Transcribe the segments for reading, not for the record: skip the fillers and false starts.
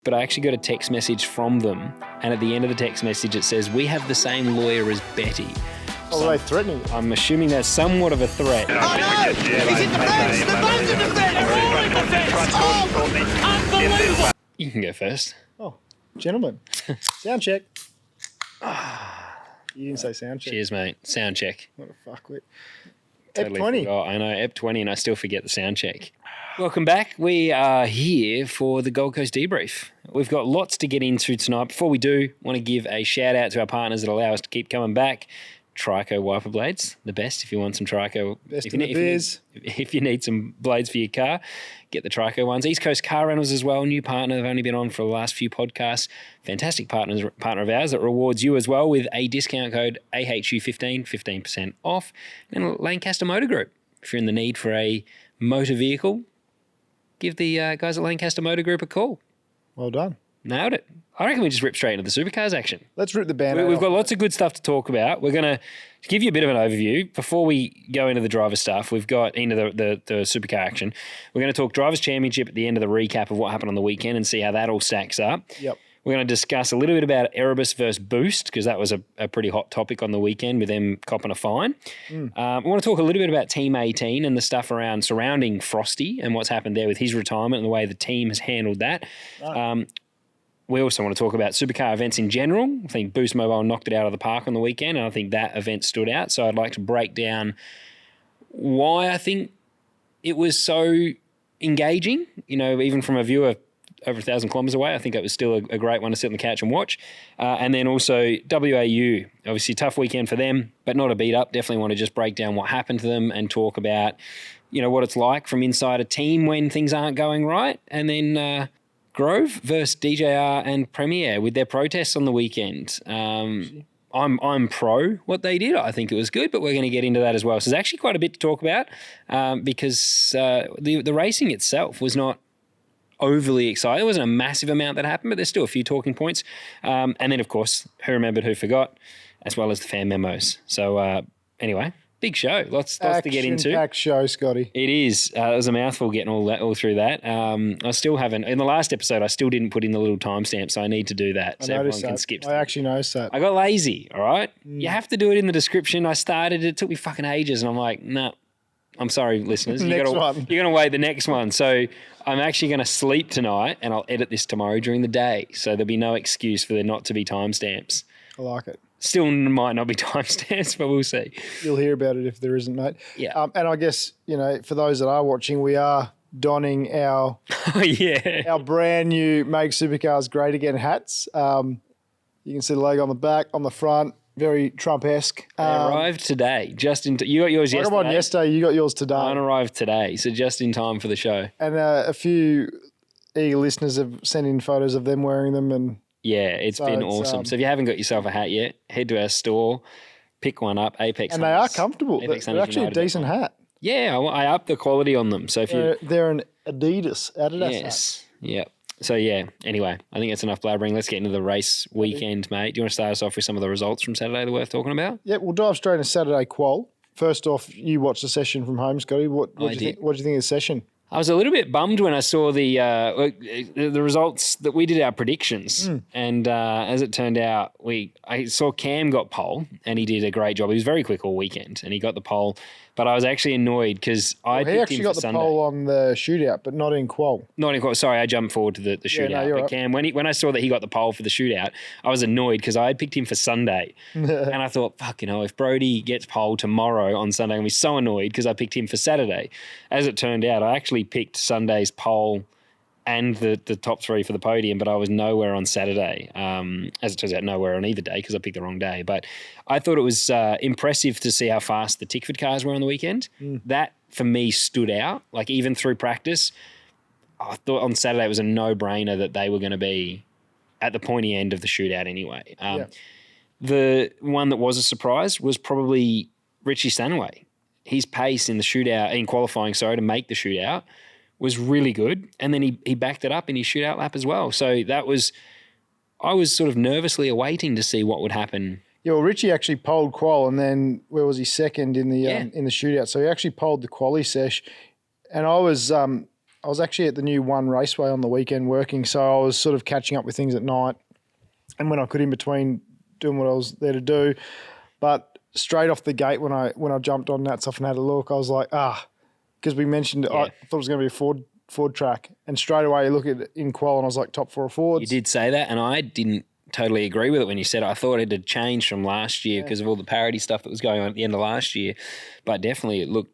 But I actually got a text message from them, and at the end of the text message it says, "We have the same lawyer as Betty." Oh, are they threatening you? I'm assuming that's somewhat of a threat. Oh no! He's in the fence! The man's in the fence! They're all in the fence! Oh, unbelievable! You can go first. Oh, gentlemen. Sound check. You didn't say sound check. Cheers, mate. Sound check. What a fuckwit. Totally Ep 20. forgot. I know, Ep 20, and I still forget the sound check. Welcome back. We are here for the Gold Coast debrief. We've got lots to get into tonight. Before we do, I want to give a shout out to our partners that allow us to keep coming back. Trico wiper blades, the best if you want some Trico. If you need some blades for your car, get the Trico ones. East Coast Car Rentals as well, new partner. They've only been on for the last few podcasts. Fantastic partner of ours that rewards you as well with a discount code AHU15, 15% off. And Lancaster Motor Group. If you're in the need for a motor vehicle, give the guys at Lancaster Motor Group a call. Well done. Nailed it. I reckon we just rip straight into the Supercars action. Let's rip the band-aid We've off. got lots of good stuff to talk about. We're going to give you a bit of an overview. Before we go into the driver stuff, we've got into the Supercar action. We're going to talk Drivers' Championship at the end of the recap of what happened on the weekend and see how that all stacks up. Yep. We're going to discuss a little bit about Erebus versus Boost because that was a pretty hot topic on the weekend with them copping a fine. We want to talk a little bit about Team 18 and the stuff surrounding Frosty and what's happened there with his retirement and the way the team has handled that. Right. We also want to talk about Supercar Events in general. I think Boost Mobile knocked it out of the park on the weekend, and I think that event stood out. So I'd like to break down why I think it was so engaging. You know, even from a viewer over 1,000 kilometres away, I think it was still a great one to sit on the couch and watch. And then also WAU, obviously tough weekend for them, but not a beat up. Definitely want to just break down what happened to them and talk about, you know, what it's like from inside a team when things aren't going right. And then Grove versus DJR and Premi Air with their protests on the weekend. I'm pro what they did. I think it was good, but we're going to get into that as well. So there's actually quite a bit to talk about because the racing itself was not overly exciting. There wasn't a massive amount that happened, but there's still a few talking points. And then, of course, who remembered, who forgot, as well as the fan memos. So anyway, big show. Lots to get into. Action-packed show, Scotty. It is. It was a mouthful getting all through that. I still haven't. In the last episode, I still didn't put in the little timestamp, so I need to do that so everyone can skip. I actually noticed that. I got lazy, all right? You have to do it in the description. I started. It took me fucking ages, and I'm like, nah. I'm sorry, listeners. You're going to wait the next one. So I'm actually going to sleep tonight, and I'll edit this tomorrow during the day, so there'll be no excuse for there not to be timestamps. I like it. Still might not be timestamps, but we'll see. You'll hear about it if there isn't, mate. Yeah. And I guess, you know, for those that are watching, we are donning our our brand new Make Supercars Great Again hats. You can see the logo on the back, on the front, very Trump-esque. They arrived today. You got yours yesterday. I got mine yesterday. You got yours today. Mine arrived today, so just in time for the show. And a few eager listeners have sent in photos of them wearing them and... Yeah, it's been awesome. So if you haven't got yourself a hat yet, head to our store, pick one up, Apex. And they are comfortable. They're actually a decent hat. Yeah, I upped the quality on them. So if they're an Adidas hat. Yeah. So yeah, anyway, I think that's enough blabbering. Let's get into the race weekend, mate. Do you want to start us off with some of the results from Saturday that are worth talking about? Yeah, we'll dive straight into Saturday qual. First off, you watched the session from home, Scotty. What do you think of the session? I was a little bit bummed when I saw the results that we did our predictions, and as it turned out, I saw Cam got pole, and he did a great job. He was very quick all weekend, and he got the pole. But I was actually annoyed because I picked him for Sunday. He actually got the pole on the shootout, but not in qual. Not in qual. Sorry, I jumped forward to the shootout. Yeah, no, you're but right. Cam, when I saw that he got the pole for the shootout, I was annoyed because I had picked him for Sunday, and I thought, fuck, if Brody gets pole tomorrow on Sunday, I'm gonna be so annoyed because I picked him for Saturday. As it turned out, I actually picked Sunday's pole and the top three for the podium, but I was nowhere on Saturday. As it turns out, nowhere on either day because I picked the wrong day. But I thought it was impressive to see how fast the Tickford cars were on the weekend. That, for me, stood out. Like, even through practice, I thought on Saturday it was a no-brainer that they were going to be at the pointy end of the shootout anyway. The one that was a surprise was probably Richie Stanaway. His pace in the shootout, in qualifying, to make the shootout, was really good, and then he backed it up in his shootout lap as well. So I was sort of nervously awaiting to see what would happen. Yeah, well, Richie actually poled qual, and then where was he second in the shootout? So he actually poled the quali sesh, and I was I was actually at the new One Raceway on the weekend working, so I was sort of catching up with things at night and when I could in between doing what I was there to do. But straight off the gate when I jumped on that stuff and had a look, I was like, because we mentioned I thought it was going to be a Ford track, and straight away you look at it in qual and I was like top 4 Fords. You did say that, and I didn't totally agree with it when you said it. I thought it had changed from last year because of all the parody stuff that was going on at the end of last year, but definitely it looked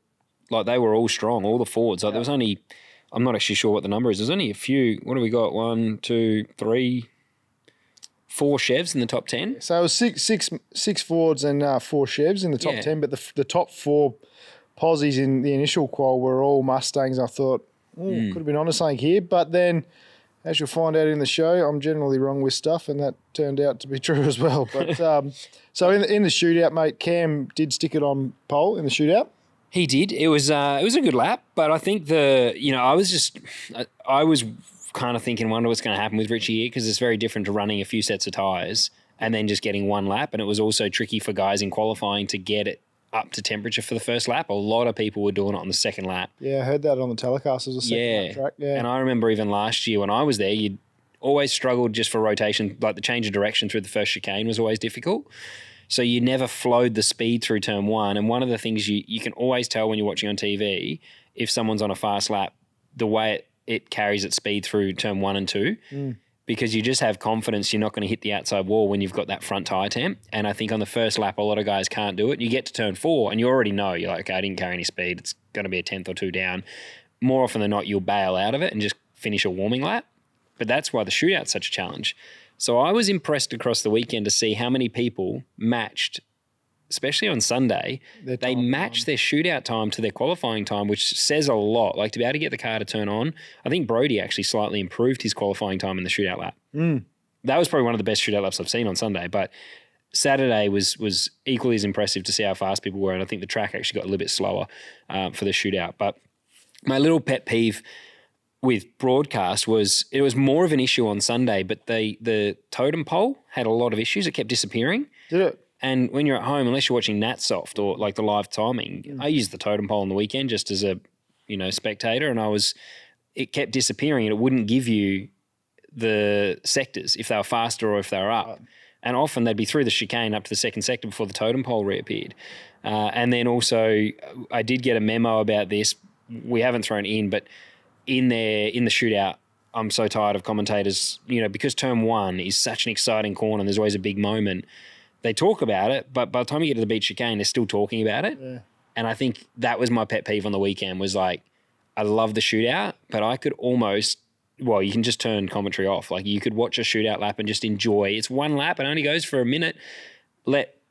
like they were all strong, all the Fords. Like there was only, I'm not actually sure what the number is. There's only a few. What do we got? 1, 2, 3, 4 Chevs in the top 10. So it was six Fords and 4 Chevs in the top 10, but the top 4 Posies in the initial qual were all Mustangs. I thought, could have been onto something here. But then, as you'll find out in the show, I'm generally wrong with stuff, and that turned out to be true as well. But so in the shootout, mate, Cam did stick it on pole in the shootout. He did. It was a good lap, but I think I was kind of thinking, wonder what's going to happen with Richie here, because it's very different to running a few sets of tyres and then just getting one lap. And it was also tricky for guys in qualifying to get it up to temperature for the first lap. A lot of people were doing it on the second lap. Yeah, I heard that on the telecast as a second lap track. Yeah. And I remember even last year when I was there, you'd always struggled just for rotation, like the change of direction through the first chicane was always difficult. So you never flowed the speed through turn 1. And one of the things you can always tell when you're watching on TV, if someone's on a fast lap, the way it carries its speed through turn 1 and 2, because you just have confidence you're not going to hit the outside wall when you've got that front tyre temp. And I think on the first lap, a lot of guys can't do it. You get to turn 4 and you already know, you're like, okay, I didn't carry any speed. It's going to be a 10th or 2 down. More often than not, you'll bail out of it and just finish a warming lap. But that's why the shootout's such a challenge. So I was impressed across the weekend to see how many people matched, especially on Sunday, they matched their shootout time to their qualifying time, which says a lot. Like to be able to get the car to turn on, I think Brody actually slightly improved his qualifying time in the shootout lap. That was probably one of the best shootout laps I've seen on Sunday, but Saturday was equally as impressive to see how fast people were, and I think the track actually got a little bit slower for the shootout. But my little pet peeve with broadcast was it was more of an issue on Sunday, but the totem pole had a lot of issues. It kept disappearing. Did it? And when you're at home, unless you're watching NatSoft or like the live timing, I used the totem pole on the weekend just as a spectator, and it kept disappearing and it wouldn't give you the sectors if they were faster or if they were up. Right. And often they'd be through the chicane up to the second sector before the totem pole reappeared. And then also I did get a memo about this. We haven't thrown it in, but in the shootout, I'm so tired of commentators, because turn 1 is such an exciting corner and there's always a big moment. They talk about it, but by the time you get to the beach chicane, they're still talking about it. Yeah. And I think that was my pet peeve on the weekend was like, I love the shootout, but I could almost, you can just turn commentary off. Like you could watch a shootout lap and just enjoy. It's one lap and only goes for a minute.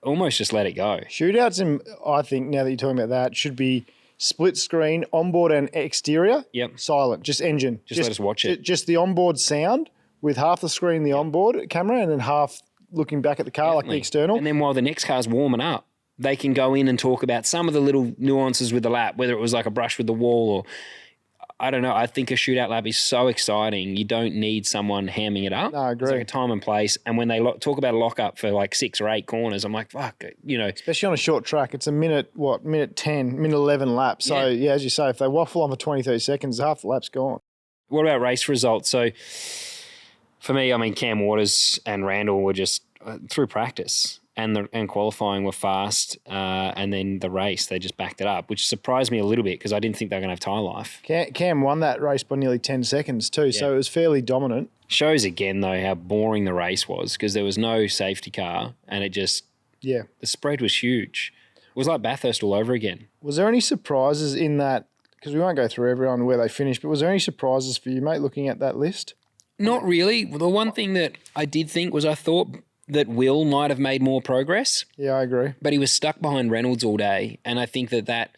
Almost just let it go. Shootouts, I think now that you're talking about that, should be split screen, onboard and exterior. Yep. Silent, just engine. Just let us watch it. Just the onboard sound with half the screen, the onboard camera, and then half looking back at the car. Definitely. Like the external. And then while the next car's warming up, they can go in and talk about some of the little nuances with the lap, whether it was like a brush with the wall or I don't know. I think a shootout lap is so exciting. You don't need someone hamming it up. No, I agree. It's like a time and place. And when they talk about a lock-up for like 6 or 8 corners, I'm like, fuck, Especially on a short track, it's a minute 10, minute 11 lap. So, as you say, if they waffle on for 20, 30 seconds, half the lap's gone. What about race results? So, for me, Cam Waters and Randall were just through practice and qualifying were fast, and then the race they just backed it up, which surprised me a little bit because I didn't think they were going to have tyre life. Cam won that race by nearly 10 seconds too, so it was fairly dominant. Shows again though how boring the race was because there was no safety car and it just the spread was huge. It was like Bathurst all over again. Was there any surprises in that? Because we won't go through everyone where they finished, but was there any surprises for you, mate, looking at that list? Not really. The one thing that I did think was I thought that Will might have made more progress. Yeah, I agree. But he was stuck behind Reynolds all day. And I think I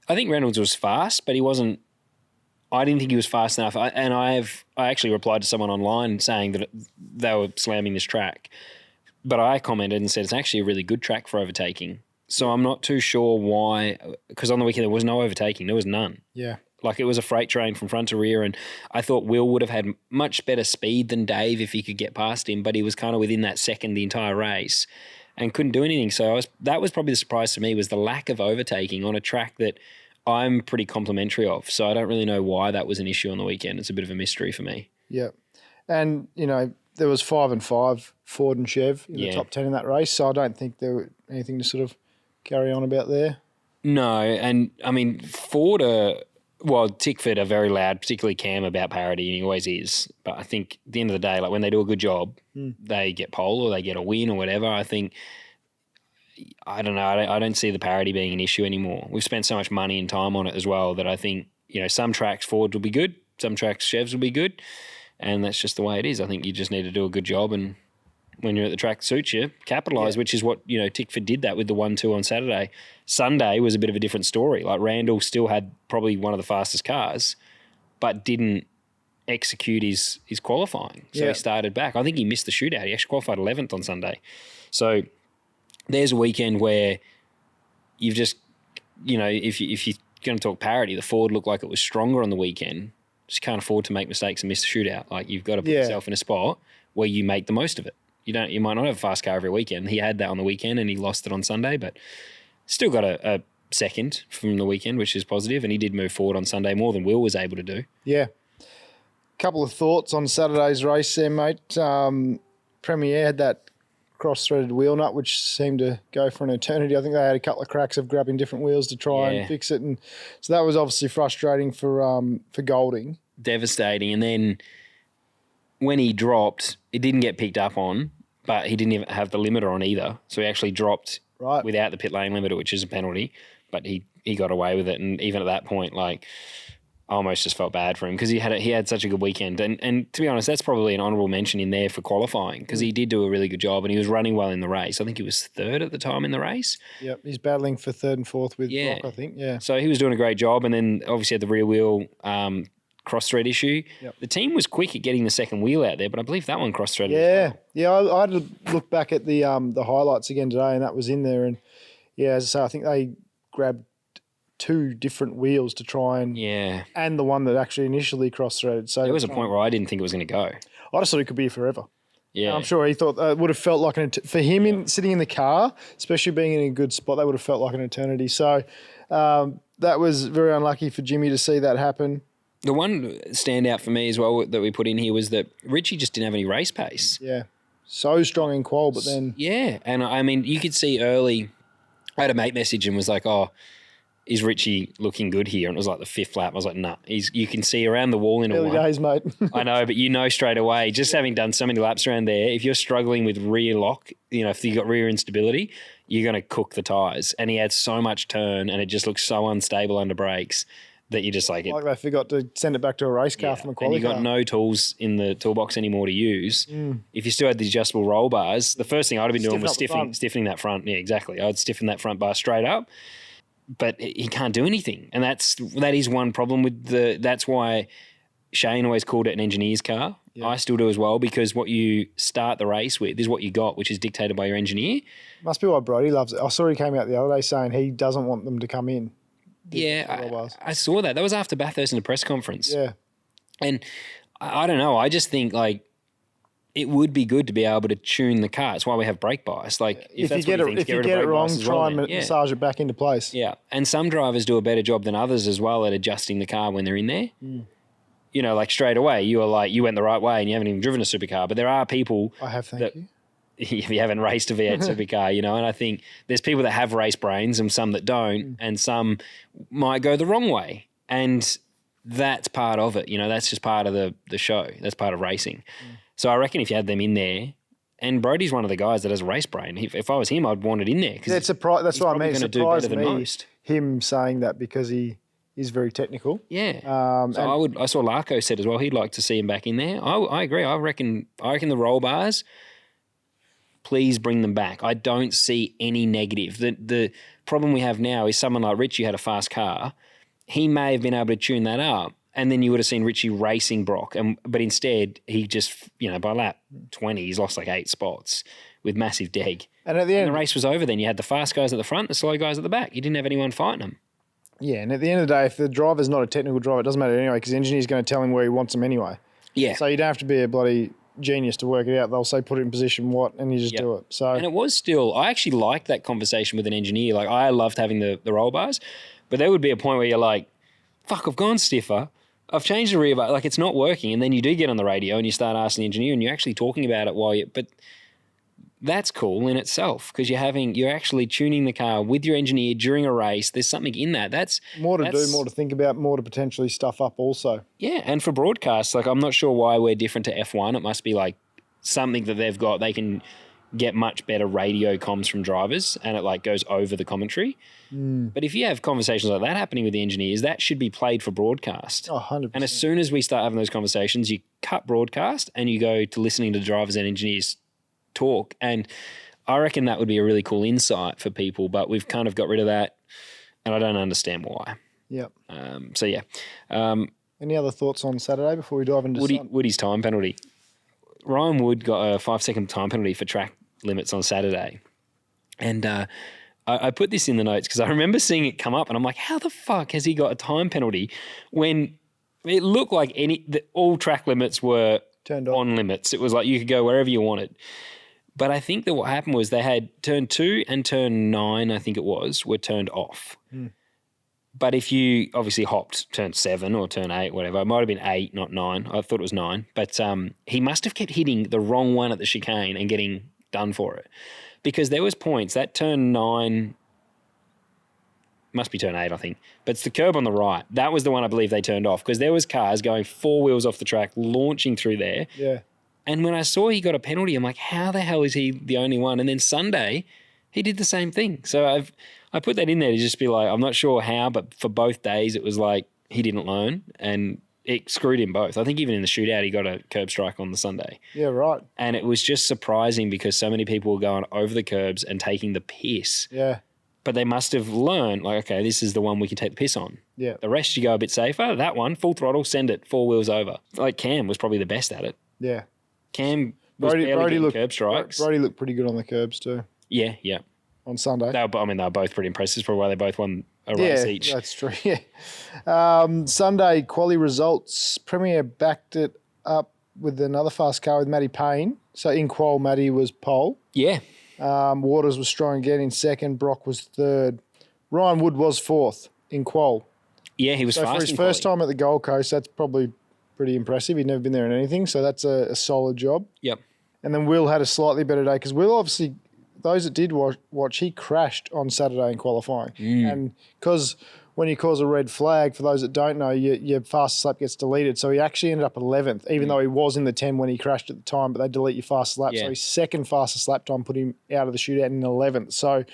think Reynolds was fast, but I didn't think he was fast enough. I actually replied to someone online saying that they were slamming this track. But I commented and said it's actually a really good track for overtaking. So I'm not too sure why, because on the weekend there was no overtaking. There was none. Yeah. Like it was a freight train from front to rear, and I thought Will would have had much better speed than Dave if he could get past him, but he was kind of within that second the entire race and couldn't do anything. So that was probably the surprise to me was the lack of overtaking on a track that I'm pretty complimentary of. So I don't really know why that was an issue on the weekend. It's a bit of a mystery for me. Yeah. And, there was 5 and 5, Ford and Chev in the top 10 in that race. So I don't think there was anything to sort of carry on about there. No. And, I mean, Ford Tickford are very loud, particularly Cam, about parity, and he always is. But I think at the end of the day, like when they do a good job, they get pole or they get a win or whatever. I think, I don't know, I don't see the parity being an issue anymore. We've spent so much money and time on it as well that I think, some tracks Ford will be good, some tracks Chevs will be good, and that's just the way it is. I think you just need to do a good job, and when you're at the track that suits you, capitalise, which is what, Tickford did that with the 1-2 on Saturday. Sunday was a bit of a different story. Like Randall still had probably one of the fastest cars, but didn't execute his qualifying. So he started back. I think he missed the shootout. He actually qualified 11th on Sunday. So there's a weekend where you've just, if you're going to talk parity, the Ford looked like it was stronger on the weekend. Just can't afford to make mistakes and miss the shootout. Like you've got to put yourself in a spot where you make the most of it. You might not have a fast car every weekend. He had that on the weekend and he lost it on Sunday, but still got a second from the weekend, which is positive, and he did move forward on Sunday more than Will was able to do. Yeah. Couple of thoughts on Saturday's race there, mate. Premi Air had that cross-threaded wheel nut, which seemed to go for an eternity. I think they had a couple of cracks of grabbing different wheels to try and fix it, and so that was obviously frustrating for Golding. Devastating. And then when he dropped, it didn't get picked up on, but he didn't even have the limiter on either. So he actually dropped without the pit lane limiter, which is a penalty, but he got away with it. And even at that point, like, I almost just felt bad for him because he had such a good weekend. And to be honest, that's probably an honourable mention in there for qualifying because he did do a really good job and he was running well in the race. I think he was third at the time in the race. Yep, he's battling for third and fourth with Brock, I think. Yeah. So he was doing a great job, and then obviously had the rear wheel cross-thread issue. Yep. The team was quick at getting the second wheel out there, but I believe that one cross-threaded as well. Yeah, I had to look back at the highlights again today, and that was in there. And, as I say, I think they grabbed 2 different wheels to try and the one that actually initially cross-threaded. So there was a point where I didn't think it was going to go. I just thought it could be forever. Yeah, and I'm sure he thought it would have felt like for him sitting in the car, especially being in a good spot, that would have felt like an eternity. So that was very unlucky for Jimmy to see that happen. The one standout for me as well that we put in here was that Richie just didn't have any race pace. Yeah, so strong in qual, but then and I mean you could see early. I had a mate message and was like, "Oh, is Richie looking good here?" And it was like the 5th lap. I was like, "Nah." You can see around the wall in early days, mate. I know, but straight away, just having done so many laps around there, if you're struggling with rear lock, if you got rear instability, you're going to cook the tyres. And he had so much turn, and it just looked so unstable under brakes that you just like it. Like they forgot to send it back to a race car from a quality and you got no tools in the toolbox anymore to use. If you still had the adjustable roll bars, the first thing I'd have been doing was stiffening that front. Yeah, exactly. I'd stiffen that front bar straight up, but he can't do anything. And that is one problem with that's why Shane always called it an engineer's car. Yeah. I still do as well, because what you start the race with is what you got, which is dictated by your engineer. Must be why Brody loves it. I saw he came out the other day saying he doesn't want them to come in. I saw that. That was after Bathurst in a press conference. Yeah. And I don't know. I just think like it would be good to be able to tune the car. It's why we have brake bias. Like if you get it wrong, try and massage it back into place. Yeah. And some drivers do a better job than others as well at adjusting the car when they're in there. Like straight away, you went the right way and you haven't even driven a supercar. But there are people I have, thank you. If you haven't raced a V8 supercar, and I think there's people that have race brains and some that don't, and some might go the wrong way. And that's part of it. That's just part of the show. That's part of racing. So I reckon if you had them in there, and Brody's one of the guys that has a race brain. If I was him, I'd want it in there. That's what I mean. It surprised me, him saying that, because he is very technical. Yeah. I saw Larko said as well, he'd like to see him back in there. I agree. I reckon the roll bars, please bring them back. I don't see any negative. The problem we have now is someone like Richie had a fast car. He may have been able to tune that up, and then you would have seen Richie racing Brock. But instead, he just, by lap 20, he's lost like 8 spots with massive deg. And at the end, the race was over then. You had the fast guys at the front, the slow guys at the back. You didn't have anyone fighting them. Yeah, and at the end of the day, if the driver's not a technical driver, it doesn't matter anyway, because the engineer's going to tell him where he wants them anyway. Yeah. So you don't have to be a bloody genius to work it out. They'll say put it in position what, and you just do it. So and it was still, I actually liked that conversation with an engineer. Like I loved having the roll bars, but there would be a point where you're like, fuck, I've gone stiffer. I've changed the rear bar, like it's not working. And then you do get on the radio and you start asking the engineer and you're actually talking about it but that's cool in itself because you're actually tuning the car with your engineer during a race. There's something in that. That's more to do, more to think about, more to potentially stuff up also. Yeah, and for broadcasts, like I'm not sure why we're different to F1. It must be like something that they've got. They can get much better radio comms from drivers and it like goes over the commentary. But if you have conversations like that happening with the engineers, that should be played for broadcast. 100%. And as soon as we start having those conversations, you cut broadcast and you go to listening to drivers and engineers talk. And I reckon that would be a really cool insight for people, but we've kind of got rid of that and I don't understand why. Yep. So, yeah. Any other thoughts on Saturday before we dive into Woody's time penalty? Ryan Wood got a 5-second time penalty for track limits on Saturday. And I put this in the notes because I remember seeing it come up and I'm like, how the fuck has he got a time penalty when it looked like all track limits were turned on limits? It was like you could go wherever you wanted. But I think that what happened was they had turn 2 and turn 9, I think it was, were turned off. But if you obviously hopped turn 7 or turn 8, whatever, it might have been 8, not 9. I thought it was 9. But he must have kept hitting the wrong one at the chicane and getting done for it. Because there was points, that turn 9, must be turn 8, I think, but it's the curb on the right. That was the one I believe they turned off because there was cars going 4 wheels off the track, launching through there. Yeah. And when I saw he got a penalty, I'm like, how the hell is he the only one? And then Sunday, he did the same thing. So I put that in there to just be like, I'm not sure how, but for both days it was like he didn't learn and it screwed him both. I think even in the shootout, he got a curb strike on the Sunday. Yeah, right. And it was just surprising because so many people were going over the curbs and taking the piss. Yeah. But they must have learned, like, okay, this is the one we can take the piss on. Yeah. The rest, you go a bit safer. That one, full throttle, send it 4 wheels over. Like Cam was probably the best at it. Yeah. Cam was barely getting curb strikes. Brody looked pretty good on the curbs too. Yeah, yeah. On Sunday. They were both pretty impressive. That's probably why they both won a race each. That's true. Yeah. Sunday quali results. Premi Air backed it up with another fast car with Matty Payne. So in qual, Matty was pole. Yeah. Waters was strong again in second. Brock was third. Ryan Wood was fourth in qual. Yeah, he was fast. For his first time at the Gold Coast, that's probably pretty impressive. He'd never been there in anything, so that's a solid job. Yep. And then Will had a slightly better day because Will obviously, those that did watch, he crashed on Saturday in qualifying. And because when you cause a red flag, for those that don't know, your fastest lap gets deleted. So he actually ended up 11th, even though he was in the 10 when he crashed at the time, but they delete your fastest lap. Yeah. So his second fastest lap time put him out of the shootout in 11th. So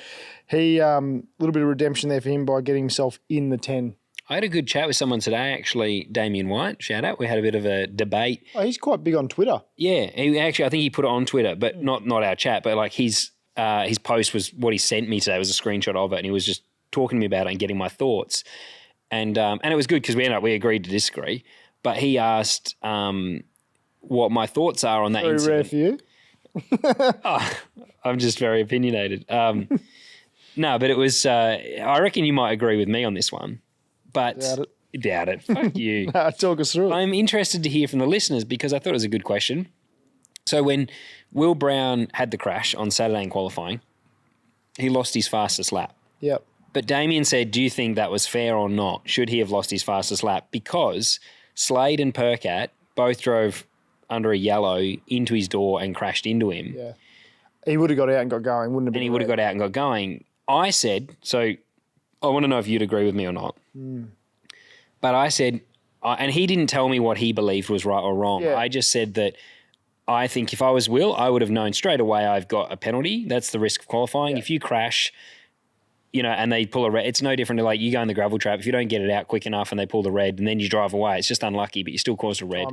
he, a little bit of redemption there for him by getting himself in the 10. I had a good chat with someone today, actually, Damien White, shout out. We had a bit of a debate. Oh, he's quite big on Twitter. Yeah, I think he put it on Twitter, but not our chat, but like his post was what he sent me today was a screenshot of it, and he was just talking to me about it and getting my thoughts. And it was good because we agreed to disagree, but he asked what my thoughts are on that incident. Very rare for you. I'm just very opinionated. No, but it was, I reckon you might agree with me on this one. But doubt it. Fuck you. Talk us through it. I'm interested to hear from the listeners because I thought it was a good question. So when Will Brown had the crash on Saturday in qualifying, he lost his fastest lap. Yep. But Damien said, do you think that was fair or not? Should he have lost his fastest lap? Because Slade and Percat both drove under a yellow into his door and crashed into him. Yeah. He would have got out and got going, wouldn't have been. And he would have got out and got going. I said, so I want to know if you'd agree with me or not. But I said, and he didn't tell me what he believed was right or wrong. Yeah. I just said that I think if I was Will, I would have known straight away I've got a penalty. That's the risk of qualifying. Yeah. If you crash, and they pull a red, it's no different to like you go in the gravel trap. If you don't get it out quick enough and they pull the red and then you drive away, it's just unlucky, but you still caused a red.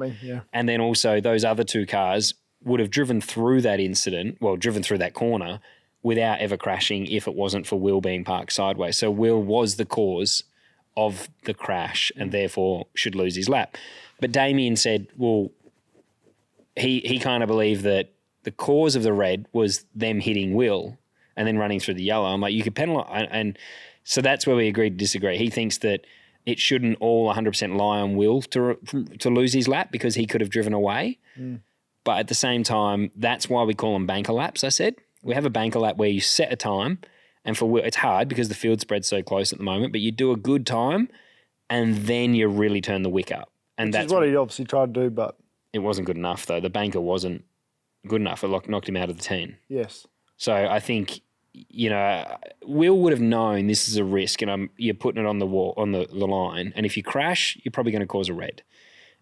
And then also those other two cars would have driven through that incident, driven through that corner without ever crashing if it wasn't for Will being parked sideways. So Will was the cause of the crash and therefore should lose his lap. But Damien said, well, he kind of believed that the cause of the red was them hitting Will and then running through the yellow. I'm like, you could penalise. And so that's where we agreed to disagree. He thinks that it shouldn't all 100% lie on Will to lose his lap because he could have driven away. But at the same time, that's why we call them banker laps, I said. We have a banker lap where you set a time, and it's hard because the field spread's so close at the moment, but you do a good time and then you really turn the wick up. And that's what he obviously tried to do, but it wasn't good enough, though. The banker wasn't good enough. It knocked him out of the team. Yes. So I think, Will would have known this is a risk, and you're putting it on the wall, on the line. And if you crash, you're probably going to cause a red.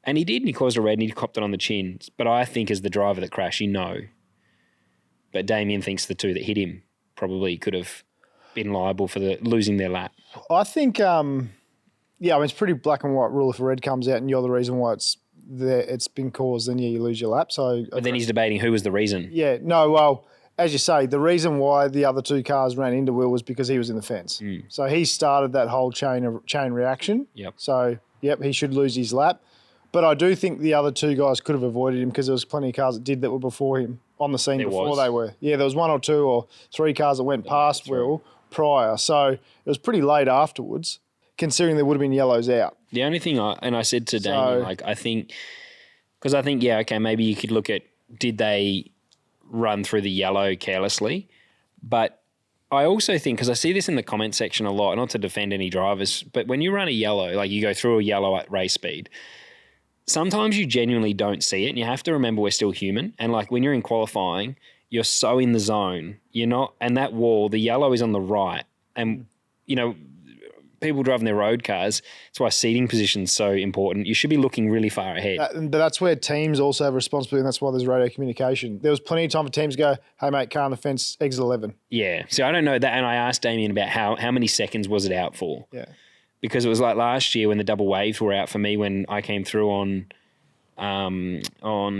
And he did, and he caused a red, and he copped it on the chin. But I think as the driver that crashed, But Damien thinks the two that hit him probably could have been liable for losing their lap. I think, it's pretty black and white rule. If a red comes out and you're the reason why it's been caused, then you lose your lap. So, but then he's debating who was the reason. Yeah, no, well, as you say, the reason why the other two cars ran into Will was because he was in the fence. So he started that whole chain reaction. Yep. So, he should lose his lap. But I do think the other two guys could have avoided him because there was plenty of cars that did that were before him on the scene before they were. Yeah, there was 1 or 2 or 3 cars that went past Will prior. So it was pretty late afterwards, considering there would have been yellows out. The only thing I said to Damien, maybe you could look at, did they run through the yellow carelessly? But I also think, because I see this in the comment section a lot, not to defend any drivers, but when you run a yellow, like you go through a yellow at race speed, sometimes you genuinely don't see it, and you have to remember we're still human. And like when you're in qualifying, you're so in the zone. You're not, and that wall, the yellow is on the right. And, people driving their road cars, that's why seating position's so important. You should be looking really far ahead. But that's where teams also have responsibility, and that's why there's radio communication. There was plenty of time for teams to go, hey, mate, car on the fence, exit 11. Yeah. So I don't know that. And I asked Damien about how many seconds was it out for? Yeah. Because it was like last year when the double waves were out for me when I came through on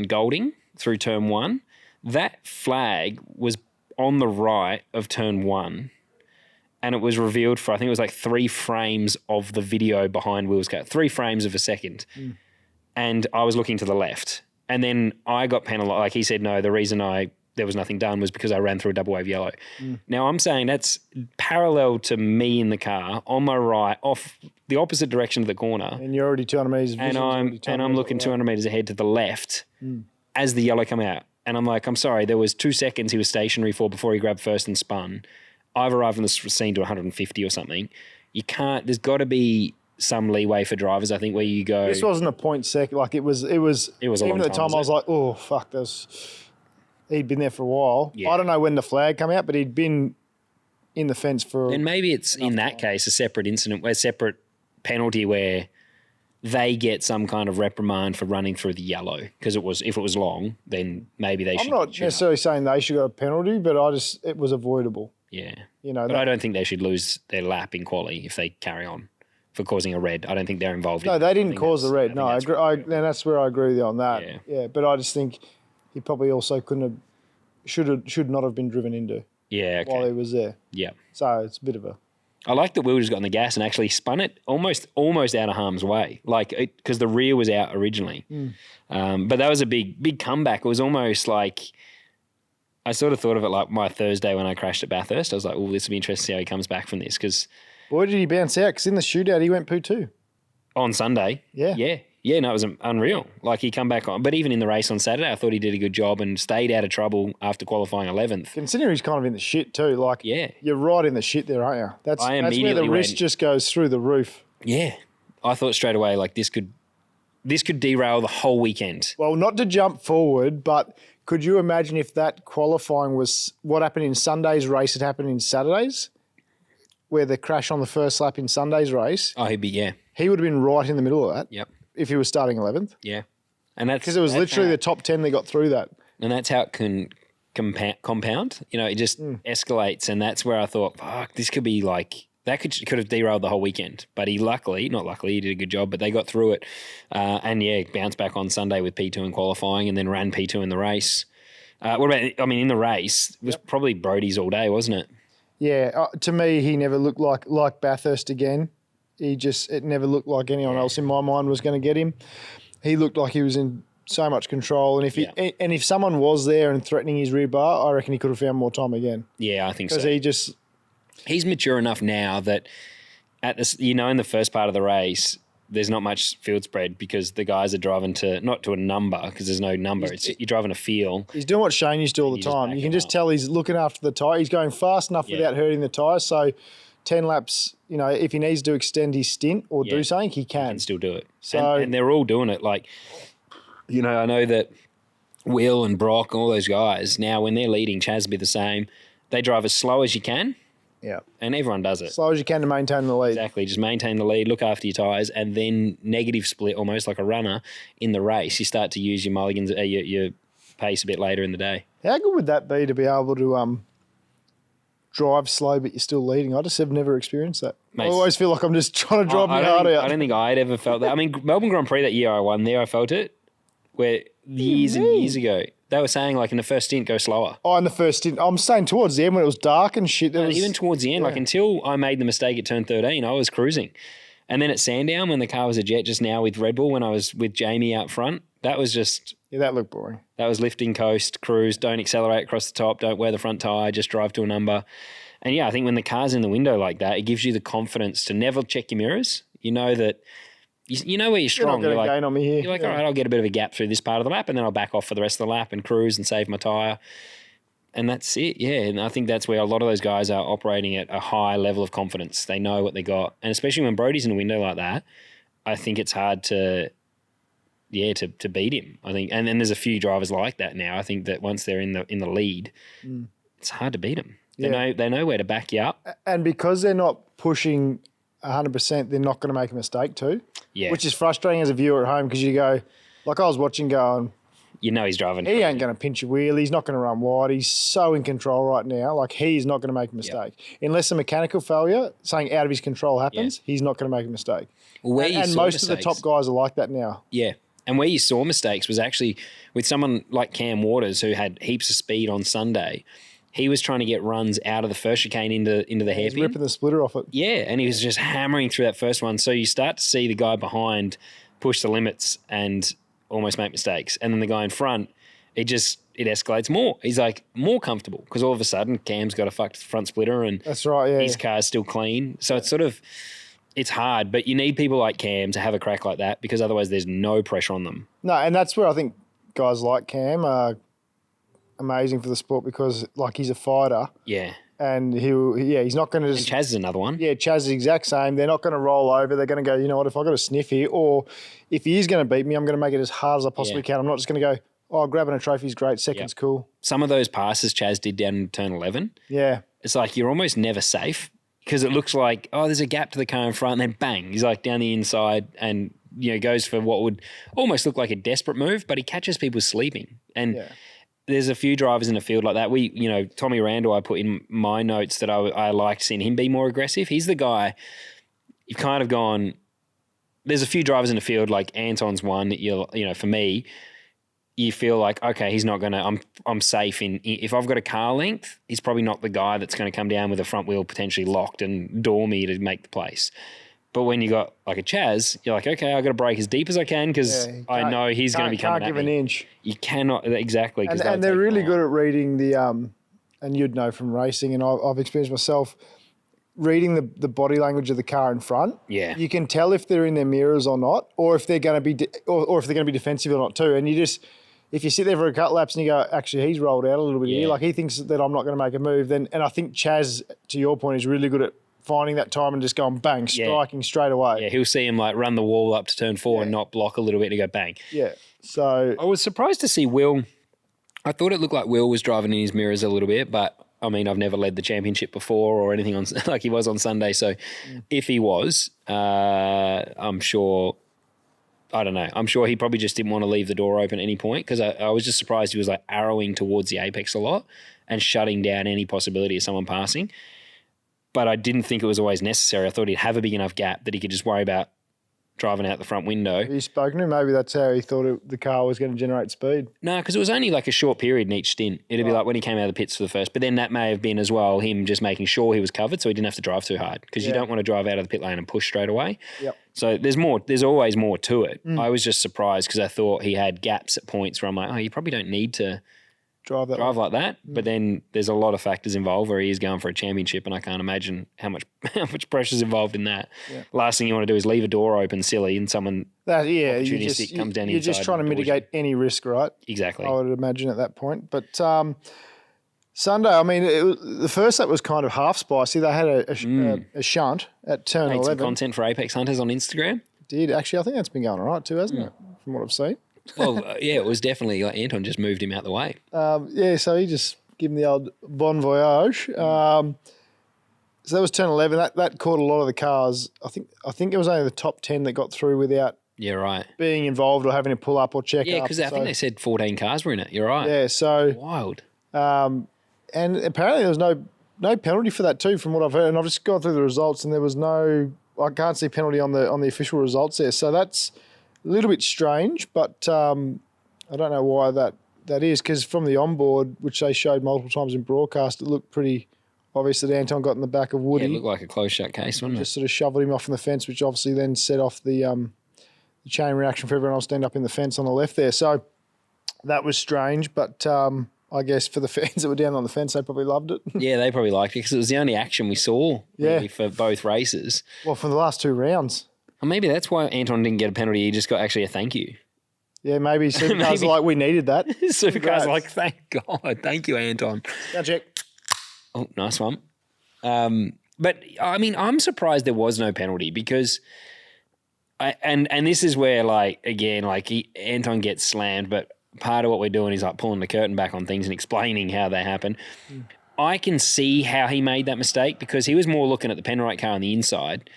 Golding through turn 1. That flag was on the right of turn 1, and it was revealed for, I think it was like 3 frames of the video behind Will's car, 3 frames of a second. And I was looking to the left. And then I got penalised. Like he said, no, the reason there was nothing done was because I ran through a double wave yellow. Now I'm saying that's parallel to me in the car on my right, off the opposite direction of the corner. And you're already 200 metres. And I'm looking 200 metres ahead to the left as the yellow come out. And I'm like, I'm sorry, there was 2 seconds he was stationary for before he grabbed first and spun. I've arrived on the scene to 150 or something. You can't, there's got to be some leeway for drivers, I think, where you go. This wasn't a point second. Like it was a even at the time I was like, oh, fuck, he'd been there for a while. Yeah. I don't know when the flag came out, but he'd been in the fence for. And maybe it's in that case a separate incident, a separate penalty where they get some kind of reprimand for running through the yellow because if it was long, then maybe they should. I'm not necessarily saying they should get a penalty, but it was avoidable. Yeah, but I don't think they should lose their lap in quali if they carry on for causing a red. I don't think they're involved. No, they didn't cause the red. No, I agree. And that's where I agree with you on that. Yeah, but I just think he probably also should not have been driven into. Yeah, okay. While he was there. Yeah. So it's a bit of a. I like that Will just got on the gas and actually spun it almost out of harm's way, because the rear was out originally. But that was a big comeback. It was almost like I sort of thought of it like my Thursday when I crashed at Bathurst. I was like, oh, this will be interesting to see how he comes back from this. Because why did he bounce out? Because in the shootout he went poo too. On Sunday. Yeah. Yeah, no, it was unreal. Like he come back on, but even in the race on Saturday, I thought he did a good job and stayed out of trouble after qualifying 11th. Considering he's kind of in the shit too. Like, you're right in the shit there, aren't you? That's where the risk just goes through the roof. Yeah, I thought straight away like this could derail the whole weekend. Well, not to jump forward, but could you imagine if that qualifying was what happened in Sunday's race had happened in Saturday's, where the crash on the first lap in Sunday's race? Oh, he would have been right in the middle of that. Yep. If he was starting 11th. Yeah. And that's because it was literally the top 10 that got through that. And that's how it can compound. It just escalates. And that's where I thought, fuck, this could be like, that could have derailed the whole weekend. But he he did a good job, but they got through it. Bounced back on Sunday with P2 in qualifying and then ran P2 in the race. In the race, it was probably Brody's all day, wasn't it? Yeah. To me, he never looked like Bathurst again. It never looked like anyone else in my mind was going to get him. He looked like he was in so much control. And if someone was there and threatening his rear bar, I reckon he could have found more time again. Yeah, I think so. Because he's mature enough now that in the first part of the race, there's not much field spread because the guys are driving not to a number because there's no number. You're driving a feel. He's doing what Shane used to do all the time. You can just tell he's looking after the tyre. He's going fast enough without hurting the tyre. So 10 laps, if he needs to extend his stint or do something, he can. He can still do it. So and they're all doing it. Like, I know that Will and Brock, all those guys, now when they're leading, Chaz will be the same. They drive as slow as you can. Yeah. And everyone does it. Slow as you can to maintain the lead. Exactly. Just maintain the lead, look after your tyres, and then negative split almost like a runner in the race. You start to use your mulligans, your pace a bit later in the day. How good would that be to be able to drive slow but you're still leading? I just have never experienced that. Mate, I always feel like I'm just trying to drive my heart out. I don't think I'd ever felt that. I mean, Melbourne Grand Prix that year I won there, I felt it, where years and years ago, they were saying, like, in the first stint, go slower. Oh, in the first stint. I'm saying towards the end when it was dark and shit. Even towards the end, like, until I made the mistake at turn 13, I was cruising. And then at Sandown, when the car was a jet just now with Red Bull, when I was with Jamie out front, that was just... Yeah, that looked boring. That was lifting, coast, cruise, don't accelerate across the top, don't wear the front tyre, just drive to a number. And, yeah, I think when the car's in the window like that, it gives you the confidence to never check your mirrors. You know that... You know where you're strong. You're like, gain on me here. You're like, all right, I'll get a bit of a gap through this part of the lap and then I'll back off for the rest of the lap and cruise and save my tyre. And that's it, yeah. And I think that's where a lot of those guys are operating at a high level of confidence. They know what they got. And especially when Brody's in a window like that, I think it's hard to beat him. I think, and then there's a few drivers like that now. I think that once they're in the lead, it's hard to beat them. They know where to back you up. And because they're not pushing 100%, they're not going to make a mistake too. Yeah. Which is frustrating as a viewer at home because you go, like I was watching going, he's driving. He ain't going to pinch a wheel. He's not going to run wide. He's so in control right now. Like, he's not going to make a mistake. Unless a mechanical failure, something out of his control happens, he's not going to make a mistake. Well, and most of the top guys are like that now. Yeah. And where you saw mistakes was actually with someone like Cam Waters who had heaps of speed on Sunday. He was trying to get runs out of the first chicane into the hairpin. He's ripping the splitter off it. Yeah, and he was just hammering through that first one. So you start to see the guy behind push the limits and almost make mistakes. And then the guy in front, it escalates more. He's like more comfortable because all of a sudden Cam's got a fucked front splitter and that's right, yeah, his car's still clean. So it's sort of, it's hard, but you need people like Cam to have a crack like that because otherwise there's no pressure on them. No, and that's where I think guys like Cam are amazing for the sport because, like, he's a fighter. Yeah. And he's not going to just... And Chaz is another one. Yeah, Chaz is the exact same. They're not going to roll over. They're going to go, you know what, if I've got a sniff here, or if he is going to beat me, I'm going to make it as hard as I possibly can. I'm not just going to go, oh, grabbing a trophy is great, second's cool. Some of those passes Chaz did down in turn 11. Yeah. It's like you're almost never safe because it looks like, oh, there's a gap to the car in front, and then bang, he's like down the inside and, goes for what would almost look like a desperate move, but he catches people sleeping. And... There's a few drivers in the field like that. Tommy Randall, I put in my notes that I liked seeing him be more aggressive. He's the guy you've kind of gone, there's a few drivers in the field, like Anton's one that for me, you feel like, okay, he's not going to, I'm safe if I've got a car length, he's probably not the guy that's going to come down with the front wheel potentially locked and door me to make the place. But when you got like a Chaz, you're like, okay, I've got to brake as deep as I can because I know he's going to be coming at me. Can't give an inch. You cannot, exactly. And they're really good at reading the, and you'd know from racing, and I've experienced myself, reading the body language of the car in front. Yeah. You can tell if they're in their mirrors or not, or if they're going to be, or if they're going to be defensive or not too. And you just, if you sit there for a couple laps and you go, actually, he's rolled out a little bit here, like he thinks that I'm not going to make a move, and I think Chaz, to your point, is really good at finding that time and just going bang, striking straight away. Yeah, he'll see him like run the wall up to turn 4 and not block a little bit and go bang. Yeah. So I was surprised to see Will. I thought it looked like Will was driving in his mirrors a little bit, but I mean, I've never led the championship before or anything on like he was on Sunday. So if he was, I'm sure, I don't know. I'm sure he probably just didn't want to leave the door open at any point because I was just surprised he was like arrowing towards the apex a lot and shutting down any possibility of someone passing. But I didn't think it was always necessary. I thought he'd have a big enough gap that he could just worry about driving out the front window. Have you spoken to him? Maybe that's how he thought the car was going to generate speed. No, because it was only like a short period in each stint. It'd be like when he came out of the pits for the first. But then that may have been as well him just making sure he was covered so he didn't have to drive too hard because you don't want to drive out of the pit lane and push straight away. Yep. So there's always more to it. I was just surprised because I thought he had gaps at points where I'm like, oh, you probably don't need to drive like that. But then there's a lot of factors involved where he is going for a championship, and I can't imagine how much pressure's involved in that. Yeah. Last thing you want to do is leave a door open silly and someone opportunistic comes down the inside. You're just trying to mitigate any risk, right? Exactly. I would imagine at that point. But Sunday, I mean, the first lap was kind of half spicy. They had a shunt at turn 11. Some content for Apex Hunters on Instagram. Did actually. I think that's been going all right too, hasn't it? From what I've seen. Well, it was definitely like Anton just moved him out the way. So he just gave him the old bon voyage. So that was turn 11. That caught a lot of the cars. I think it was only the top 10 that got through without being involved or having to pull up or check up. Yeah, because I think they said 14 cars were in it. You're right. Yeah, so wild. And apparently there was no penalty for that too, from what I've heard. And I've just gone through the results, and there was I can't see penalty on the official results there. So that's a little bit strange, but I don't know why that is, because from the onboard, which they showed multiple times in broadcast, it looked pretty obvious that Anton got in the back of Woody. Yeah, it looked like a closed shut case, wasn't it? Just sort of shoveled him off in the fence, which obviously then set off the chain reaction for everyone else to end up in the fence on the left there. So that was strange, but I guess for the fans that were down on the fence, they probably loved it. Yeah, they probably liked it because it was the only action we saw really for both races. Well, for the last two rounds. Well, maybe that's why Anton didn't get a penalty. He just got actually a thank you. Yeah, maybe Supercars are like, we needed that. Supercars are like, thank God. Thank you, Anton. Now check. Oh, nice one. But, I mean, I'm surprised there was no penalty because and this is where, like, again, like Anton gets slammed, but part of what we're doing is like pulling the curtain back on things and explaining how they happen. I can see how he made that mistake because he was more looking at the Penrite car on the inside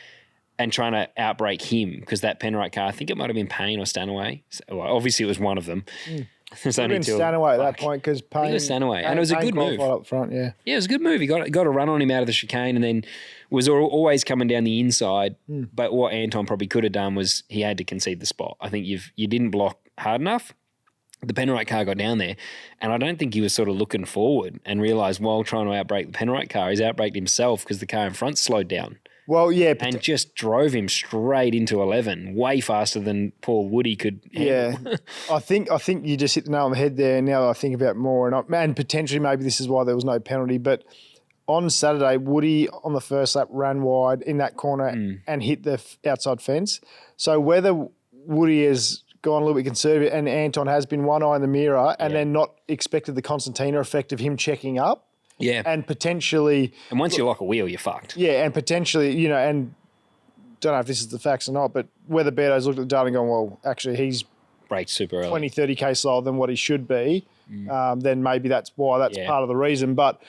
and trying to outbrake him because that Penrite car, I think it might have been Payne or Stanaway. Well, obviously, it was one of them. There's only two. Stanaway at that point because Payne. It was Stanaway, and it was a good move. Up front, yeah, it was a good move. He got a run on him out of the chicane, and then was always coming down the inside. But what Anton probably could have done was he had to concede the spot. I think you didn't block hard enough. The Penrite car got down there, and I don't think he was sort of looking forward and realised while trying to outbrake the Penrite car, he's outbraked himself because the car in front slowed down. Well, yeah. And just drove him straight into 11, way faster than poor Woody could handle. Yeah. I think you just hit the nail on the head there. Now that I think about it more, and potentially maybe this is why there was no penalty, but on Saturday, Woody on the first lap ran wide in that corner and hit the outside fence. So whether Woody has gone a little bit conservative and Anton has been one eye in the mirror and then not expected the Constantina effect of him checking up. Yeah. And potentially... And once you lock a wheel, you're fucked. Yeah, and potentially, and don't know if this is the facts or not, but whether Beardo's looked at the data and gone, well, actually he's braked super early, 20, 30K slower than what he should be, then maybe that's why that's part of the reason. But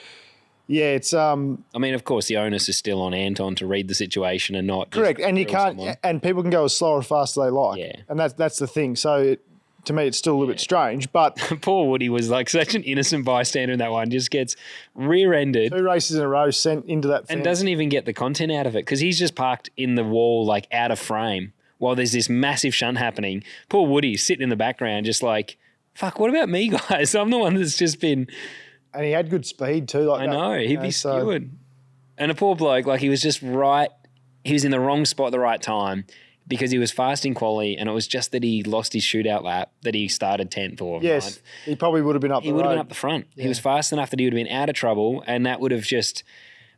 yeah, it's... I mean, of course, the onus is still on Anton to read the situation and not... Correct, and you can't... Someone. And people can go as slow or fast as they like. Yeah. And that's the thing. So... to me, it's still a little bit strange, but... Poor Woody was like such an innocent bystander in that one. Just gets rear-ended. 2 races in a row sent into that fence. And doesn't even get the content out of it because he's just parked in the wall, like out of frame, while there's this massive shunt happening. Poor Woody's sitting in the background just like, fuck, what about me, guys? I'm the one that's just been... And he had good speed too. Like I know. He'd be skewered. And a poor bloke, like he was just right... He was in the wrong spot at the right time because he was fast in quali, and it was just that he lost his shootout lap that he started 10th or 9th. He probably would have been up the road. He would have been up the front. Yeah. He was fast enough that he would have been out of trouble, and that would have just...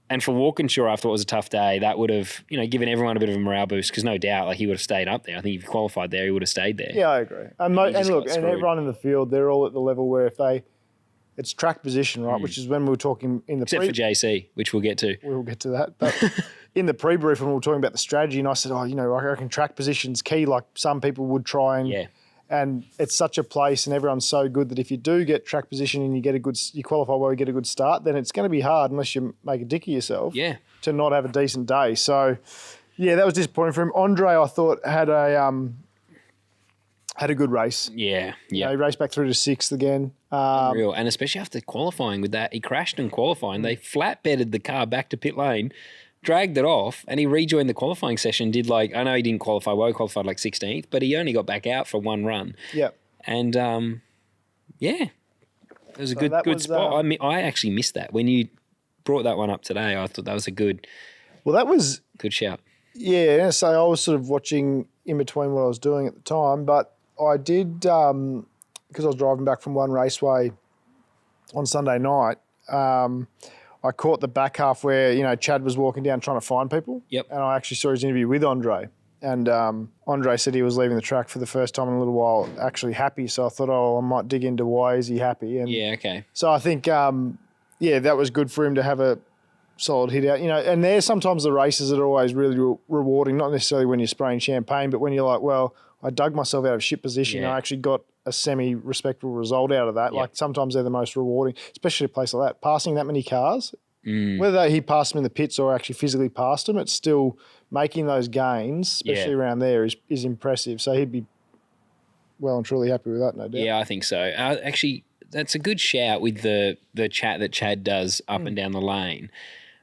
And for Walkinshaw, after it was a tough day, that would have, given everyone a bit of a morale boost because no doubt, like he would have stayed up there. I think if he qualified there, he would have stayed there. Yeah, I agree. And look, and everyone in the field, they're all at the level where it's track position, right? Which is when we were talking in the except for JC, which we'll get to. We'll get to that. But in the pre-brief when we were talking about the strategy, and I said, I reckon track position's key. Like some people would try and and it's such a place, and everyone's so good that if you do get track position and you qualify well, you get a good start, then it's going to be hard unless you make a dick of yourself. To not have a decent day. So yeah, that was disappointing for him. Andre, I thought had a good race. Yeah. He raced back through to 6th again. Unreal. And especially after qualifying with that, he crashed in qualifying. They flat-bedded the car back to pit lane, dragged it off, and he rejoined the qualifying session, I know he didn't qualify well, he qualified like 16th, but he only got back out for one run. Yeah. And, it was a good spot. I actually missed that. When you brought that one up today, I thought that was a good... Well, that was... Good shout. Yeah, so I was sort of watching in between what I was doing at the time, but I did, because I was driving back from one raceway on Sunday night, I caught the back half where, Chad was walking down trying to find people. Yep. And I actually saw his interview with Andre. And Andre said he was leaving the track for the first time in a little while actually happy. So I thought, I might dig into why is he happy. And Yeah, okay. so I think, that was good for him to have a solid hit out. And there's sometimes the races that are always really rewarding, not necessarily when you're spraying champagne, but when you're like, well, I dug myself out of shit position. Yeah. I actually got a semi-respectable result out of that. Yep. Like sometimes they're the most rewarding, especially a place like that. Passing that many cars, whether he passed them in the pits or actually physically passed them, it's still making those gains, especially around there, is impressive. So he'd be well and truly happy with that, no doubt. Yeah, I think so. Actually, that's a good shout with the chat that Chad does up and down the lane.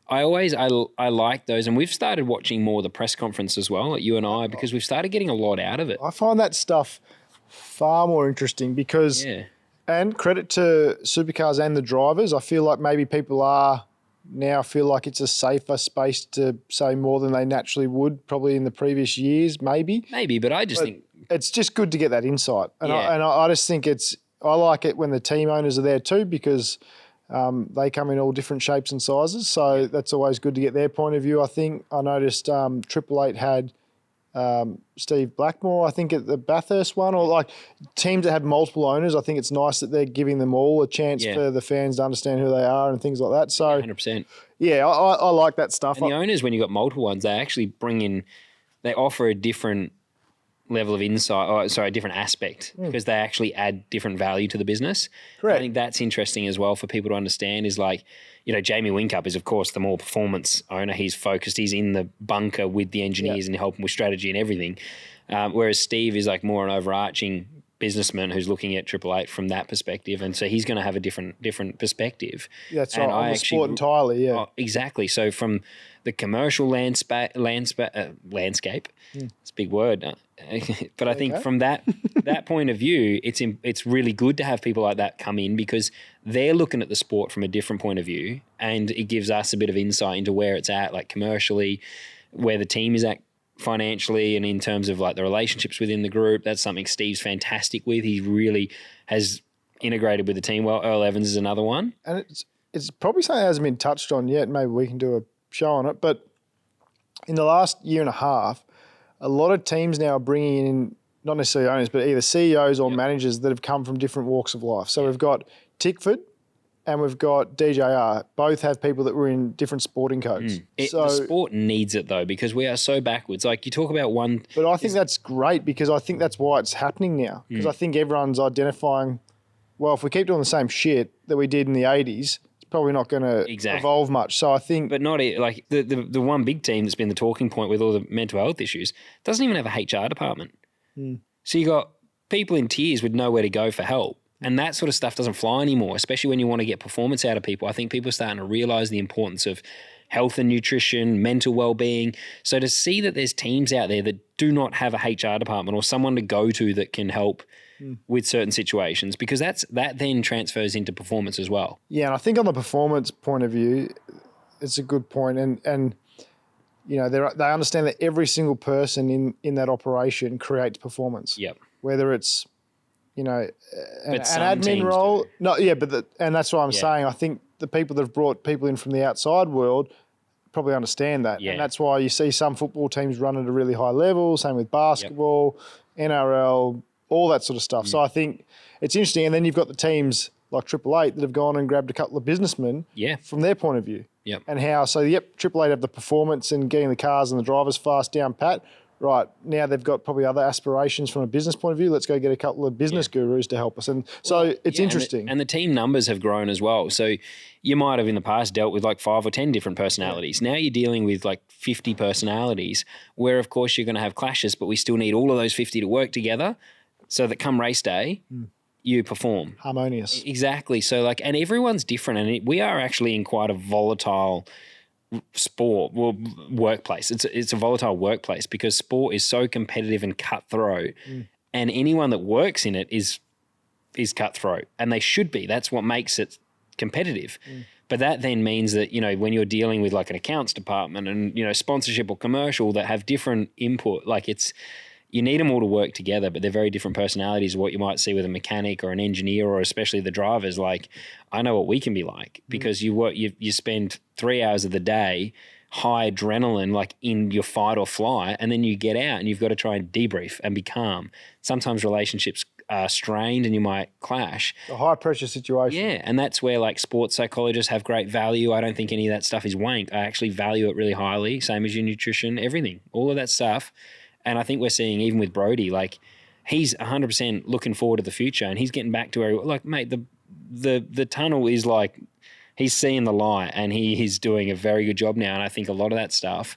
I like those, and we've started watching more of the press conference as well, like you and I, because we've started getting a lot out of it. I find that stuff far more interesting because, and credit to Supercars and the drivers, I feel like maybe people feel like it's a safer space to say more than they naturally would probably in the previous years, maybe. Maybe, but I just think it's just good to get that insight. And I just think I like it when the team owners are there too because they come in all different shapes and sizes. So that's always good to get their point of view. I think I noticed Triple Eight had Steve Blackmore, I think at the Bathurst one, or like teams that have multiple owners. I think it's nice that they're giving them all a chance for the fans to understand who they are and things like that. So 100%. Yeah, I like that stuff. And the owners, when you've got multiple ones, they actually they offer a different level of insight, a different aspect because they actually add different value to the business. Correct. I think that's interesting as well for people to understand is like, Jamie Whincup is, of course, the more performance owner. He's focused. He's in the bunker with the engineers and helping with strategy and everything. Whereas Steve is like more an overarching businessman who's looking at Triple Eight from that perspective. And so he's going to have a different perspective. Yeah, that's right. On the sport entirely, yeah. Exactly. So from the commercial landscape, it's a big word, but I think from that point of view, it's really good to have people like that come in because they're looking at the sport from a different point of view, and it gives us a bit of insight into where it's at, like commercially, where the team is at financially, and in terms of like the relationships within the group. That's something Steve's fantastic with. He really has integrated with the team well. Earl Evans is another one. And it's probably something that hasn't been touched on yet. Maybe we can do a show on it. But in the last year and a half, a lot of teams now are bringing in, not necessarily owners, but either CEOs or managers that have come from different walks of life. So we've got Tickford and we've got DJR. Both have people that were in different sporting codes. The sport needs it though, because we are so backwards. Like you talk about one. But I think that's great because I think that's why it's happening now. Because I think everyone's identifying, well, if we keep doing the same shit that we did in the 80s, it's probably not going to evolve much. So I think. But not like the one big team that's been the talking point with all the mental health issues doesn't even have a HR department. So you got people in tears with nowhere to go for help. And that sort of stuff doesn't fly anymore, especially when you want to get performance out of people. I think people are starting to realise the importance of health and nutrition, mental well-being. So to see that there's teams out there that do not have a HR department or someone to go to that can help with certain situations, because that then transfers into performance as well. Yeah, and I think on the performance point of view, it's a good point. And you know, they understand that every single person in that operation creates performance. Yep. Whether it's, you know, an admin role. No, yeah, and that's what I'm saying. I think the people that have brought people in from the outside world probably understand that. Yeah. And that's why you see some football teams run at a really high level, same with basketball, NRL, all that sort of stuff. So I think it's interesting. And then you've got the teams like Triple Eight that have gone and grabbed a couple of businessmen from their point of view. Yep. And how, Triple Eight have the performance and getting the cars and the drivers fast down pat. Right, now they've got probably other aspirations from a business point of view. Let's go get a couple of business gurus to help us. And so it's interesting. And the team numbers have grown as well. So you might have in the past dealt with like 5 or 10 different personalities. Now you're dealing with like 50 personalities where, of course, you're going to have clashes, but we still need all of those 50 to work together so that come race day, you perform. Harmonious. Exactly. So and everyone's different. And we are actually in quite a volatile workplace. It's a volatile workplace because sport is so competitive and cutthroat, and anyone that works in it is cutthroat, and they should be. That's what makes it competitive. But that then means that, you know, when you're dealing with like an accounts department and, you know, sponsorship or commercial that have different input, like you need them all to work together, but they're very different personalities of what you might see with a mechanic or an engineer or especially the drivers. Like, I know what we can be like because you spend 3 hours of the day high adrenaline, like in your fight or flight, and then you get out and you've got to try and debrief and be calm. Sometimes relationships are strained and you might clash. A high pressure situation. Yeah, and that's where like sports psychologists have great value. I don't think any of that stuff is wank. I actually value it really highly, same as your nutrition, everything, all of that stuff. And I think we're seeing even with Brody, like he's 100% looking forward to the future and he's getting back to where, like, mate, the tunnel is like, he's seeing the light and he's doing a very good job now. And I think a lot of that stuff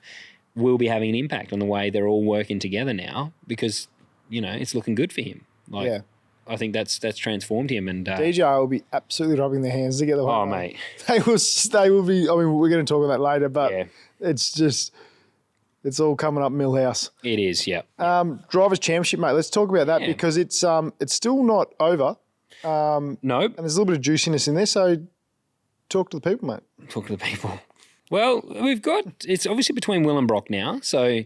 will be having an impact on the way they're all working together now because, you know, it's looking good for him. Like, yeah. I think that's transformed him. And DJR will be absolutely rubbing their hands together. Oh, mate. They will be, I mean, we're going to talk about that later, but it's just, it's all coming up Millhouse. It is, yeah. Drivers' Championship, mate. Let's talk about that because it's still not over. Nope. And there's a little bit of juiciness in there, so talk to the people, mate. Talk to the people. Well, it's obviously between Will and Brock now. So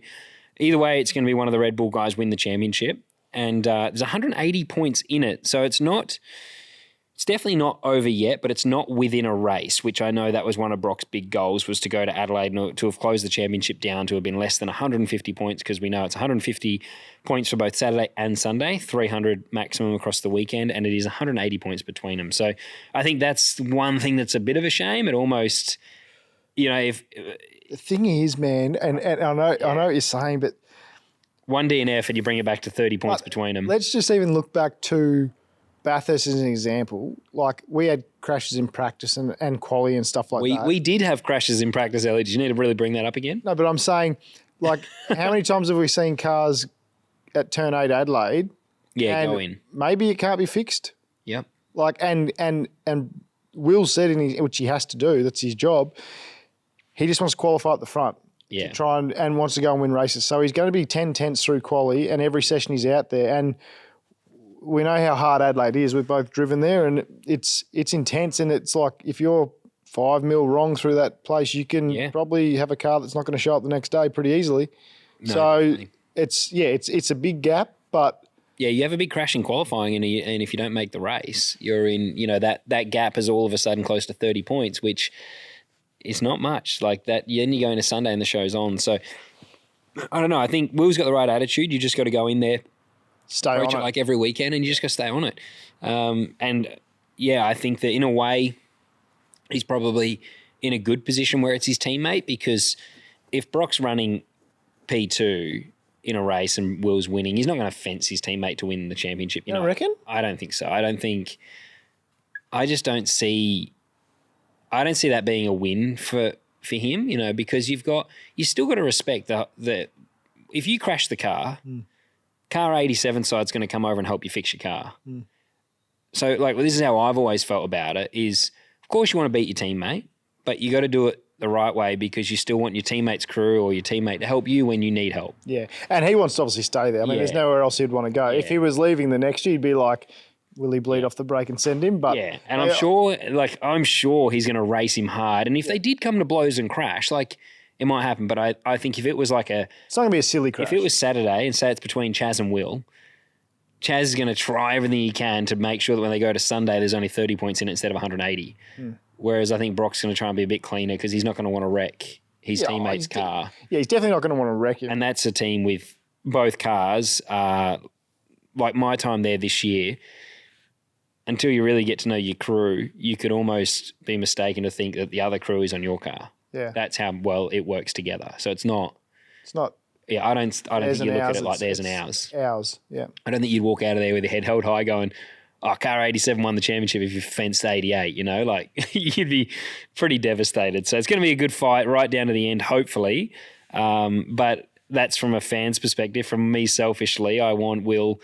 either way, it's going to be one of the Red Bull guys win the championship. And there's 180 points in it. So it's definitely not over yet, but it's not within a race, which I know that was one of Brock's big goals was to go to Adelaide and to have closed the championship down to have been less than 150 points because we know it's 150 points for both Saturday and Sunday, 300 maximum across the weekend, and it is 180 points between them. So I think that's one thing that's a bit of a shame. It almost, you know, if the thing is, man, and I know what you're saying, but one DNF and you bring it back to 30 points between them. Let's just even look back to Bathurst as an example. Like, we had crashes in practice and quali and stuff like that. We did have crashes in practice, Ellie. Did you need to really bring that up again? No, but I'm saying, like, how many times have we seen cars at Turn 8 Adelaide? Yeah, go in. Maybe it can't be fixed. Yep. Like, and Will said, which he has to do, that's his job, he just wants to qualify at the front. Yeah. To try and wants to go and win races. So he's going to be 10 tenths through quali and every session he's out there. And we know how hard Adelaide is. We've both driven there and it's intense. And it's like if you're 5 mil wrong through that place, you can probably have a car that's not going to show up the next day pretty easily. No, so definitely. it's a big gap, but yeah, you have a big crash in qualifying and if you don't make the race, you're in, you know, that gap is all of a sudden close to 30 points, which it's not much like that. Then you go into Sunday and the show's on. So I don't know. I think Will's got the right attitude. You just got to go in there, stay on it like every weekend, and you just got to stay on it. And yeah, I think that in a way, he's probably in a good position where it's his teammate because if Brock's running P2 in a race and Will's winning, he's not going to fence his teammate to win the championship. You know, reckon? I don't think so. I just don't see. I don't see that being a win for him, you know, because you still got to respect that if you crash the car, car 87 side's going to come over and help you fix your car. So, like, this is how I've always felt about it is, of course you want to beat your teammate, but you got to do it the right way because you still want your teammate's crew or your teammate to help you when you need help. Yeah, and he wants to obviously stay there. I mean, there's nowhere else he'd want to go. Yeah. If he was leaving the next year, he'd be like, will he bleed off the brake and send him? But yeah, and I'm sure he's going to race him hard. And if they did come to blows and crash, like it might happen. But I think if it was like it's not going to be a silly crash. If it was Saturday and say it's between Chaz and Will, Chaz is going to try everything he can to make sure that when they go to Sunday, there's only 30 points in it instead of 180. Whereas I think Brock's going to try and be a bit cleaner because he's not going to want to wreck his teammate's car. He's definitely not going to want to wreck him. And that's a team with both cars. Like my time there this year, until you really get to know your crew, you could almost be mistaken to think that the other crew is on your car. Yeah. That's how well it works together. So it's not. Yeah, I don't think you look at it like theirs and ours. Ours, yeah. I don't think you'd walk out of there with your head held high going, oh, car 87 won the championship if you fenced 88, you know? Like, you'd be pretty devastated. So it's going to be a good fight right down to the end, hopefully. But that's from a fan's perspective. From me, selfishly, I want Will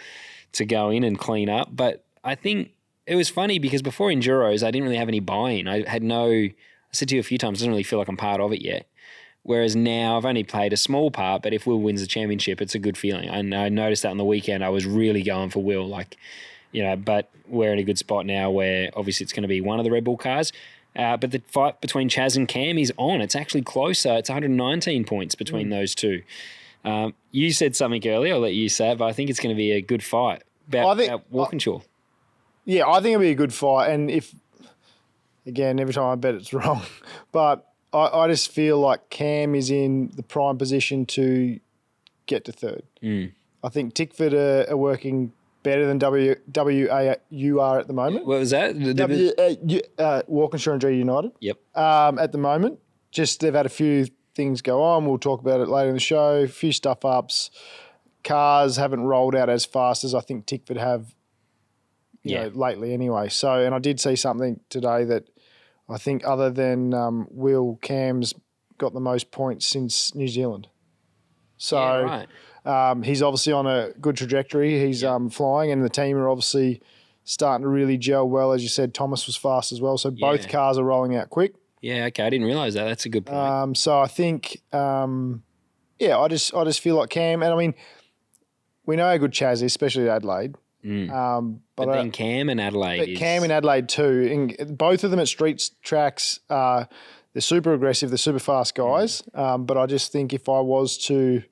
to go in and clean up. But I think it was funny because before Enduros, I didn't really have any buy-in. I said to you a few times, it doesn't really feel like I'm part of it yet. Whereas now I've only played a small part, but if Will wins the championship, it's a good feeling. And I noticed that on the weekend. I was really going for Will, like, you know, but we're in a good spot now where obviously it's going to be one of the Red Bull cars. But the fight between Chaz and Cam is on. It's actually closer. It's 119 points between those two. You said something earlier. I'll let you say it, but I think it's going to be a good fight about Walkinshaw. Yeah, I think it'll be a good fight. And again, every time I bet it's wrong. But I just feel like Cam is in the prime position to get to third. I think Tickford are working better than WAUR at the moment. What was that? Walkinshaw and G United. Yep. At the moment. Just they've had a few things go on. We'll talk about it later in the show. A few stuff-ups. Cars haven't rolled out as fast as I think Tickford have you know, lately anyway. So, and I did see something today that I think other than Will, Cam's got the most points since New Zealand. So he's obviously on a good trajectory. He's flying, and the team are obviously starting to really gel well. As you said, Thomas was fast as well. So both cars are rolling out quick. Yeah, okay. I didn't realise that. That's a good point. So I think, I just feel like Cam, and I mean, we know how good Chaz is, especially at Adelaide. But then Cam and Adelaide. Cam and Adelaide too. And both of them at street tracks, they're super aggressive. They're super fast guys. But I just think if I was to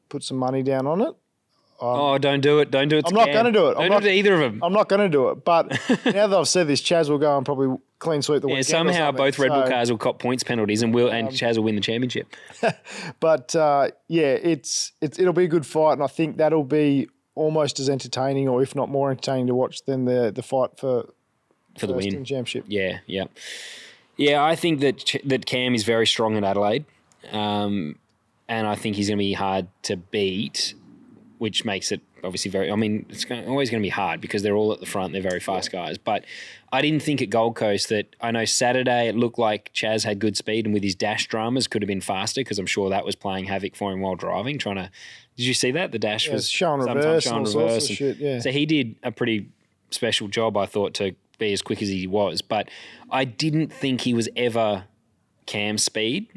put some money down on it. Don't do it. Don't do it. I'm not going to do it. Don't do it to either of them. I'm not going to do it. But now that I've said this, Chaz will go and probably clean sweep the weekend. Somehow both Red Bull cars will cop points penalties and Chaz will win the championship. But it'll be a good fight, and I think that'll be almost as entertaining, or if not more entertaining to watch than the fight for the win championship. Yeah. I think that Cam is very strong in Adelaide, and I think he's going to be hard to beat, which makes it obviously it's always going to be hard because they're all at the front. They're very fast guys. But I didn't think at Gold Coast that, I know Saturday it looked like Chaz had good speed and with his dash dramas could have been faster, because I'm sure that was playing havoc for him while driving, did you see that? The dash was showing reverse and all sorts of shit, yeah. So he did a pretty special job, I thought, to be as quick as he was. But I didn't think he was ever Cam's speed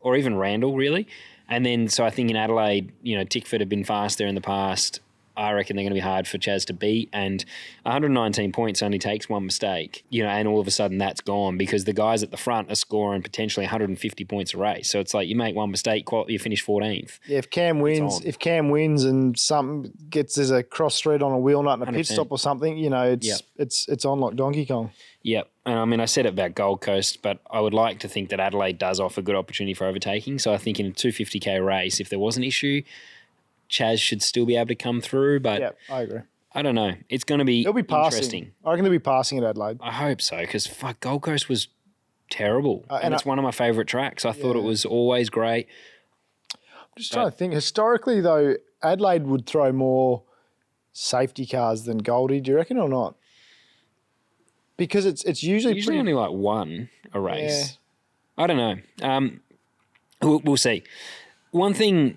or even Randall, really. And then, so I think in Adelaide, Tickford have been fast there in the past. I reckon they're going to be hard for Chaz to beat. And 119 points only takes one mistake, and all of a sudden that's gone, because the guys at the front are scoring potentially 150 points a race. So it's like you make one mistake, you finish 14th. Yeah, if Cam wins and something there's a cross thread on a wheel nut and a 100%. Pit stop or something, it's on like Donkey Kong. Yep. And I mean, I said it about Gold Coast, but I would like to think that Adelaide does offer good opportunity for overtaking. So I think in a 250k race, if there was an issue, Chaz should still be able to come through. But yeah, I agree. I don't know. It's going to be interesting. I reckon they'll be passing at Adelaide. I hope so, because Gold Coast was terrible. And it's one of my favourite tracks. I thought it was always great. I'm just trying to think. Historically, though, Adelaide would throw more safety cars than Goldie. Do you reckon or not? Because it's usually only like one a race. Yeah. I don't know. We'll see. One thing,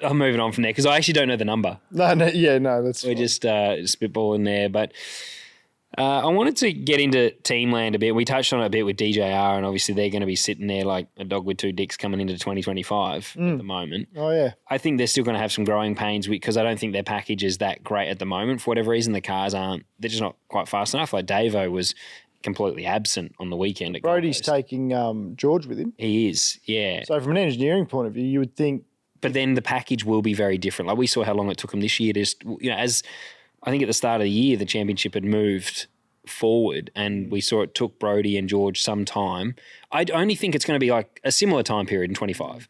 I'm moving on from there because I actually don't know the number. No, that's We're just spitballing there. But I wanted to get into Teamland a bit. We touched on it a bit with DJR, and obviously they're going to be sitting there like a dog with two dicks coming into 2025 at the moment. Oh, yeah. I think they're still going to have some growing pains because I don't think their package is that great at the moment. For whatever reason, the cars they're just not quite fast enough. Like Davo was completely absent on the weekend at Brody's taking George with him. He is, yeah. So from an engineering point of view, you would think... But then the package will be very different. Like we saw how long it took him this year to just, as I think at the start of the year, the championship had moved forward and we saw it took Brody and George some time. I only think it's going to be like a similar time period in 25.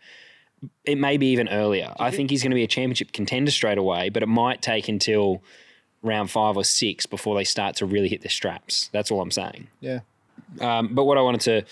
It may be even earlier. I think he's going to be a championship contender straight away, but it might take until round 5 or 6 before they start to really hit their straps. That's all I'm saying. Yeah. But what I wanted to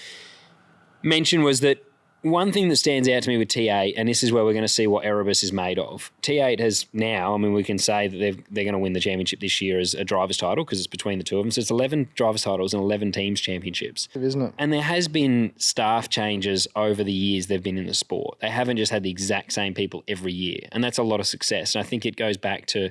mention was that one thing that stands out to me with T8, and this is where we're going to see what Erebus is made of. T8 has now, we can say that they're going to win the championship this year as a driver's title because it's between the two of them. So it's 11 driver's titles and 11 teams championships. Isn't it? And there has been staff changes over the years they've been in the sport. They haven't just had the exact same people every year. And that's a lot of success. And I think it goes back to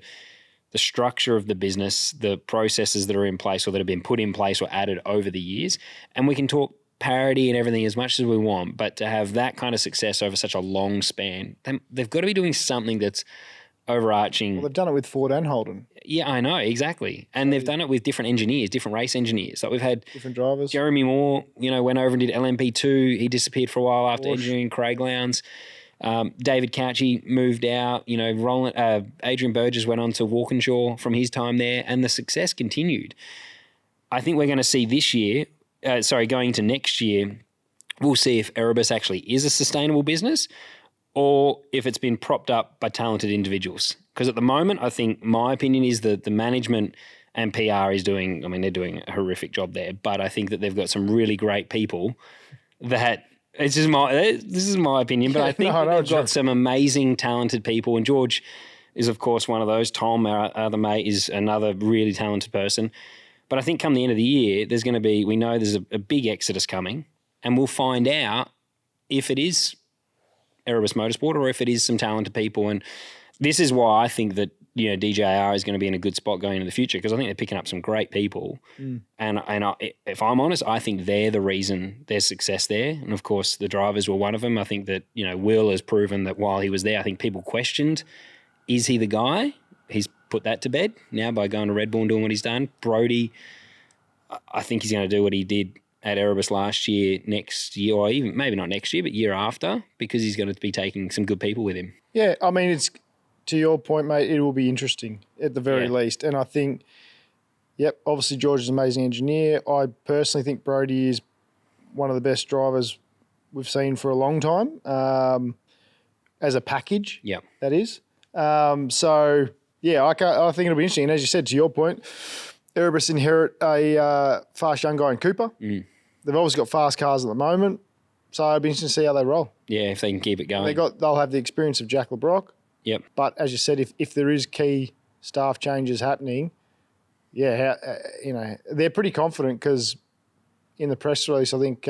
the structure of the business, the processes that are in place or that have been put in place or added over the years. And we can talk parity and everything as much as we want, but to have that kind of success over such a long span, they've got to be doing something that's overarching. Well, they've done it with Ford and Holden. Yeah, I know, exactly. And they've done it with different engineers, different race engineers. Like we've had different drivers. Jeremy Moore, went over and did LMP2. He disappeared for a while after engineering Craig Lowndes. David Couchy moved out. You know, Adrian Burgess went on to Walkinshaw from his time there, and the success continued. I think we're going to see this year, going into next year, we'll see if Erebus actually is a sustainable business or if it's been propped up by talented individuals. Because at the moment, I think my opinion is that the management and PR is doing, I mean, they're doing a horrific job there, but I think that they've got some really great people that, this is my opinion, but I think they've got some amazing, talented people. And George is, of course, one of those. Tom, our other mate, is another really talented person. But I think come the end of the year, we know there's a big exodus coming, and we'll find out if it is Erebus Motorsport or if it is some talented people. And this is why I think that, you know, DJR is going to be in a good spot going into the future, because I think they're picking up some great people. And if I'm honest, I think they're the reason there's success there. And of course, the drivers were one of them. I think that, you know, Will has proven that while he was there, I think people questioned, is he the guy? He's put that to bed now by going to Red Bull and doing what he's done. Brodie, I think he's going to do what he did at Erebus last year, next year, or even maybe not next year, but year after, because he's going to be taking some good people with him. Yeah, I mean, it's to your point, mate, it will be interesting at the very least. And I think, obviously George is an amazing engineer. I personally think Brodie is one of the best drivers we've seen for a long time, as a package, that is. I think it'll be interesting. And as you said, to your point, Erebus inherit a fast young guy in Cooper. They've obviously got fast cars at the moment, so it'll be interesting to see how they roll. Yeah, if they can keep it going. They'll have the experience of Jack LeBrock. Yep. But as you said, if there is key staff changes happening, they're pretty confident, because in the press release, I think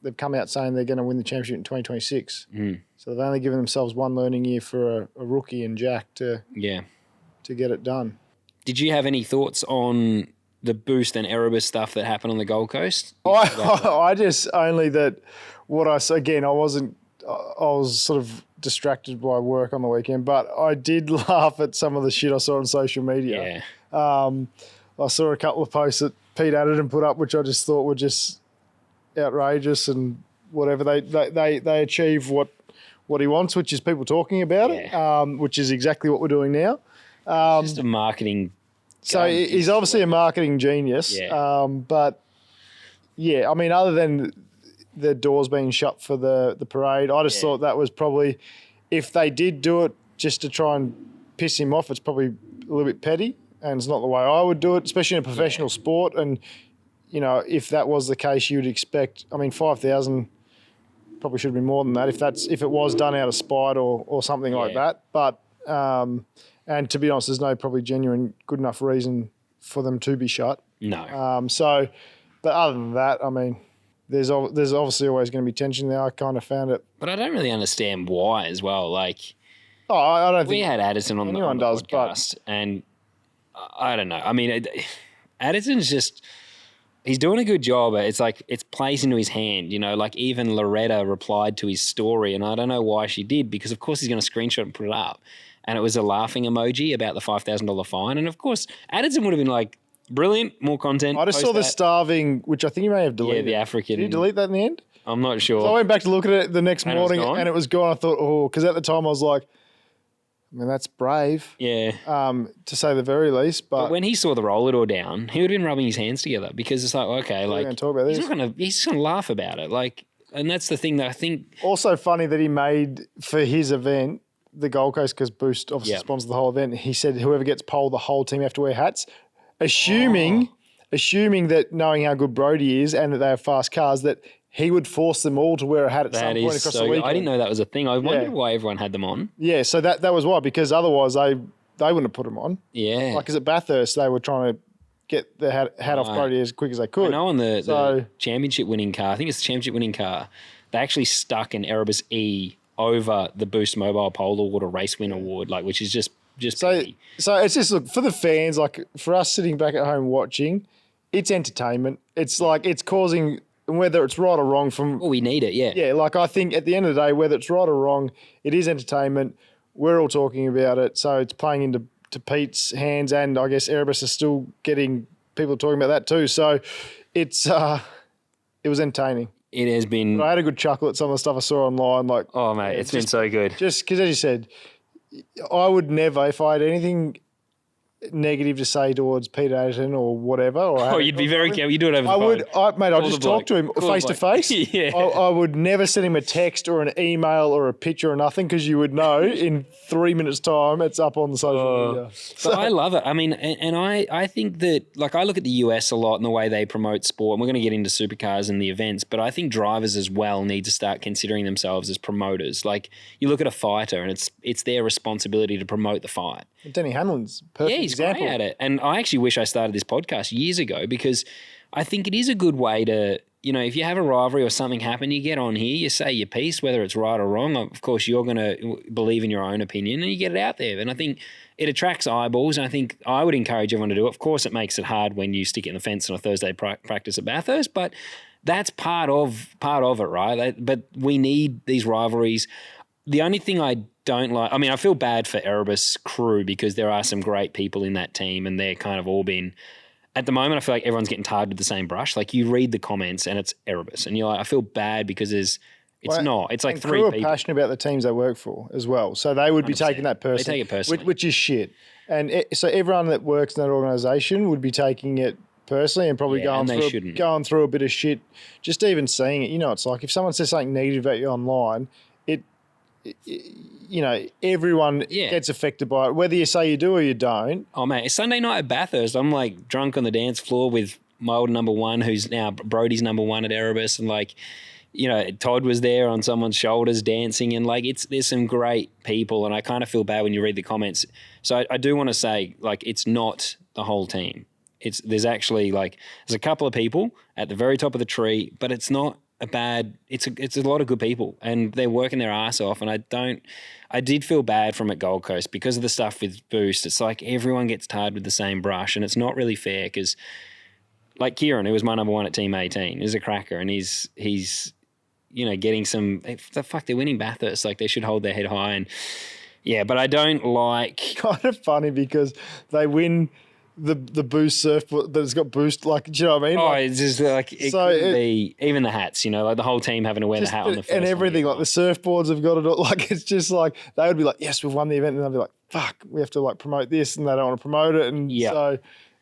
they've come out saying they're going to win the championship in 2026. So they've only given themselves one learning year for a rookie and Jack to get it done. Did you have any thoughts on the Boost and Erebus stuff that happened on the Gold Coast? I just only that what I again I was sort of distracted by work on the weekend, but I did laugh at some of the shit I saw on social media. I saw a couple of posts that Pete added and put up, which I just thought were just outrageous and whatever. They achieve what he wants, which is people talking about it, which is exactly what we're doing now. Just a marketing. So he's obviously a marketing genius. But I mean, other than the doors being shut for the parade, I just thought that was probably, if they did do it just to try and piss him off, it's probably a little bit petty, and it's not the way I would do it, especially in a professional sport. And, you know, if that was the case, you'd expect, I mean, 5,000 probably should be more than that if it was done out of spite or something like that. But, and to be honest, there's no probably genuine good enough reason for them to be shut. No. But other than that, I mean, there's obviously always going to be tension there. I kind of found it. But I don't really understand why as well. Like, I don't think we had Addison on the podcast, and I don't know. I mean, Addison's just, he's doing a good job. It's like, it plays into his hand, you know, like even Loretta replied to his story, and I don't know why she did, because of course he's going to screenshot and put it up. And it was a laughing emoji about the $5,000 fine. And of course, Addison would have been like, brilliant, more content. I just saw the starving, which I think you may have deleted. Yeah, the African. Did you delete that in the end? I'm not sure. So I went back to look at it the next morning and it was gone. I thought, because at the time I was like, I mean, that's brave. Yeah. To say the very least. But when he saw the roller door down, he would have been rubbing his hands together, because it's like, okay, like, going to talk about this. He's just going to laugh about it. Like, and that's the thing that I think. Also funny that he made for his event, the Gold Coast, because Boost obviously sponsors the whole event. He said whoever gets pole, the whole team have to wear hats, assuming that knowing how good Brodie is and that they have fast cars, that he would force them all to wear a hat at some point across the weekend. I didn't know that was a thing. I wondered why everyone had them on. Yeah, so that was why, because otherwise they wouldn't have put them on. Yeah. Like, because at Bathurst, they were trying to get the hat off Brodie as quick as they could. I know on the championship winning car, I think it's the championship winning car, they actually stuck an Erebus E over the Boost Mobile Pole Award or Race Win Award, like, which is just pretty. So it's just, look, for the fans, like for us sitting back at home watching, it's entertainment. It's like, it's causing, whether it's right or wrong from... Well, we need it, yeah. Yeah, like I think at the end of the day, whether it's right or wrong, it is entertainment. We're all talking about it, so it's playing into Pete's hands, and I guess Erebus is still getting people talking about that too. So it's it was entertaining. It has been. But I had a good chuckle at some of the stuff I saw online. Like, oh mate, it's been so good. Just because, as you said, I would never, if I had anything negative to say towards Peter Adderton or whatever. Or you'd be very careful. You do it over the phone. I'll just talk to him face to face. Yeah. I would never send him a text or an email or a picture or nothing because you would know in 3 minutes' time it's up on the social media. So I love it. I mean, and I think that, like, I look at the US a lot and the way they promote sport, and we're going to get into supercars and the events, but I think drivers as well need to start considering themselves as promoters. Like, you look at a fighter and it's their responsibility to promote the fight. Denny Hamlin's perfect example. Great at it. And I actually wish I started this podcast years ago because I think it is a good way to, you know, if you have a rivalry or something happen, you get on here, you say your piece, whether it's right or wrong. Of course, you're going to believe in your own opinion and you get it out there. And I think it attracts eyeballs. And I think I would encourage everyone to do it. Of course, it makes it hard when you stick it in the fence on a Thursday practice at Bathurst, but that's part of it, right? But we need these rivalries. The only thing I don't like, I mean, I feel bad for Erebus crew because there are some great people in that team and they're kind of all been, at the moment, I feel like everyone's getting tarred with the same brush. Like, you read the comments and it's Erebus and you're like, I feel bad because it's like three people. Crew are passionate about the teams they work for as well. So they would be 100%. Taking that personally. They take it personally. Which is shit. And so everyone that works in that organisation would be taking it personally and probably going through a bit of shit, just even seeing it. You know, it's like if someone says something negative about you online, you know, everyone gets affected by it, whether you say you do or you don't. Oh, man, it's Sunday night at Bathurst. I'm, like, drunk on the dance floor with my old number one, who's now Brody's number one at Erebus. And, like, you know, Todd was there on someone's shoulders dancing. And, like, there's some great people. And I kind of feel bad when you read the comments. So I do want to say, like, it's not the whole team. There's actually, like, there's a couple of people at the very top of the tree, but it's not it's a lot of good people and they're working their ass off. And I did feel bad from at Gold Coast because of the stuff with Boost. It's like everyone gets tarred with the same brush and it's not really fair because, like, Kieran, who was my number one at Team 18, is a cracker and he's you know, getting some, they're winning Bathurst. Like, they should hold their head high. And yeah, but I don't like. Kind of funny because they win the Boost surfboard that has got Boost, like, do you know what I mean? Oh, it's just like, it could be, even the hats, you know, like the whole team having to wear the hat on the first and everything, like the surfboards have got it all, like, it's just like, they would be like, yes, we've won the event, and they'll be like, fuck, we have to, like, promote this, and they don't want to promote it, and so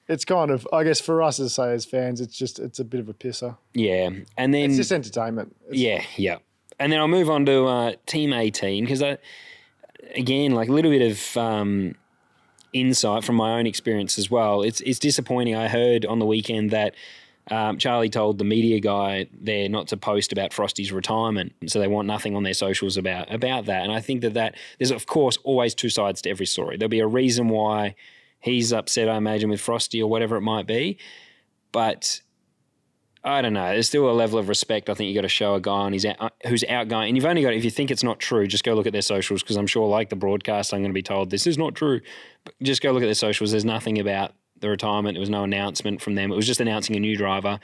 it's kind of, I guess for us as fans, it's a bit of a pisser. Yeah, and then... It's just entertainment. Yeah. And then I'll move on to Team 18, because again, like a little bit of... insight from my own experience as well. It's disappointing. I heard on the weekend that Charlie told the media guy there not to post about Frosty's retirement, so they want nothing on their socials about that. And I think that there's, of course, always two sides to every story. There'll be a reason why he's upset, I imagine, with Frosty or whatever it might be. But I don't know. There's still a level of respect I think you got to show a guy who's outgoing. And you've only got, if you think it's not true, just go look at their socials, because I'm sure, like the broadcast, I'm going to be told this is not true. But just go look at their socials. There's nothing about the retirement. There was no announcement from them. It was just announcing a new driver.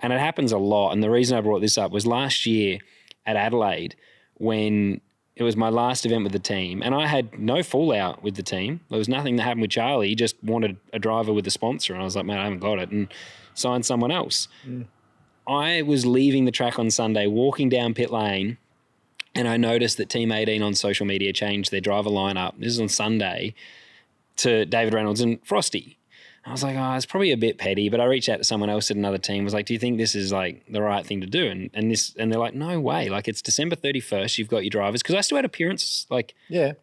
And it happens a lot. And the reason I brought this up was last year at Adelaide, when it was my last event with the team, and I had no fallout with the team. There was nothing that happened with Charlie. He just wanted a driver with a sponsor. And I was like, man, I haven't got it, and signed someone else. I was leaving the track on Sunday, walking down pit lane, and I noticed that Team 18 on social media changed their driver lineup. This is on Sunday, to David Reynolds and Frosty. I was like, oh, it's probably a bit petty, but I reached out to someone else at another team, was like, do you think this is like the right thing to do? And they're like, no way. Like, it's December 31st, you've got your drivers. Because I still had appearances, like,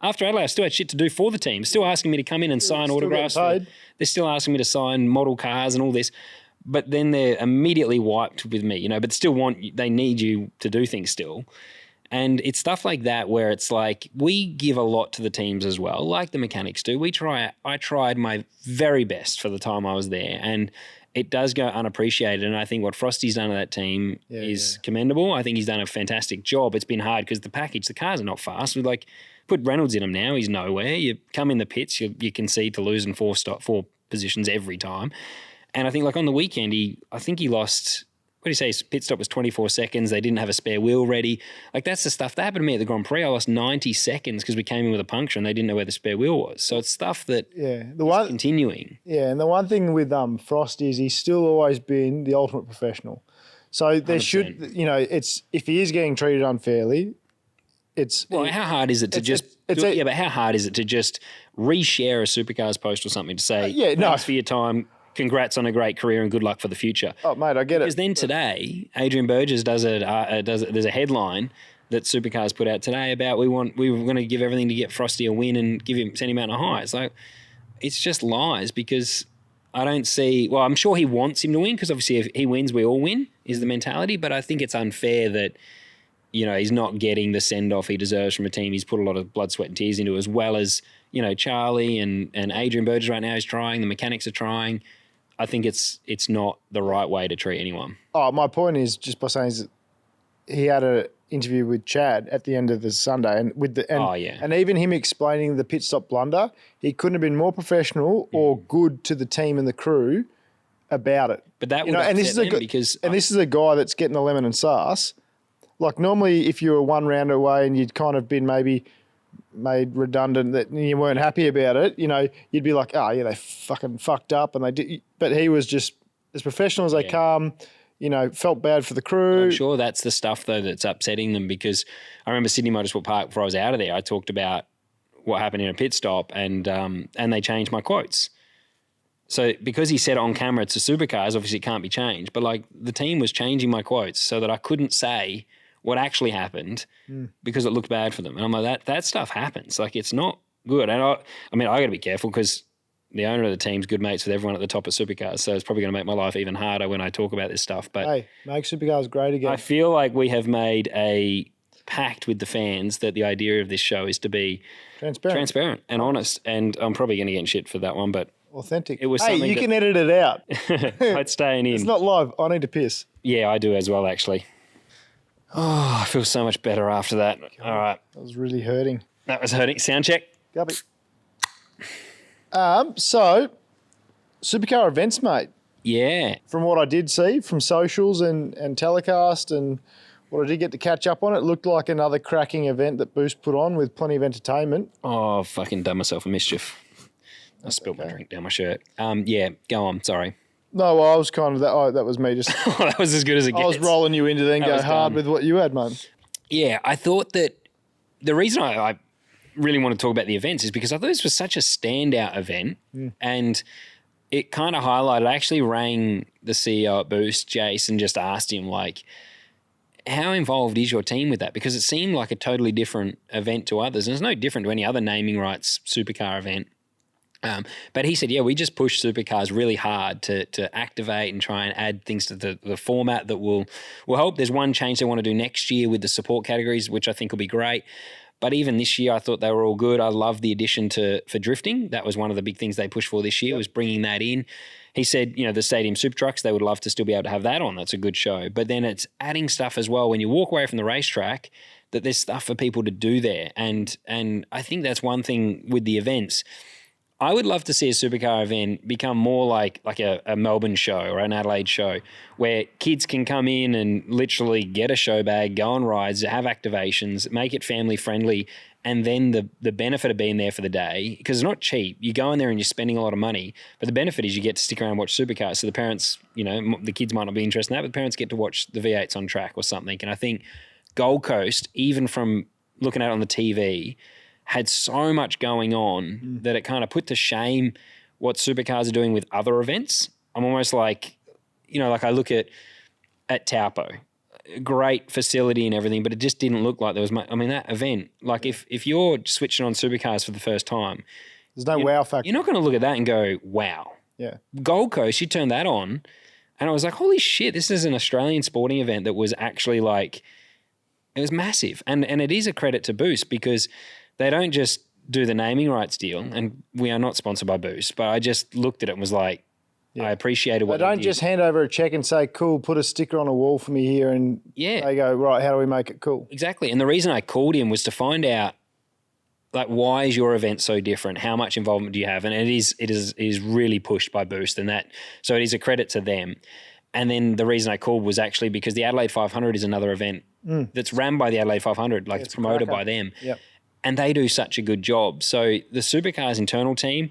after Adelaide, I still had shit to do for the team. Still asking me to come in and sign autographs. They're still asking me to sign model cars and all this. But then they're immediately wiped with me, you know, but still they need you to do things still. And it's stuff like that where it's like, we give a lot to the teams as well, like the mechanics do. I tried my very best for the time I was there, and it does go unappreciated. And I think what Frosty's done to that team is commendable. I think he's done a fantastic job. It's been hard because the cars are not fast. We put Reynolds in them now, he's nowhere. You come in the pits, you concede to losing four positions every time. And I think, like, on the weekend, I think he lost, what do you say, his pit stop was 24 seconds. They didn't have a spare wheel ready. Like, that's the stuff that happened to me at the Grand Prix. I lost 90 seconds because we came in with a puncture and they didn't know where the spare wheel was. So it's stuff that is continuing. Yeah, and the one thing with Frosty is he's still always been the ultimate professional. So there 100%. should, it's if he is getting treated unfairly, it's how hard is it to but how hard is it to just reshare a Supercars post or something to say, thanks for your time, congrats on a great career and good luck for the future. Oh, mate, I get because then today, Adrian Burgess there's a headline that Supercars put out today about we were going to give everything to get Frosty a win and send him out on a high. It's like, it's just lies because I don't see, well, I'm sure he wants him to win because obviously if he wins, we all win is the mentality, but I think it's unfair that, he's not getting the send-off he deserves from a team he's put a lot of blood, sweat and tears into, as well as, Charlie and Adrian Burgess right now is trying, the mechanics are trying. I think it's not the right way to treat anyone. Oh, my point is just by saying is that he had an interview with Chad at the end of the Sunday and even him explaining the pit stop blunder, he couldn't have been more professional or good to the team and the crew about it. But that would upset them because... And this is a guy that's getting the lemon and sauce. Like normally if you were one round away and you'd kind of been maybe made redundant that you weren't happy about it, you'd be like, they fucking fucked up and they did. But he was just as professional as they come, felt bad for the crew. I'm sure that's the stuff though that's upsetting them because I remember Sydney Motorsport Park before I was out of there, I talked about what happened in a pit stop and they changed my quotes. So because he said on camera to Supercars, obviously it can't be changed, but like the team was changing my quotes so that I couldn't say what actually happened because it looked bad for them. And I'm like, that stuff happens. Like it's not good. And I got to be careful because the owner of the team's good mates with everyone at the top of Supercars. So it's probably going to make my life even harder when I talk about this stuff. But hey, make Supercars great again. I feel like we have made a pact with the fans that the idea of this show is to be transparent and honest. And I'm probably going to get in shit for that one, but authentic. It was you can edit it out. It's staying in. It's not live. I need to piss. Yeah, I do as well, actually. Oh, I feel so much better after that. All right. That was really hurting. That was hurting. Sound check. Guppy. So, Supercar Events, mate. Yeah. From what I did see from socials and telecast and what I did get to catch up on, it looked like another cracking event that Boost put on with plenty of entertainment. Oh, I've fucking done myself a mischief. I spilled my drink down my shirt. Yeah, go on. Sorry. No, well, I was kind of that. Oh, that was me. Just that was as good as it gets. I was rolling you into then go hard with what you had, mate. Yeah, I thought that the reason I really want to talk about the events is because I thought this was such a standout event, and it kind of highlighted. I actually rang the CEO at Boost, Jace, and just asked him like, how involved is your team with that? Because it seemed like a totally different event to others, and it's no different to any other naming rights supercar event. But he said, yeah, we just push Supercars really hard to activate and try and add things to the format that will help. There's one change they want to do next year with the support categories, which I think will be great. But even this year, I thought they were all good. I love the addition for drifting. That was one of the big things they pushed for this year, was bringing that in. He said, the Stadium Super Trucks, they would love to still be able to have that on. That's a good show. But then it's adding stuff as well. When you walk away from the racetrack, that there's stuff for people to do there. And I think that's one thing with the events. I would love to see a supercar event become more like a Melbourne show or an Adelaide show where kids can come in and literally get a show bag, go on rides, have activations, make it family friendly, and then the benefit of being there for the day, because it's not cheap. You go in there and you're spending a lot of money, but the benefit is you get to stick around and watch supercars. So the parents, the kids might not be interested in that, but the parents get to watch the V8s on track or something. And I think Gold Coast, even from looking at it on the TV, had so much going on that it kind of put to shame what supercars are doing with other events. I'm almost like, like I look at Taupo, great facility and everything, but it just didn't look like there was much. I mean, that event, like if you're switching on supercars for the first time, there's no wow factor. You're not going to look at that and go, wow. Yeah. Gold Coast, you turned that on and I was like, holy shit, this is an Australian sporting event that was actually like, it was massive. And it is a credit to Boost because they don't just do the naming rights deal, and we are not sponsored by Boost, but I just looked at it and was like, I appreciated what they don't just hand over a check and say, cool, put a sticker on a wall for me here, and they go, right, how do we make it cool? Exactly. And the reason I called him was to find out, like, why is your event so different? How much involvement do you have? And it is really pushed by Boost, and that, so it is a credit to them. And then the reason I called was actually because the Adelaide 500 is another event that's run by the Adelaide 500, like it's promoted by them. Yep. And they do such a good job. So the Supercars internal team,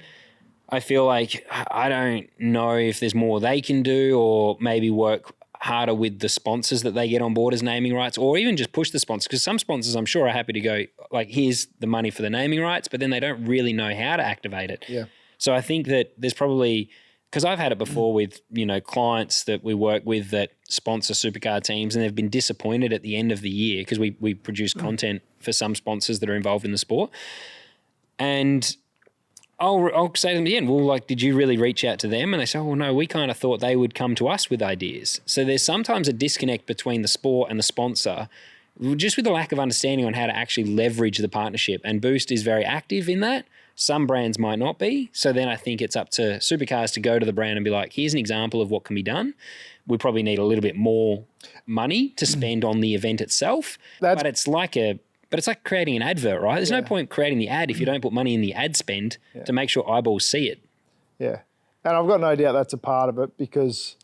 I feel like I don't know if there's more they can do or maybe work harder with the sponsors that they get on board as naming rights, or even just push the sponsors, because some sponsors I'm sure are happy to go like, here's the money for the naming rights, but then they don't really know how to activate it. Yeah. So I think that there's probably, because I've had it before with, clients that we work with that sponsor supercar teams, and they've been disappointed at the end of the year because we produce content for some sponsors that are involved in the sport. And I'll say to them at the end, well, like, did you really reach out to them? And they say, oh, no, we kind of thought they would come to us with ideas. So there's sometimes a disconnect between the sport and the sponsor, just with the lack of understanding on how to actually leverage the partnership. And Boost is very active in that. Some brands might not be. So then I think it's up to Supercars to go to the brand and be like, here's an example of what can be done. We probably need a little bit more money to spend on the event itself. But it's like creating an advert, right? There's no point creating the ad if you don't put money in the ad spend to make sure eyeballs see it. Yeah. And I've got no doubt that's a part of it, because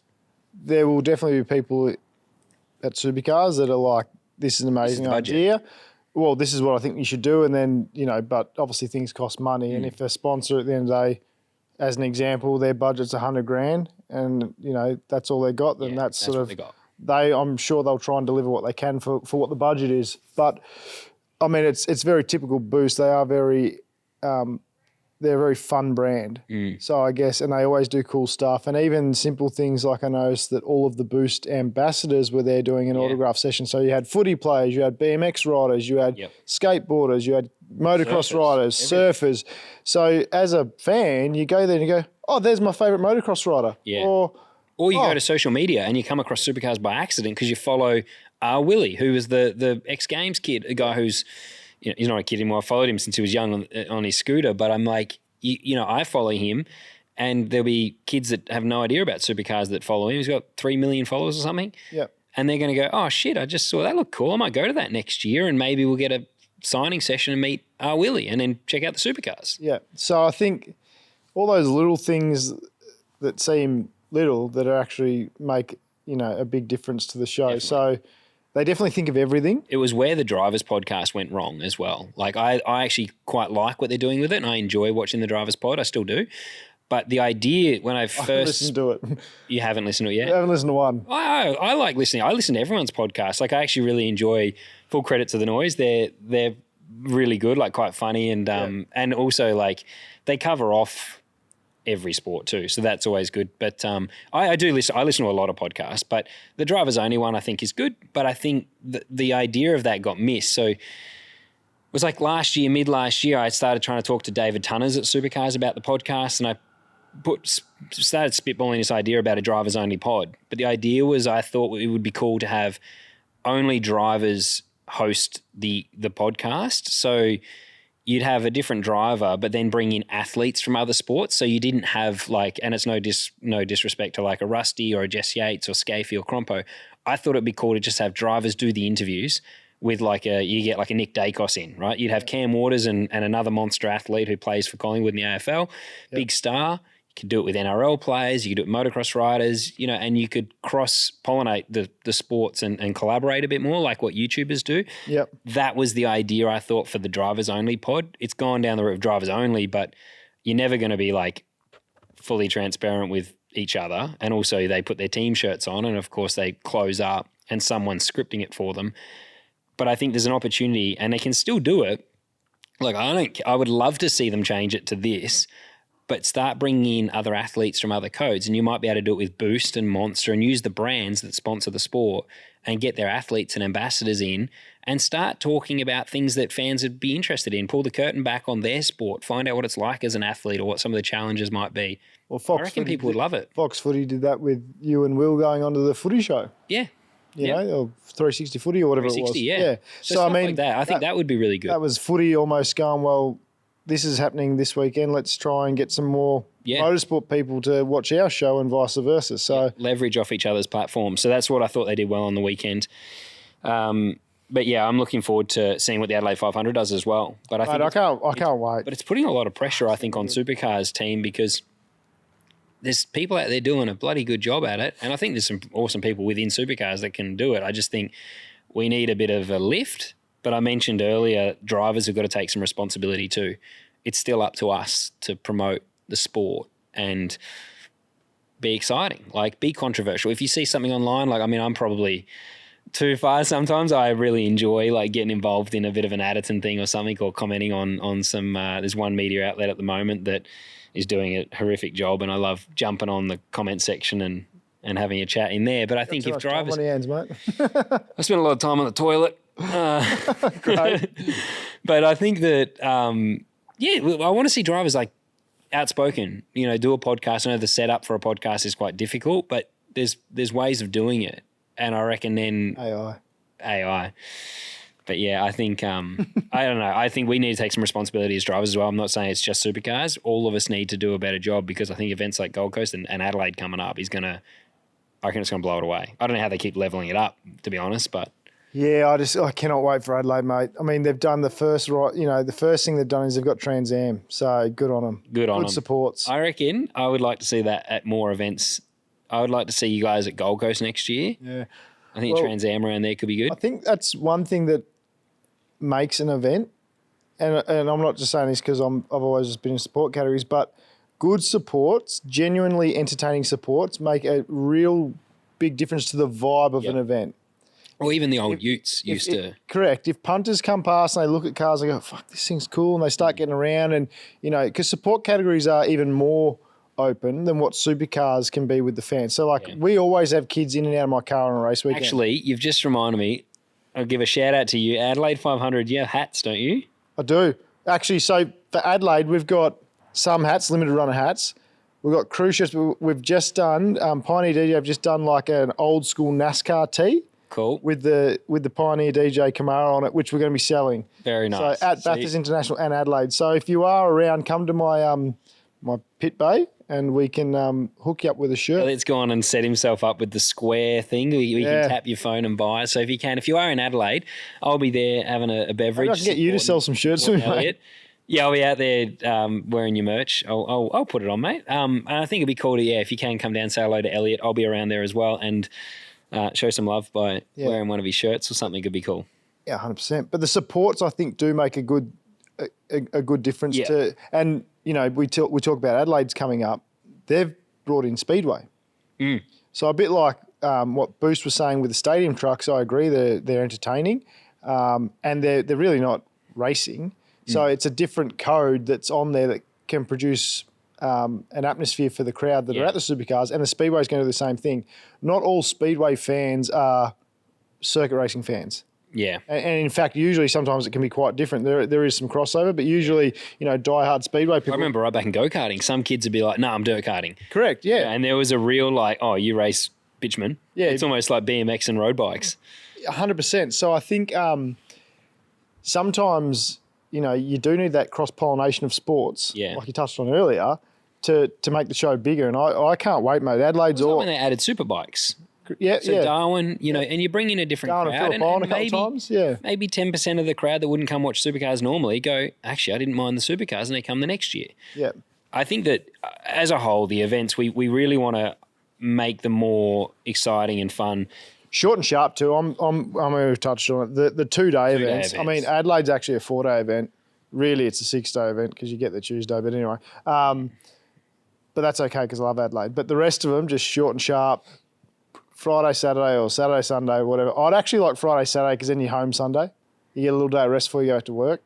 there will definitely be people at Supercars that are like, this is an amazing idea. Well, this is what I think you should do. And then, but obviously things cost money. And if a sponsor at the end of the day, as an example, their budget's $100,000 and, that's all they got, then that's sort of, I'm sure they'll try and deliver what they can for what the budget is. But I mean, it's very typical Boost. They are they're a very fun brand. So I guess, and they always do cool stuff. And even simple things like, I noticed that all of the Boost ambassadors were there doing an autograph session. So you had footy players, you had BMX riders, you had skateboarders, you had motocross riders, surfers. So as a fan, you go there and you go, oh, there's my favourite motocross rider. Yeah. Or you go to social media and you come across Supercars by accident because you follow Willie, who was the X Games kid, a guy who's, he's not a kid anymore. I followed him since he was young on his scooter, but I'm like, I follow him, and there'll be kids that have no idea about Supercars that follow him. He's got 3 million followers or something. Yep. And they're going to go, oh shit, I just saw that look cool. I might go to that next year and maybe we'll get a signing session and meet Willie and then check out the Supercars. Yeah. So I think all those little things that seem little that are actually make, a big difference to the show. Definitely. So they definitely think of everything. It was where the Drivers podcast went wrong as well. Like I actually quite like what they're doing with it, and I enjoy watching the Drivers pod. I still do. But the idea when I first listened to it. You haven't listened to it yet? I haven't listened to one. I like listening. I listen to everyone's podcast. Like I actually really enjoy, full credit to the Noise. They're really good, like quite funny, and and also like they cover off every sport too, so that's always good. But I do listen. I listen to a lot of podcasts, but the Drivers Only one I think is good. But I think the idea of that got missed. So it was like mid last year, I started trying to talk to David Tunners at Supercars about the podcast, and I started spitballing this idea about a Drivers Only pod. But the idea was, I thought it would be cool to have only drivers host the podcast. So you'd have a different driver, but then bring in athletes from other sports. So you didn't have like, and it's no disrespect to like a Rusty or a Jess Yates or Scafie or Crompo. I thought it'd be cool to just have drivers do the interviews with you get like a Nick Dacos in, right? You'd have Cam Waters and another monster athlete who plays for Collingwood in the AFL, big star. You could do it with NRL players, you could do it with motocross riders, and you could cross-pollinate the sports and collaborate a bit more like what YouTubers do. Yep. That was the idea, I thought, for the Drivers Only pod. It's gone down the route of Drivers Only, but you're never going to be like fully transparent with each other. And also they put their team shirts on, and of course they close up and someone's scripting it for them. But I think there's an opportunity, and they can still do it. Like I would love to see them change it to this, but start bringing in other athletes from other codes, and you might be able to do it with Boost and Monster and use the brands that sponsor the sport and get their athletes and ambassadors in and start talking about things that fans would be interested in. Pull the curtain back on their sport, find out what it's like as an athlete or what some of the challenges might be. Well, I reckon people would love it. Fox Footy did that with you and Will going onto the footy show. Yeah. You know, or 360 footy or whatever it was. Yeah. So I mean, like I think that would be really good. That was footy almost going, well, this is happening this weekend. Let's try and get some more motorsport people to watch our show and vice versa. So leverage off each other's platforms. So that's what I thought they did well on the weekend. But yeah, I'm looking forward to seeing what the Adelaide 500 does as well. But I can't wait. But it's putting a lot of pressure, I think, on Supercars team, because there's people out there doing a bloody good job at it. And I think there's some awesome people within Supercars that can do it. I just think we need a bit of a lift. But I mentioned earlier, drivers have got to take some responsibility too. It's still up to us to promote the sport. And be exciting, like be controversial. If you see something online, like, I mean, I'm probably too far sometimes. I really enjoy like getting involved in a bit of an Adderton thing or something, or commenting on some, there's one media outlet at the moment that is doing a horrific job, and I love jumping on the comment section and having a chat in there. But I think if drivers... on your hands, mate. I spend a lot of time on the toilet. Great. But I think that, I want to see drivers like outspoken, do a podcast. I know the setup for a podcast is quite difficult, but there's ways of doing it. And I reckon then... AI. But yeah, I think, I don't know. I think we need to take some responsibility as drivers as well. I'm not saying it's just supercars. All of us need to do a better job, because I think events like Gold Coast and Adelaide coming up is I reckon it's going to blow it away. I don't know how they keep leveling it up, to be honest, but... Yeah, I cannot wait for Adelaide, mate. I mean, they've done the first thing they've done is they've got Trans Am, so good on them. Good supports. I reckon I would like to see that at more events. I would like to see you guys at Gold Coast next year. Yeah. I think Trans Am around there could be good. I think that's one thing that makes an event, and I'm not just saying this because I've always just been in support categories, but good supports, genuinely entertaining supports, make a real big difference to the vibe of an event. Or even the old utes used to. Correct. If punters come past and they look at cars and go, fuck, this thing's cool, and they start getting around, and, because support categories are even more open than what supercars can be with the fans. So, we always have kids in and out of my car on a race weekend. Actually, you've just reminded me, I'll give a shout out to you. Adelaide 500, you have hats, don't you? I do. Actually, so for Adelaide, we've got some hats, limited run of hats. We've got cruise ships. We've just done, Pioneer DJ have just done like an old school NASCAR tee. Cool. With the Pioneer DJ Camaro on it, which we're going to be selling. Very nice. So at Bathurst International and Adelaide. So if you are around, come to my my pit bay and we can hook you up with a shirt. Let's go on and set himself up with the square thing. We can tap your phone and buy it. So if you are in Adelaide, I'll be there having a beverage. I can get you to sell some shirts for me, mate. Yeah, I'll be out there wearing your merch. I'll put it on, mate. And I think it'd be cool to, if you can come down, say hello to Elliot. I'll be around there as well, and show some love by wearing one of his shirts or something. Could be cool. Yeah, 100%. But the supports, I think, do make a good difference to. And we talk about Adelaide's coming up. They've brought in Speedway. So a bit like what Boost was saying with the stadium trucks. I agree. They're entertaining, and they're really not racing. So it's a different code that's on there that can produce an atmosphere for the crowd that are at the supercars, and the Speedway is going to do the same thing. Not all Speedway fans are circuit racing fans. Yeah. And in fact, usually sometimes it can be quite different. There is some crossover, but usually, diehard Speedway people. I remember right back in go-karting, some kids would be like, I'm dirt karting. Correct, yeah. And there was a real you race bitchman. Yeah. It's almost like BMX and road bikes. 100%. So I think sometimes, you do need that cross-pollination of sports, like you touched on earlier, to make the show bigger. And I can't wait, mate. Adelaide's all... when they added super bikes. Yeah, so Darwin, and you bring in a different Darwin crowd. And maybe, times, maybe 10% of the crowd that wouldn't come watch supercars normally go, actually, I didn't mind the supercars, and they come the next year. Yeah. I think that as a whole, the events, we really want to make them more exciting and fun. Short and sharp too. I'm going to touch on it. The 2-day events. I mean, Adelaide's actually a 4-day event. Really, it's a 6-day event because you get the Tuesday. But anyway, but that's okay because I love Adelaide. But the rest of them, just short and sharp. Friday, Saturday, or Saturday, Sunday, whatever. I'd actually like Friday, Saturday because then you're home Sunday. You get a little day of rest before you go to work.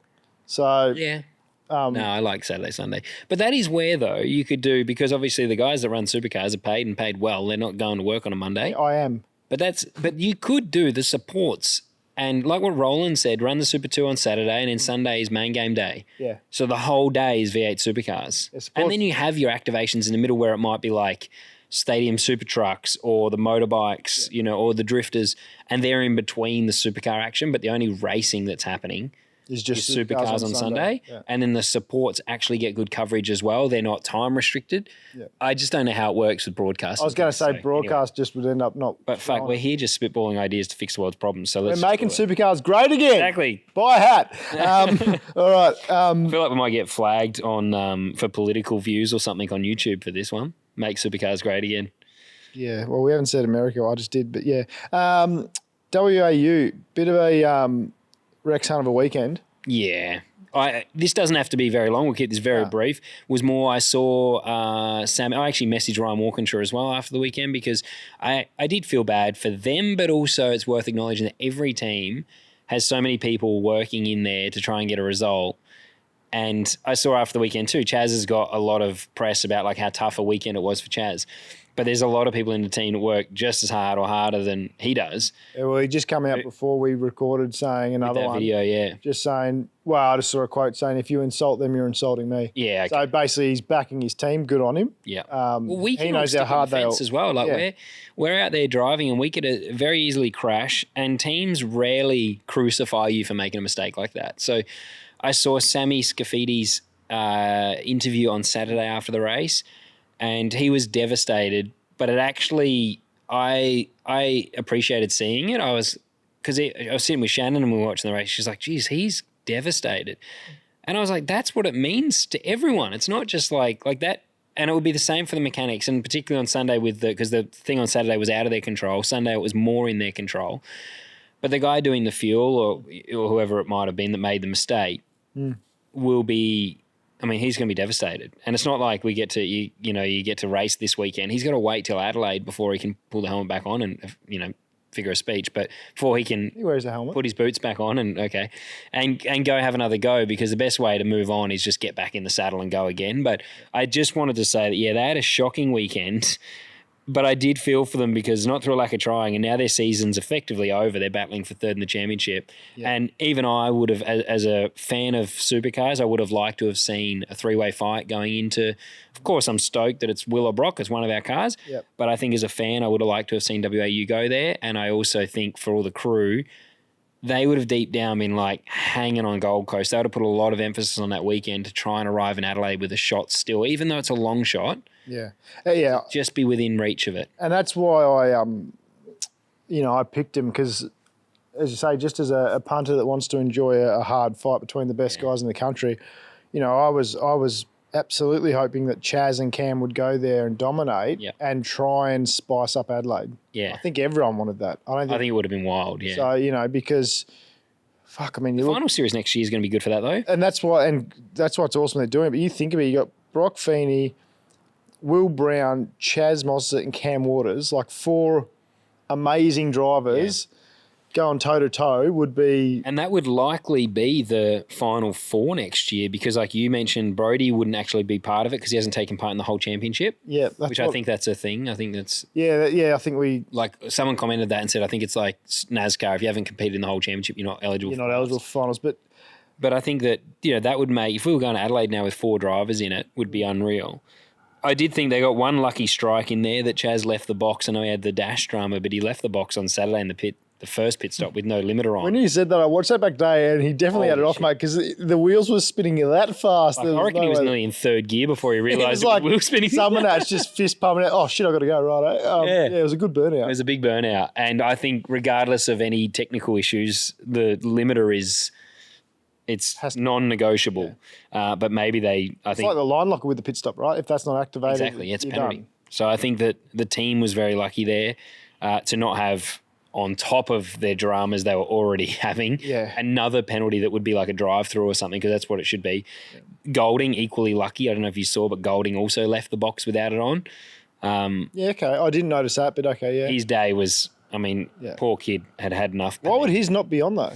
So yeah. No, I like Saturday, Sunday. But that is where, though, you could do, because obviously the guys that run supercars are paid and paid well. They're not going to work on a Monday. I am. But you could do the supports. And like what Roland said, run the Super 2 on Saturday and then Sunday is main game day. Yeah. So the whole day is V8 supercars. And then you have your activations in the middle where it might be like stadium super trucks or the motorbikes, or the drifters, and they're in between the supercar action, but the only racing that's happening is just supercars on Sunday. Yeah. And then the supports actually get good coverage as well. They're not time restricted. Yeah. I just don't know how it works with broadcast. I was going to say broadcast just would end up not. But fuck, we're here just spitballing ideas to fix the world's problems. So we're making supercars great again. Exactly. Buy a hat. All right. I feel like we might get flagged on for political views or something on YouTube for this one. Make supercars great again. Yeah. Well, we haven't said America. I just did, but yeah. WAU, bit of a Rex Hunt of a weekend. Yeah. this doesn't have to be very long. We'll keep this very brief. Was more I saw Sam. I actually messaged Ryan Walkinshaw as well after the weekend because I did feel bad for them, but also it's worth acknowledging that every team has so many people working in there to try and get a result. And I saw after the weekend too, Chaz has got a lot of press about like how tough a weekend it was for Chaz. But there's a lot of people in the team that work just as hard or harder than he does. Yeah, well, he just come out before we recorded saying another one. Video, yeah. Just saying, well, I just saw a quote saying, if you insult them, you're insulting me. Yeah. Okay. So basically he's backing his team. Good on him. Yeah. He knows how hard they are. As well. Like we're out there driving and we could very easily crash, and teams rarely crucify you for making a mistake like that. So I saw Sammy Scaffidi's interview on Saturday after the race, and he was devastated. But it actually, I appreciated seeing it. I was sitting with Shannon and we were watching the race. She's like, geez, he's devastated. And I was like, that's what it means to everyone. It's not just like that. And it would be the same for the mechanics, and particularly on Sunday because the thing on Saturday was out of their control. Sunday it was more in their control. But the guy doing the fuel or whoever it might have been that made the mistake will be, I mean, he's going to be devastated. And it's not like we get to, you get to race this weekend. He's got to wait till Adelaide before he can pull the helmet back on and, figure a speech. But before he wears a helmet, put his boots back on and go have another go, because the best way to move on is just get back in the saddle and go again. But I just wanted to say that, they had a shocking weekend. But I did feel for them because not through a lack of trying, and now their season's effectively over. They're battling for third in the championship. Yeah. And even I would have, as a fan of supercars, I would have liked to have seen a three-way fight going into, of course, I'm stoked that it's Will or Brock. It's one of our cars. Yep. But I think as a fan, I would have liked to have seen WAU go there. And I also think for all the crew, they would have deep down been like hanging on Gold Coast. They would have put a lot of emphasis on that weekend to try and arrive in Adelaide with a shot still, even though it's a long shot. Yeah. Just be within reach of it. And that's why I picked him because, as you say, just as a punter that wants to enjoy a hard fight between the best guys in the country, I was absolutely hoping that Chaz and Cam would go there and dominate and try and spice up Adelaide. Yeah. I think everyone wanted that. I think it would have been wild, yeah. So, because the final series next year is going to be good for that though. And that's why it's awesome they're doing it. But you think of it, you got Brock Feeney, Will Brown, Chaz Mossett and Cam Waters, like four amazing drivers going toe-to-toe would be... And that would likely be the final four next year because, like you mentioned, Brodie wouldn't actually be part of it because he hasn't taken part in the whole championship. Yeah. I think that's a thing. I think that's... Yeah, I think we... Like, someone commented that and said, I think it's like NASCAR. If you haven't competed in the whole championship, you're not eligible for finals. But I think that, that would make... If we were going to Adelaide now with four drivers in it, would be unreal. I did think they got one lucky strike in there that Chaz left the box. I know he had the dash drama, but he left the box on Saturday in the first pit stop with no limiter on. When you said that, I watched that back day and he definitely had it off, mate, because the wheels were spinning that fast. I reckon he was nearly in third gear before he realised it was wheel spinning. Someone that's just fist pumping out. Oh, shit, I've got to go, right? It was a good burnout. It was a big burnout. And I think regardless of any technical issues, the limiter is... It's non-negotiable, but maybe it's like the line locker with the pit stop, right? If that's not activated, exactly, it's penalty. Done. So I think that the team was very lucky there to not have, on top of their dramas they were already having, another penalty that would be like a drive-through or something, because that's what it should be. Yeah. Golding, equally lucky. I don't know if you saw, but Golding also left the box without it on. Okay. I didn't notice that, but okay, yeah. His day was, poor kid had enough. Why would his not be on though?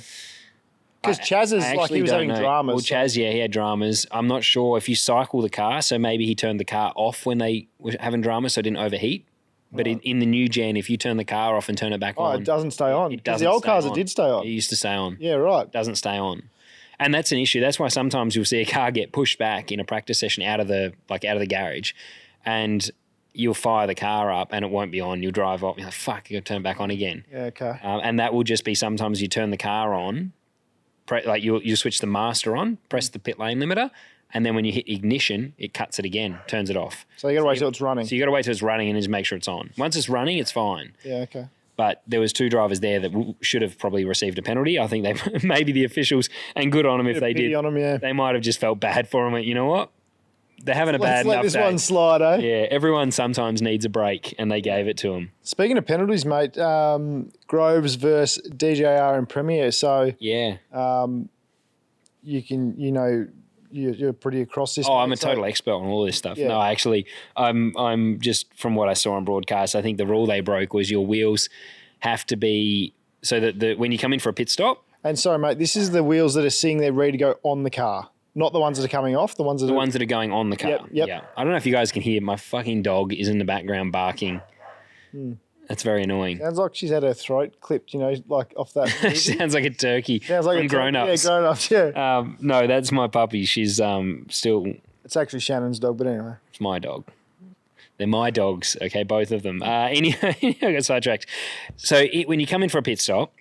Because Chaz is like he was having dramas. Well, Chaz, he had dramas. I'm not sure if you cycle the car, so maybe he turned the car off when they were having drama so it didn't overheat. But in the new gen, if you turn the car off and turn it back on... it doesn't stay on. Because the old cars, it did stay on. It used to stay on. Yeah, right. It doesn't stay on. And that's an issue. That's why sometimes you'll see a car get pushed back in a practice session out of the garage, and you'll fire the car up and it won't be on. You'll drive off. You're like, fuck, you got to turn it back on again. Yeah, okay. And that will just be sometimes you turn the car on... you switch the master on, press the pit lane limiter, and then when you hit ignition, it cuts it again, turns it off. So you got to wait till it's running. So you got to wait till it's running and just make sure it's on. Once it's running, it's fine. Yeah, okay. But there was two drivers there that should have probably received a penalty. I think they maybe the officials, and good on them if they did. On them, yeah. They might have just felt bad for them. You know what? They're having a bad enough day. Let's let this one slide, eh? Yeah, everyone sometimes needs a break, and they gave it to them. Speaking of penalties, mate, Groves versus DJR and Premi Air. So yeah. you can, you're pretty across this. Oh, I'm a total expert on all this stuff. Yeah. No, actually, I'm just from what I saw on broadcast, I think the rule they broke was your wheels have to be so that when you come in for a pit stop. And sorry, mate, this is the wheels that are sitting there ready to go on the car, not the ones that are coming off. The ones that are going on the car. Yep. Yeah. I don't know if you guys can hear my fucking dog is in the background barking. That's very annoying. Sounds like she's had her throat clipped, like off that. Sounds like a turkey. Sounds like from grown-ups. Yeah, grown-ups, yeah. No, that's my puppy. She's still... It's actually Shannon's dog, but anyway. It's my dog. They're my dogs, okay, both of them. Anyway, I got sidetracked. So when you come in for a pit stop,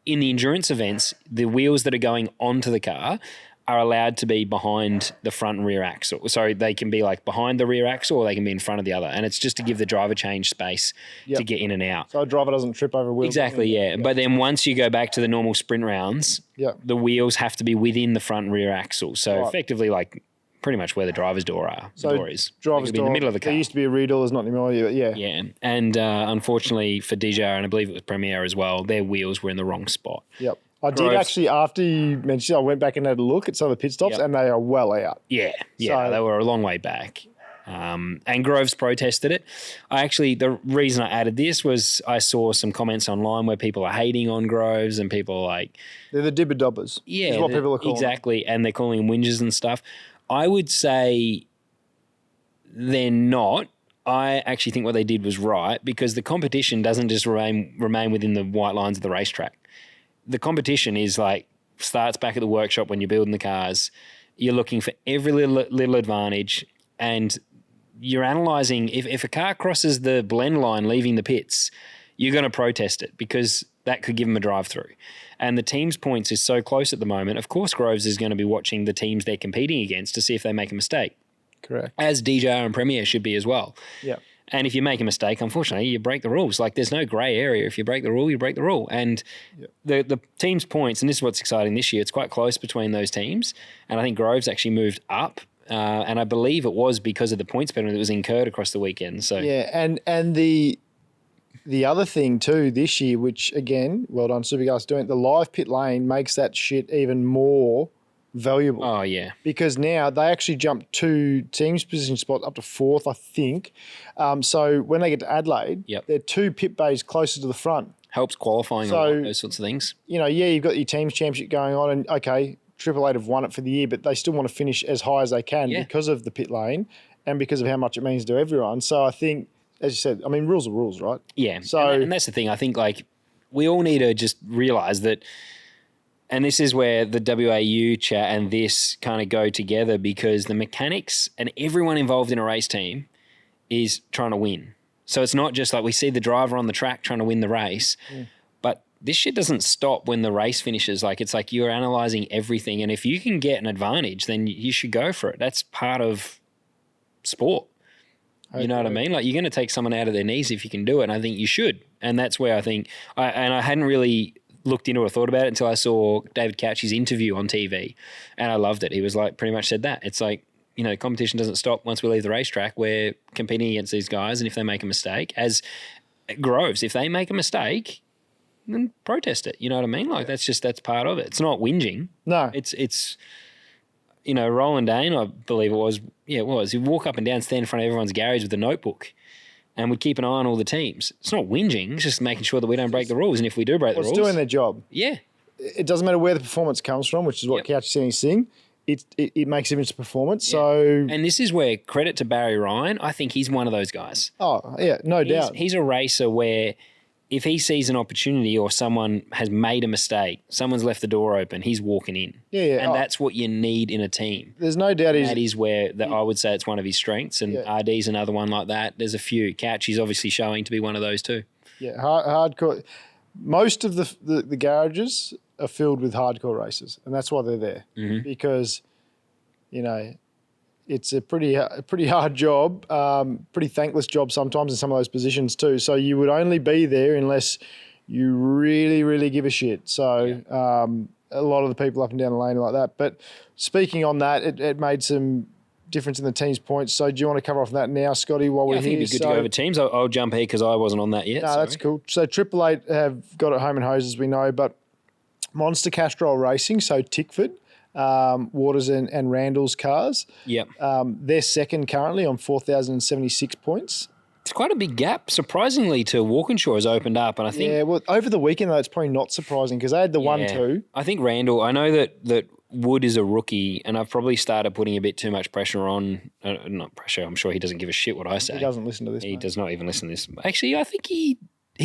in the endurance events, the wheels that are going onto the car are allowed to be behind the front and rear axle. So they can be like behind the rear axle or they can be in front of the other. And it's just to give the driver change space to get in and out. So a driver doesn't trip over wheels. Exactly, yeah. But then once you go back to the normal sprint rounds, the wheels have to be within the front and rear axle. So effectively like pretty much where the driver's door is. Driver's door. In the middle of the car. There used to be a rear door, there's not anymore, yeah. Yeah. And unfortunately for DJR, and I believe it was Premi Air as well, their wheels were in the wrong spot. Yep. I did actually, after you mentioned it, I went back and had a look at some of the pit stops and they are well out. Yeah, so, they were a long way back. And Groves protested it. The reason I added this was I saw some comments online where people are hating on Groves and people are like... They're the dibber-dobbers. Yeah. Is what people are calling exactly, and they're calling them whingers and stuff. I would say they're not. I actually think what they did was right because the competition doesn't just remain within the white lines of the racetrack. The competition is like starts back at the workshop when you're building the cars. You're looking for every little advantage and you're analysing if a car crosses the blend line leaving the pits, you're going to protest it because that could give them a drive through. And the team's points is so close at the moment. Of course, Groves is going to be watching the teams they're competing against to see if they make a mistake. Correct. As DJR and Premier should be as well. Yeah. And if you make a mistake, unfortunately, you break the rules. Like there's no grey area. If you break the rule, you break the rule. And the team's points, and this is what's exciting this year, it's quite close between those teams. And I think Groves actually moved up. And I believe it was because of the points penalty that was incurred across the weekend. So yeah, and the other thing too this year, which again, well done Supercars doing it, the live pit lane makes that shit even more valuable. Oh, yeah. Because now they actually jump 2 teams position spots up to 4th, I think. So when they get to Adelaide, they're 2 pit bays closer to the front. Helps qualifying a lot, those sorts of things. You've got your teams championship going on and, okay, Triple Eight have won it for the year, but they still want to finish as high as they can because of the pit lane and because of how much it means to everyone. So I think, as you said, rules are rules, right? Yeah. So and that's the thing. I think we all need to just realise that. And this is where the WAU chat and this kind of go together because the mechanics and everyone involved in a race team is trying to win. So it's not just like we see the driver on the track trying to win the race, but this shit doesn't stop when the race finishes. Like it's like you're analysing everything. And if you can get an advantage, then you should go for it. That's part of sport. You know what I mean? Like you're going to take someone out of their knees if you can do it. And I think you should. And that's where I think, I hadn't really looked into or thought about it until I saw David Couch's interview on TV and I loved it. He was like, pretty much said that. It's like, competition doesn't stop once we leave the racetrack. We're competing against these guys and if they make a mistake, as Groves, if they make a mistake, then protest it. You know what I mean? Like that's part of it. It's not whinging. No. It's Roland Dane, I believe it was. Yeah, it was. He'd walk up and down, stand in front of everyone's garage with a notebook and would keep an eye on all the teams. It's not whinging. It's just making sure that we don't break the rules. And if we do break the rules... It's doing their job. Yeah. It doesn't matter where the performance comes from, which is what Couch is saying. It makes a difference to performance. Yeah. So, and this is where credit to Barry Ryan. I think he's one of those guys. Oh, yeah, no doubt. He's a racer where if he sees an opportunity or someone has made a mistake, someone's left the door open, he's walking in. Yeah. And that's what you need in a team. There's no doubt. That is where I would say it's one of his strengths, and RD's another one like that. There's a few. Couch is obviously showing to be one of those too. Yeah, hardcore. Most of the garages are filled with hardcore racers, and that's why they're there because, it's a pretty hard job, pretty thankless job sometimes in some of those positions too. So you would only be there unless you really, really give a shit. So a lot of the people up and down the lane are like that. But speaking on that, it made some difference in the team's points. So do you want to cover off that now, Scotty, while we're here? I think it'd be good to go over teams. I'll jump here because I wasn't on that yet. No, that's cool. So Triple Eight have got it home and hose, as we know, but Monster Castrol Racing, so Tickford, Waters and Randall's cars. Yep. They're second currently on 4,076 points. It's quite a big gap, surprisingly, to Walkinshaw has opened up. And I think... Yeah, well, over the weekend, though, it's probably not surprising because they had the 1-2. I think Randall, I know that Wood is a rookie, and I've probably started putting a bit too much pressure on. Not pressure, I'm sure he doesn't give a shit what I say. He doesn't listen to this. He does not even listen to this. Actually, I think he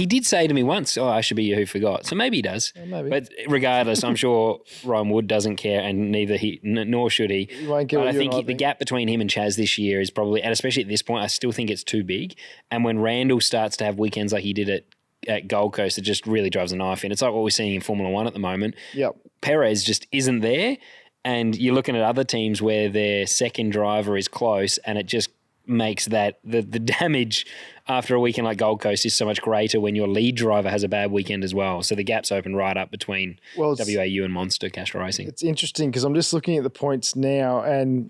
did say to me once, I should be you who forgot. So maybe he does. Yeah, maybe. But regardless, I'm sure Ryan Wood doesn't care, and neither nor should he. He won't care. But I think the gap between him and Chaz this year is probably, and especially at this point, I still think it's too big. And when Randall starts to have weekends like he did at Gold Coast, it just really drives a knife in. It's like what we're seeing in Formula One at the moment. Yep. Perez just isn't there. And you're looking at other teams where their second driver is close, and it just makes that the damage after a weekend like Gold Coast is so much greater when your lead driver has a bad weekend as well. So the gap's open right up between WAU and Monster Castrol Racing. It's interesting because I'm just looking at the points now, and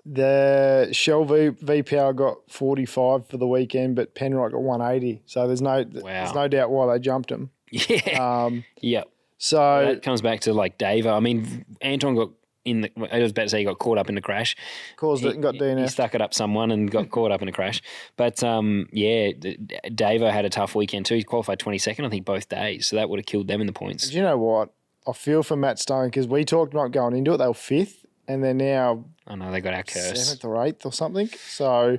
the Shell V-Power got 45 for the weekend, but Penrite got 180. So there's no doubt why they jumped him. Yeah. Yep. So that comes back to like Davo. I mean, Anton got I was about to say he got caught up in the crash. Caused it and got DNF. He stuck it up someone and got caught up in a crash. But, Davo had a tough weekend too. He qualified 22nd, I think, both days. So that would have killed them in the points. Do you know what? I feel for Matt Stone because we talked about going into it. They were 5th and they're now... I know, they got our curse. 7th or 8th or something. So...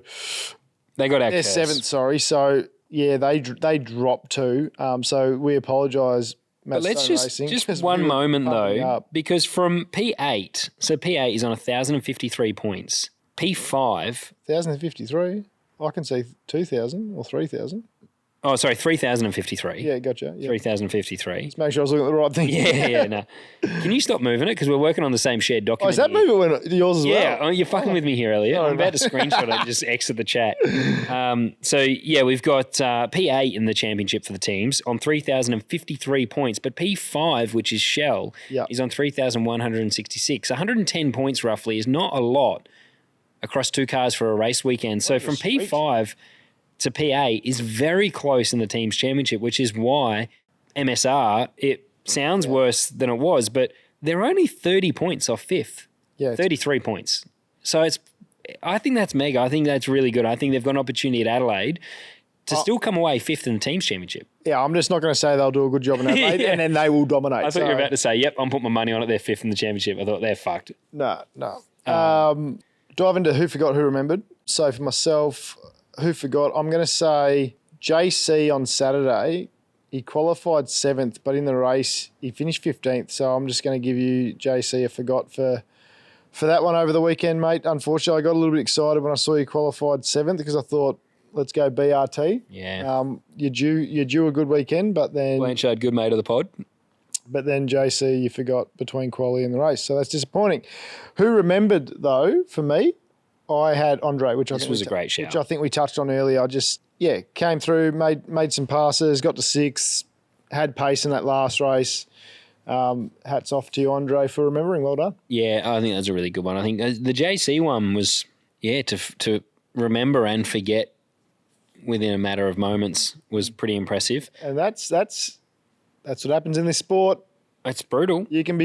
They got our curse. They're 7th, sorry. So, yeah, they dropped too. So we apologise. But let's just one moment though, because from P8, so P8 is on 1,053 points. P5... 1,053? I can see 2,000 or 3,000. Oh, sorry, 3,053. Yeah, gotcha. Yep. 3,053. Just make sure I was looking at the right thing. Yeah, no. Can you stop moving it? Because we're working on the same shared document. Oh, is that moving yours as well? Yeah, you're fucking with me here, Elliot. I'm about to screenshot it and just exit the chat. We've got P8 in the championship for the teams on 3,053 points, but P5, which is Shell, is on 3,166. 110 points roughly is not a lot across two cars for a race weekend. So from P5 to P8 is very close in the team's championship, which is why MSR, it sounds worse than it was, but they're only 30 points off 5th. Yeah. 33 points. So I think that's mega. I think that's really good. I think they've got an opportunity at Adelaide to still come away 5th in the team's championship. Yeah, I'm just not going to say they'll do a good job in Adelaide and then they will dominate. I thought you were about to say, yep, I'm putting my money on it. They're 5th in the championship. I thought they're fucked. No. Dive into who forgot, who remembered. So for myself... Who forgot? I'm going to say JC on Saturday. He qualified 7th, but in the race, he finished 15th. So I'm just going to give you JC a forgot for that one over the weekend, mate. Unfortunately, I got a little bit excited when I saw you qualified 7th because I thought, let's go BRT. Yeah. You're due a good weekend, but then... Blanchard, good mate of the pod. But then JC, you forgot between quali and the race. So that's disappointing. Who remembered, though, for me... I had Andre, which was a great shout. Which I think we touched on earlier. I just, came through, made some passes, got to 6th, had pace in that last race. Hats off to you, Andre, for remembering. Well done. Yeah, I think that's a really good one. I think the JC one was, to remember and forget within a matter of moments was pretty impressive. And that's what happens in this sport. It's brutal. You can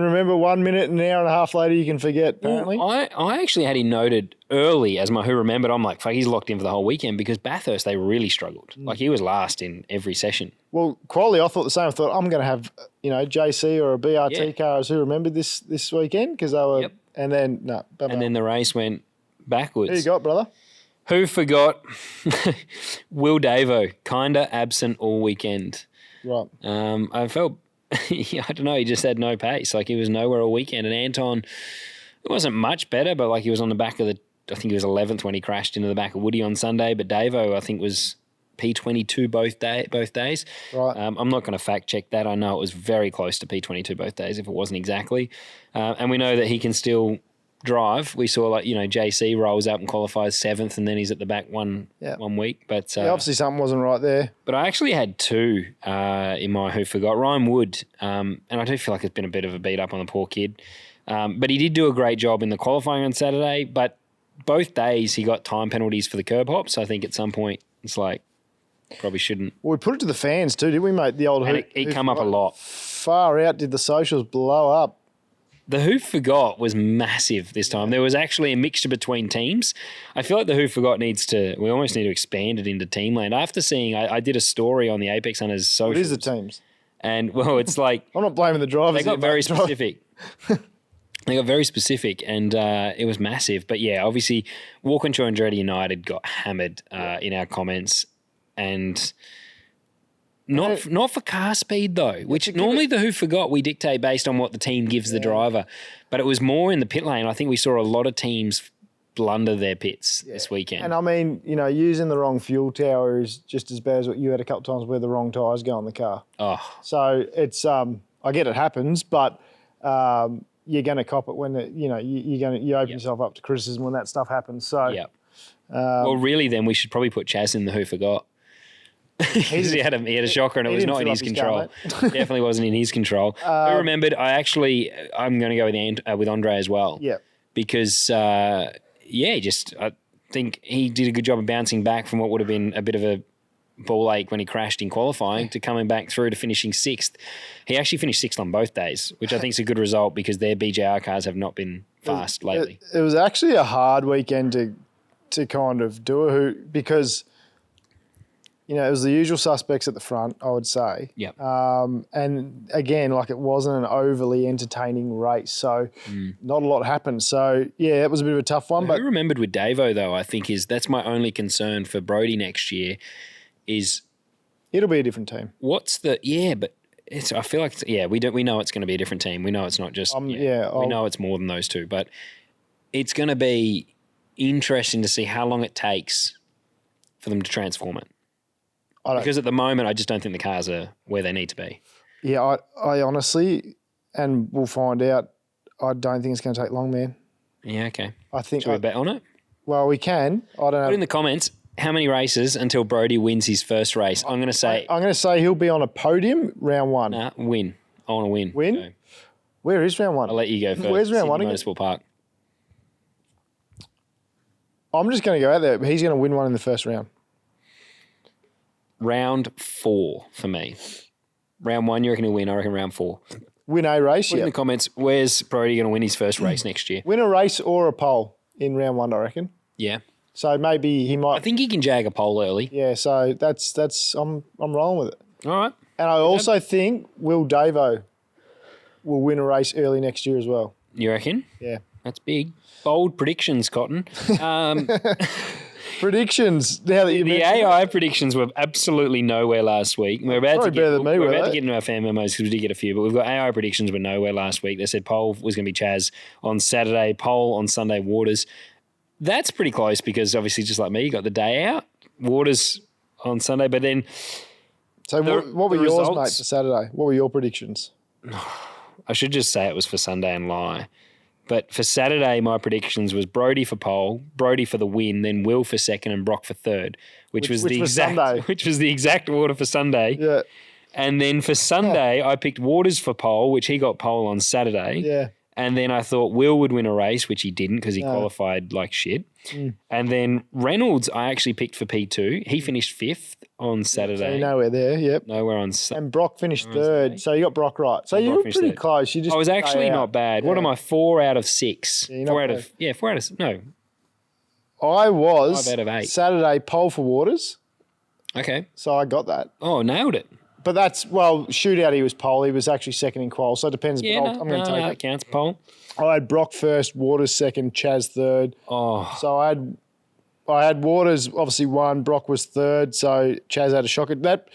remember 1 minute and an hour and a half later you can forget, apparently. Well, I actually had him noted early as my who remembered. I'm like, fuck, he's locked in for the whole weekend because Bathurst, they really struggled. Like he was last in every session. Well, quality, I thought the same. I thought I'm going to have, JC or a BRT car as who remembered this weekend because they were, and then, no. And then the race went backwards. Who you got, brother? Who forgot? Will Davo, kind of absent all weekend. Right. I felt... I don't know, he just had no pace. Like he was nowhere all weekend. And Anton, it wasn't much better, but like he was on the back of I think he was 11th when he crashed into the back of Woody on Sunday. But Davo, I think, was P22 both days. Right. I'm not going to fact check that. I know it was very close to P22 both days if it wasn't exactly. And we know that he can still drive. We saw JC rolls up and qualifies 7th and then he's at the back one week. But obviously something wasn't right there. But I actually had 2 in my who forgot. Ryan Wood, and I do feel like it's been a bit of a beat up on the poor kid. But he did do a great job in the qualifying on Saturday, but both days he got time penalties for the curb hops. So I think at some point it's like probably shouldn't. Well, we put it to the fans too, did we, mate? The old and it come up a lot. Far out, did the socials blow up? The Who Forgot was massive this time. There was actually a mixture between teams. I feel like the Who Forgot we almost need to expand it into Teamland. After seeing, I did a story on the Apex Hunters socials. What is the teams? And, well, it's like... I'm not blaming the drivers. They got very specific. They got very specific, and it was massive. But, yeah, obviously, Walkinshaw and Andretti United got hammered in our comments. And... Not for car speed, though, which normally the Who Forgot we dictate based on what the team gives the driver. But it was more in the pit lane. I think we saw a lot of teams blunder their pits this weekend. And, I mean, using the wrong fuel tower is just as bad as what you had a couple of times where the wrong tyres go on the car. Oh. So it's I get it happens, but you're going to cop it when, you open yourself up to criticism when that stuff happens. So, yeah. Well, really, then we should probably put Chaz in the Who Forgot. he had a shocker and it was not in his control. Definitely wasn't in his control. I remembered. I'm going to go with Andre as well. Yeah, because I think he did a good job of bouncing back from what would have been a bit of a ball ache when he crashed in qualifying to coming back through to finishing sixth. He actually finished sixth on both days, which I think is a good result because their BJR cars have not been fast lately. It was actually a hard weekend to kind of do a Who because. It was the usual suspects at the front, I would say. Yep. And again, it wasn't an overly entertaining race, so not a lot happened. So, yeah, it was a bit of a tough one. But who remembered with Davo, though, I think that's my only concern for Brody next year is... It'll be a different team. I feel like, we know it's going to be a different team. We know it's not just... we know it's more than those two, but it's going to be interesting to see how long it takes for them to transform it. Because at the moment, I just don't think the cars are where they need to be. Yeah, I honestly, and we'll find out, I don't think it's going to take long, man. Yeah, okay. I think... Should we bet on it? Well, we can. I don't know. Put in the comments how many races until Brody wins his first race. I'm going to say he'll be on a podium round one. Nah, win. I want to win. Win? So where is round one? I'll let you go first. Where's round one again? Motorsport Park. I'm just going to go out there. He's going to win one in the first round. Round 4 for me. Round 1, you reckon he'll win? I reckon round 4. Win a race, Put in the comments, where's Brody going to win his first race next year? Win a race or a pole in round 1, I reckon. Yeah. So maybe he might... I think he can jag a pole early. Yeah, so that's I'm rolling with it. All right. And I also think Will Davo will win a race early next year as well. You reckon? Yeah. That's big. Bold predictions, Cotton. Predictions. Now that the AI predictions were absolutely nowhere last week. We're about to get into our fan memos because we did get a few, but we've got AI predictions were nowhere last week. They said pole was going to be Chaz on Saturday, pole on Sunday, Waters. That's pretty close because obviously just like me, you got the day out, Waters on Sunday, but then... So what were yours, mate, for Saturday? What were your predictions? I should just say it was for Sunday and lie. But for Saturday, my predictions was Brody for pole, Brody for the win, then Will for second and Brock for third, which was the exact order for Sunday. Yeah. And then for Sunday, I picked Waters for pole, which he got pole on Saturday. Yeah. And then I thought Will would win a race, which he didn't because he qualified like shit. And then Reynolds, I actually picked for P2. He finished 5th on Saturday. So nowhere there, yep. Nowhere on And Brock finished 3rd, so you got Brock right. So you were pretty close. I was actually not bad. Yeah. What am I, 4 out of 6? Yeah, 4 out of, no. I was 5 out of 8. Saturday pole for Waters. Okay. So I got that. Oh, nailed it. But that's, shootout he was pole. He was actually second in qual, so it depends. Yeah, I'm going to take it. It counts, pole. I had Brock first, Waters second, Chaz third. Oh. So I had Waters obviously 1, Brock was 3rd, so Chaz had a shocker. That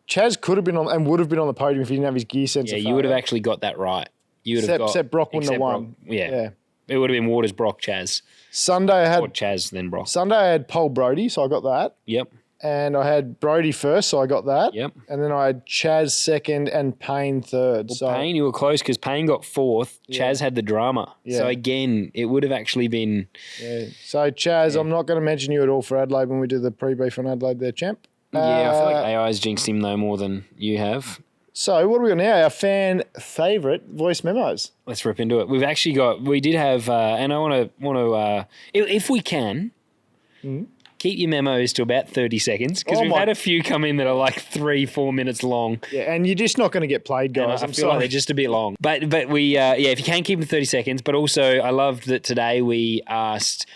Chaz could have been on and would have been on the podium if he didn't have his gear sensor. Yeah, you would have actually got that right. You would have got except Brock wouldn't have won. Yeah. It would have been Waters, Brock, Chaz. Sunday I had or Chaz, then Brock. Sunday I had pole Brody, so I got that. Yep. And I had Brody first, so I got that. Yep. And then I had Chaz second and Payne third. Well, Payne, you were close because Payne got 4th. Yeah. Chaz had the drama. Yeah. So, again, it would have actually been... Yeah. So, Chaz, I'm not going to mention you at all for Adelaide when we do the pre-brief on Adelaide there, champ. Yeah, I feel like AI's jinxed him, though, more than you have. So, what do we got now? Our fan favourite voice memos. Let's rip into it. We've actually got... We did have... and I want to... if we can... keep your memos to about 30 seconds because we've had a few come in that are like 3-4 minutes long. Yeah, and you're just not going to get played, guys. I feel like they're just a bit long. But we, if you can keep them to 30 seconds. But also, I loved that today we asked,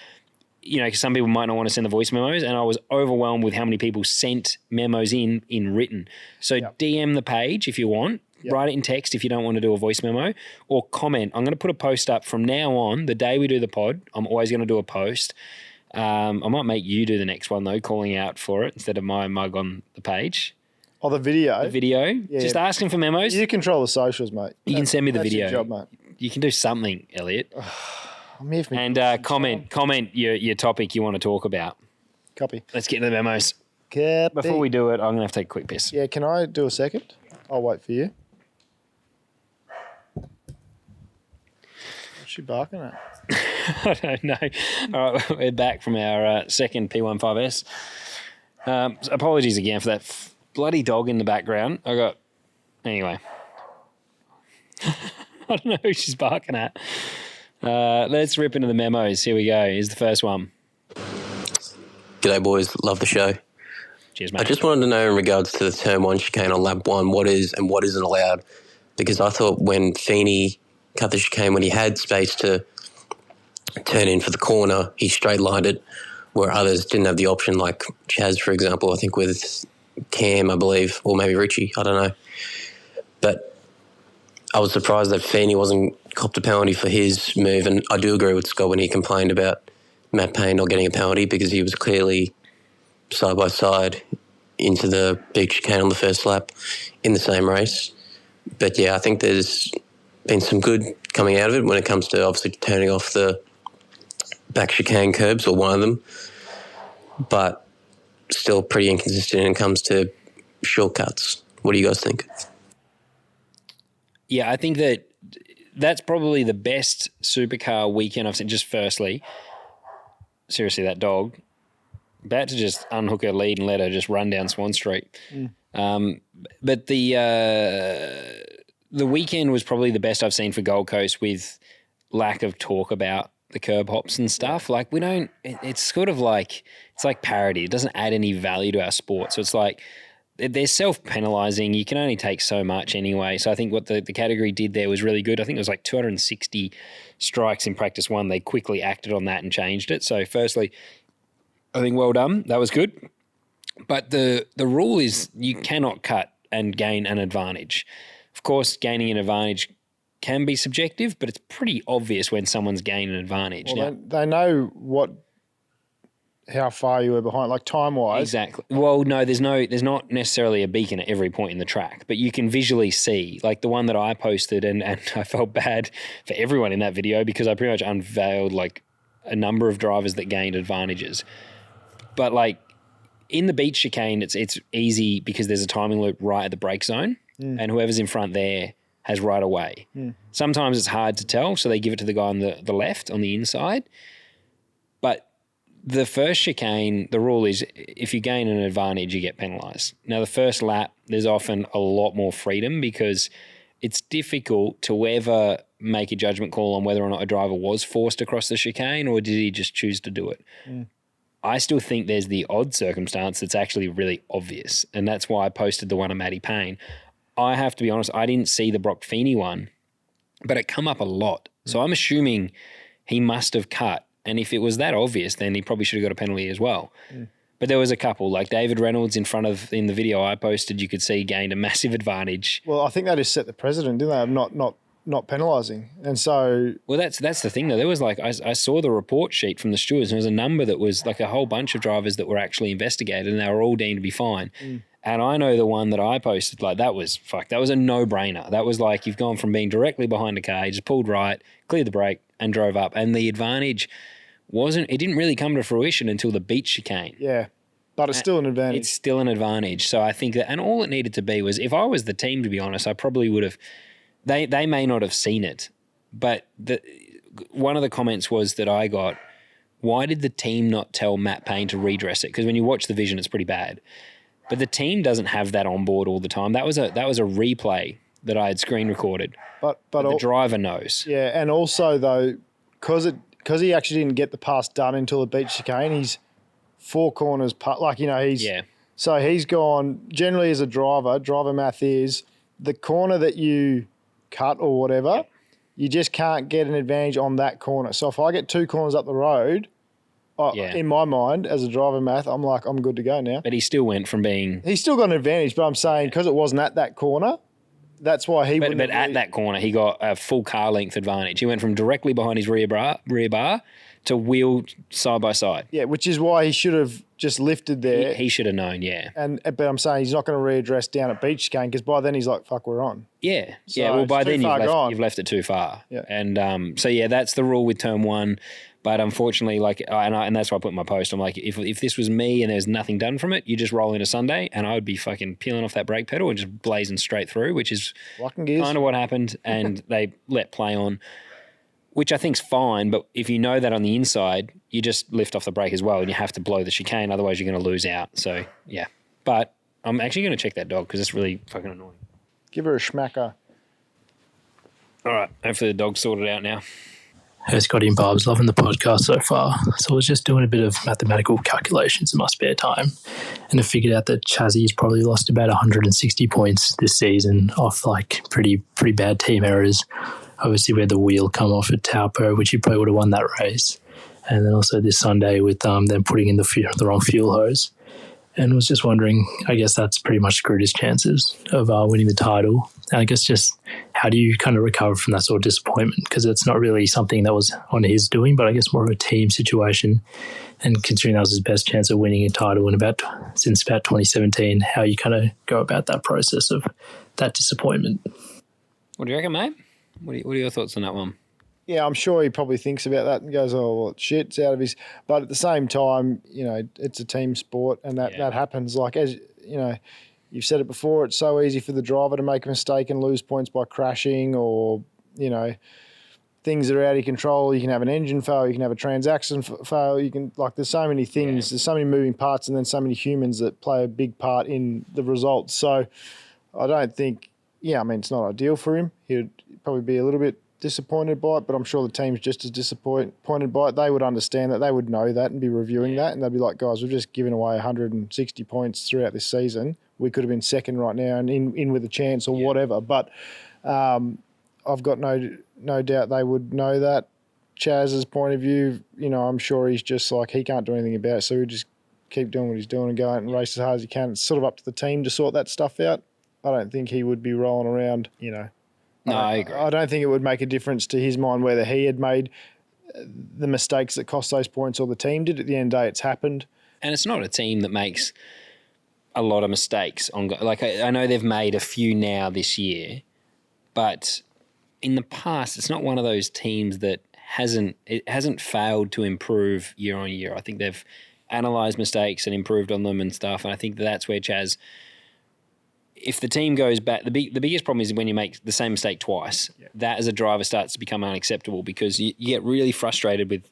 because some people might not want to send the voice memos, and I was overwhelmed with how many people sent memos in written. So DM the page if you want. Write it in text if you don't want to do a voice memo, or comment. I'm going to put a post up from now on. The day we do the pod, I'm always going to do a post. I might make you do the next one, though, calling out for it instead of my mug on the page. Oh, the video? The video. Yeah, just asking for memos. You control the socials, mate. You can send me the video. That's your job, mate. You can do something, Elliot. I'm here for and comment your topic you want to talk about. Copy. Let's get into the memos. Copy. Before we do it, I'm going to have to take a quick piss. Yeah, can I do a second? I'll wait for you. What's she barking at? I don't know. All right, we're back from our second P15S. Apologies again for that bloody dog in the background. Anyway. I don't know who she's barking at. Let's rip into the memos. Here we go. Here's the first one. G'day, boys. Love the show. Cheers, mate. I just wanted to know in regards to the turn 1 chicane on lap 1, what is and what isn't allowed, because I thought when Feeney cut the chicane, when he had space to turn in for the corner, he straight lined it, where others didn't have the option, like Chaz, for example, I think with Cam, I believe, or maybe Richie, I don't know. But I was surprised that Feeney wasn't copped a penalty for his move, and I do agree with Scott when he complained about Matt Payne not getting a penalty because he was clearly side by side into the big chicane on the first lap in the same race. But yeah, I think there's been some good coming out of it when it comes to obviously turning off the back chicane curbs, or one of them, but still pretty inconsistent when it comes to shortcuts. What do you guys think? Yeah, I think that's probably the best supercar weekend I've seen. Just firstly, seriously, that dog, about to just unhook her lead and let her just run down Swan Street. But the weekend was probably the best I've seen for Gold Coast, with lack of talk about the curb hops and stuff. Like, it's sort of like, it's like parody. It doesn't add any value to our sport. So it's like, they're self-penalising. You can only take so much anyway. So I think what the category did there was really good. I think it was like 260 strikes in practice 1. They quickly acted on that and changed it. So firstly, I think well done. That was good. But the rule is you cannot cut and gain an advantage. Of course, gaining an advantage can be subjective, but it's pretty obvious when someone's gained an advantage. Well, now, they know how far you were behind, like time-wise. Exactly. Well, no, there's not necessarily a beacon at every point in the track, but you can visually see, like the one that I posted, and I felt bad for everyone in that video because I pretty much unveiled like a number of drivers that gained advantages. But like in the beach chicane, it's easy because there's a timing loop right at the brake zone, and whoever's in front there has right away. Sometimes it's hard to tell, so they give it to the guy on the left, on the inside. But the first chicane, the rule is if you gain an advantage, you get penalised. Now, the first lap, there's often a lot more freedom because it's difficult to ever make a judgment call on whether or not a driver was forced across the chicane or did he just choose to do it. I still think there's the odd circumstance that's actually really obvious, and that's why I posted the one on Matty Payne. I have to be honest, I didn't see the Brock Feeney one, but it come up a lot. So I'm assuming he must have cut. And if it was that obvious, then he probably should have got a penalty as well. But there was a couple, like David Reynolds in the video I posted, you could see gained a massive advantage. Well, I think they just set the precedent, didn't they, of not penalising. And so... Well, that's the thing, though. There was like, I saw the report sheet from the stewards, and there was a number that was like a whole bunch of drivers that were actually investigated, and they were all deemed to be fine. And I know the one that I posted, like that was a no-brainer. That was like you've gone from being directly behind a car, you just pulled right, cleared the brake, and drove up. And the advantage it didn't really come to fruition until the beach chicane. Yeah, but it's still an advantage. It's still an advantage. So I think that, and all it needed to be was, if I was the team, to be honest, I probably would have, they may not have seen it, but one of the comments was that I got, why did the team not tell Matt Payne to redress it? Because when you watch the vision, it's pretty bad. But the team doesn't have that on board all the time. That was a replay that I had screen recorded. But the driver knows. Yeah, and also though, because he actually didn't get the pass done until the beach chicane, 4 corners, like, you know, Yeah. So he's gone, generally as a driver math is the corner that you cut or whatever, you just can't get an advantage on that corner. So if I get 2 corners up the road, in my mind, as a driver math, I'm like, I'm good to go now. But he still went from being... He's still got an advantage, but I'm saying because it wasn't at that corner, that's why he wouldn't... But at that corner, he got a full car length advantage. He went from directly behind his rear bar to wheel side by side. Yeah, which is why he should have just lifted there. He should have known, yeah. But I'm saying he's not going to readdress down at Beach Chicane because by then he's like, fuck, we're on. Yeah. So yeah, well, by then you've left it too far. Yeah. And so, yeah, that's the rule with Turn 1. But unfortunately, and that's why I put in my post, I'm like, if this was me and there's nothing done from it, you just roll into Sunday and I would be fucking peeling off that brake pedal and just blazing straight through, which is kind of what happened. And they let play on, which I think's fine. But if you know that on the inside, you just lift off the brake as well and you have to blow the chicane. Otherwise, you're going to lose out. So, yeah. But I'm actually going to check that dog because it's really fucking annoying. Give her a schmacker. All right. Hopefully the dog's sorted out now. Hey, Scotty and Barb's loving the podcast so far. So I was just doing a bit of mathematical calculations in my spare time and I figured out that Chazzy's probably lost about 160 points this season off like pretty bad team errors. Obviously, we had the wheel come off at Taupo, which he probably would have won that race. And then also this Sunday with them putting in the wrong fuel hose. And was just wondering, I guess that's pretty much screwed his chances of winning the title. And I guess just how do you kind of recover from that sort of disappointment? Because it's not really something that was on his doing, but I guess more of a team situation. And considering that was his best chance of winning a title since about 2017, how you kind of go about that process of that disappointment. What do you reckon, mate? What are your thoughts on that one? Yeah, I'm sure he probably thinks about that and goes, oh, well, shit, it's out of his... But at the same time, you know, it's a team sport and that happens. Like, as you know, you've said it before, it's so easy for the driver to make a mistake and lose points by crashing or, you know, things that are out of control. You can have an engine fail, you can have a transaction fail, you can... Like, there's so many things, there's so many moving parts and then so many humans that play a big part in the results. So I don't think... Yeah, I mean, it's not ideal for him. He'd probably be a little bit disappointed by it, but I'm sure the team's just as disappointed by it. They would understand that. They would know that and be reviewing that, and they'd be like, guys, we've just given away 160 points throughout this season. We could have been second right now and in with a chance or whatever. But I've got no doubt they would know that. Chaz's point of view, you know, I'm sure he's just like, he can't do anything about it, so he'll just keep doing what he's doing and go out and race as hard as he can. It's sort of up to the team to sort that stuff out. I don't think he would be rolling around, you know. No, I agree. I don't think it would make a difference to his mind whether he had made the mistakes that cost those points or the team did. At the end of the day, it's happened. And it's not a team that makes a lot of mistakes. Like, I know they've made a few now this year, but in the past, it's not one of those teams that hasn't failed to improve year on year. I think they've analysed mistakes and improved on them and stuff, and I think that's where Chaz... If the team goes back, the biggest problem is when you make the same mistake twice. Yeah. That as a driver starts to become unacceptable because you get really frustrated with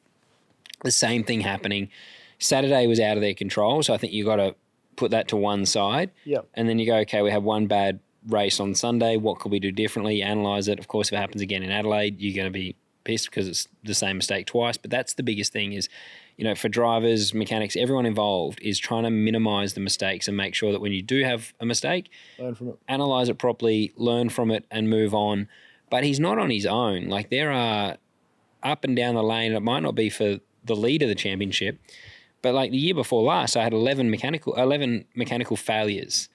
the same thing happening. Saturday was out of their control, so I think you got to put that to one side. Yep. And then you go, okay, we have one bad race on Sunday. What could we do differently? Analyse it. Of course, if it happens again in Adelaide, you're going to be pissed because it's the same mistake twice. But that's the biggest thing is, you know, for drivers, mechanics, everyone involved is trying to minimise the mistakes and make sure that when you do have a mistake, learn from it, analyse it properly, learn from it and move on. But he's not on his own. Like, there are up and down the lane, it might not be for the lead of the championship, but like the year before last, I had 11 mechanical failures.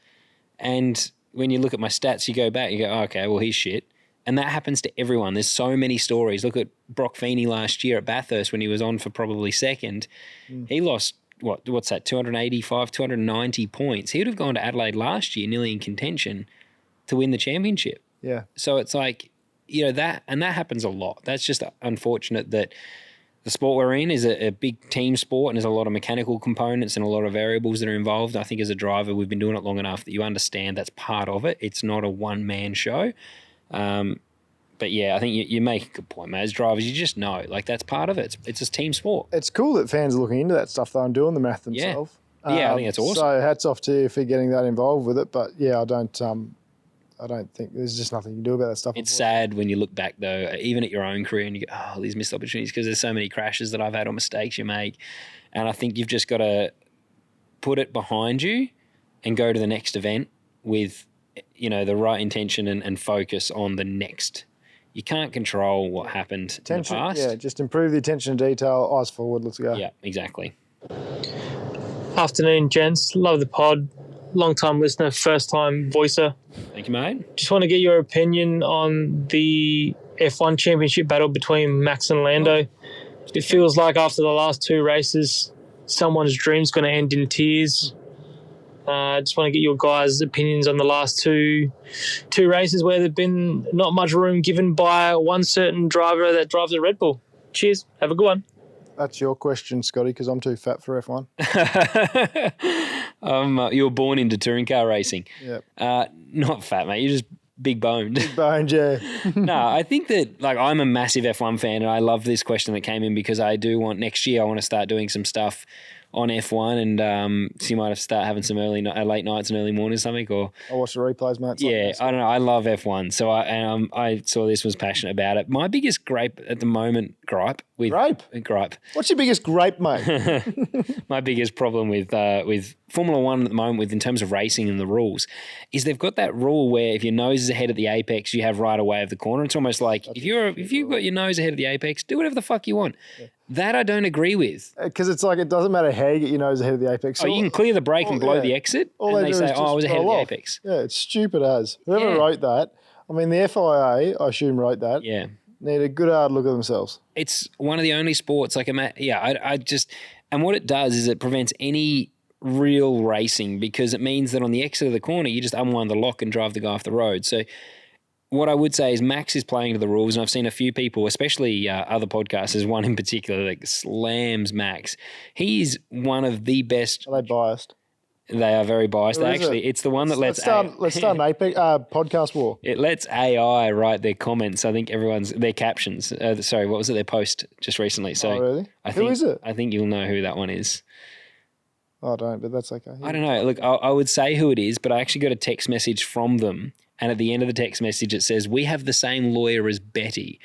And when you look at my stats, you go back, you go, oh, okay, well, he's shit. And that happens to everyone. There's so many stories. Look at Brock Feeney last year at Bathurst when he was on for probably second. He lost, what's that, 285, 290 points. He would have gone to Adelaide last year, nearly in contention, to win the championship. Yeah. So it's like, you know, that happens a lot. That's just unfortunate that the sport we're in is a big team sport and there's a lot of mechanical components and a lot of variables that are involved. I think as a driver, we've been doing it long enough that you understand that's part of it. It's not a one-man show. But yeah, I think you make a good point, mate. As drivers, you just know, like, that's part of it. It's a team sport. It's cool that fans are looking into that stuff though and doing the math themselves. Yeah, I think that's awesome. So hats off to you for getting that involved with it. But yeah, I I don't think there's just nothing you can do about that stuff. It's sad when you look back, though, even at your own career, and you go, oh, these missed opportunities, because there's so many crashes that I've had or mistakes you make. And I think you've just got to put it behind you and go to the next event with, the right intention and focus on the next. You can't control what happened in the past. Yeah, just improve the attention to detail, eyes forward, let's go. Yeah, exactly. Afternoon, gents. Love the pod. Long-time listener, first-time voicer. Thank you, mate. Just want to get your opinion on the F1 championship battle between Max and Lando. It feels like after the last 2 races, someone's dream's going to end in tears. Just want to get your guys' opinions on the last two races where there's been not much room given by one certain driver that drives a Red Bull. Cheers. Have a good one. That's your question, Scotty, because I'm too fat for F1. You were born into touring car racing. Yeah. Not fat, mate. You're just big boned. Big boned, yeah. No, I think that I'm a massive F1 fan, and I love this question that came in because I do want next year. I want to start doing some stuff on F1, and so you might have to start having some late nights and early mornings or something. Or I watch the replays, mate. I don't know. I love F1, so I saw this, was passionate about it. My biggest gripe at the moment, gripe. What's your biggest gripe, mate? My biggest problem with Formula One at the moment, in terms of racing and the rules, is they've got that rule where if your nose is ahead at the apex, you have right away of the corner. It's almost like if you've got your nose ahead of the apex, do whatever the fuck you want. Yeah. That I don't agree with. Because it's like it doesn't matter how you get your nose ahead of the apex. You can clear the brake and blow the exit, and they say, I was ahead of the apex. Yeah, it's stupid as. Whoever wrote that, I mean, the FIA, I assume, wrote that. Yeah. Need a good hard look at themselves. It's one of the only sports, and what it does is it prevents any real racing, because it means that on the exit of the corner, you just unwind the lock and drive the guy off the road. So what I would say is Max is playing to the rules, and I've seen a few people, especially other podcasters, one in particular that slams Max. He's one of the best. Are they biased? They are very biased. It's the one that let's start an podcast war. It lets AI write their comments. I think their captions. What was it? Their post just recently. So really? Who is it? I think you'll know who that one is. I don't, but that's okay. I don't know. Look, I would say who it is, but I actually got a text message from them, and at the end of the text message it says, "We have the same lawyer as Betty,"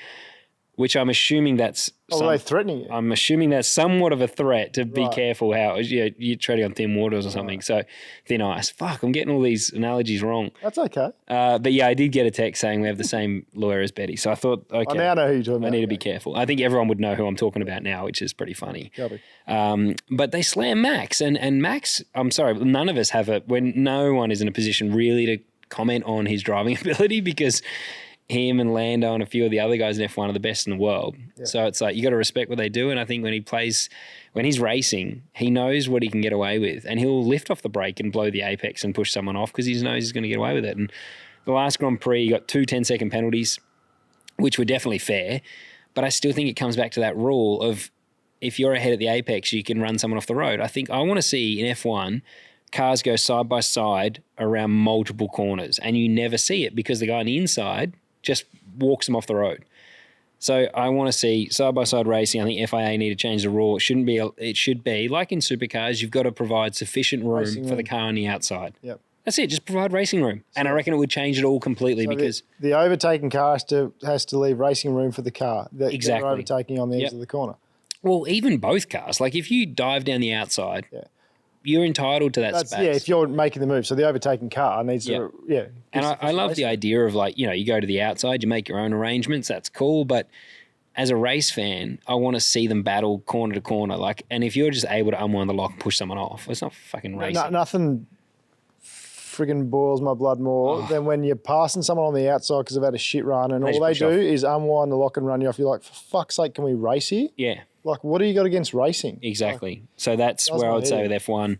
which I'm assuming that's. Are they threatening you? I'm assuming that's somewhat of a threat to be careful how you're treading on thin waters or something. Right. So thin ice. Fuck, I'm getting all these analogies wrong. That's okay. But yeah, I did get a text saying we have the same lawyer as Betty. So I thought, okay. I now know who you're talking about. I need to be careful. I think everyone would know who I'm talking about now, which is pretty funny. But they slam Max, and Max, I'm sorry, none of us have it when no one is in a position really to comment on his driving ability, because him and Lando and a few of the other guys in F1 are the best in the world. Yeah. So it's like you got to respect what they do. And I think when he's racing, he knows what he can get away with, and he'll lift off the brake and blow the apex and push someone off because he knows he's going to get away with it. And the last Grand Prix, he got 2 10-second penalties, which were definitely fair. But I still think it comes back to that rule of if you're ahead at the apex, you can run someone off the road. I think I want to see in F1 cars go side by side around multiple corners, and you never see it because the guy on the inside just walks them off the road. So I want to see side-by-side racing. I think FIA need to change the rule. It should be like in supercars, you've got to provide sufficient room for the car on the outside. Yep. That's it. Just provide racing room. And I reckon it would change it all completely, because the overtaking car has to leave racing room for the car that they're overtaking on the edge of the corner. Well, even both cars. Like if you dive down the outside, you're entitled to that space. Yeah, if you're making the move. So the overtaking car needs to, And I love the idea of you go to the outside, you make your own arrangements, that's cool. But as a race fan, I want to see them battle corner to corner. And if you're just able to unwind the lock and push someone off, it's not fucking racing. Nothing friggin' boils my blood more than when you're passing someone on the outside because they've had a shit run, and all they do is unwind the lock and run you off. You're like, for fuck's sake, can we race here? Yeah. What do you got against racing? Exactly. So that's where I would say with F1,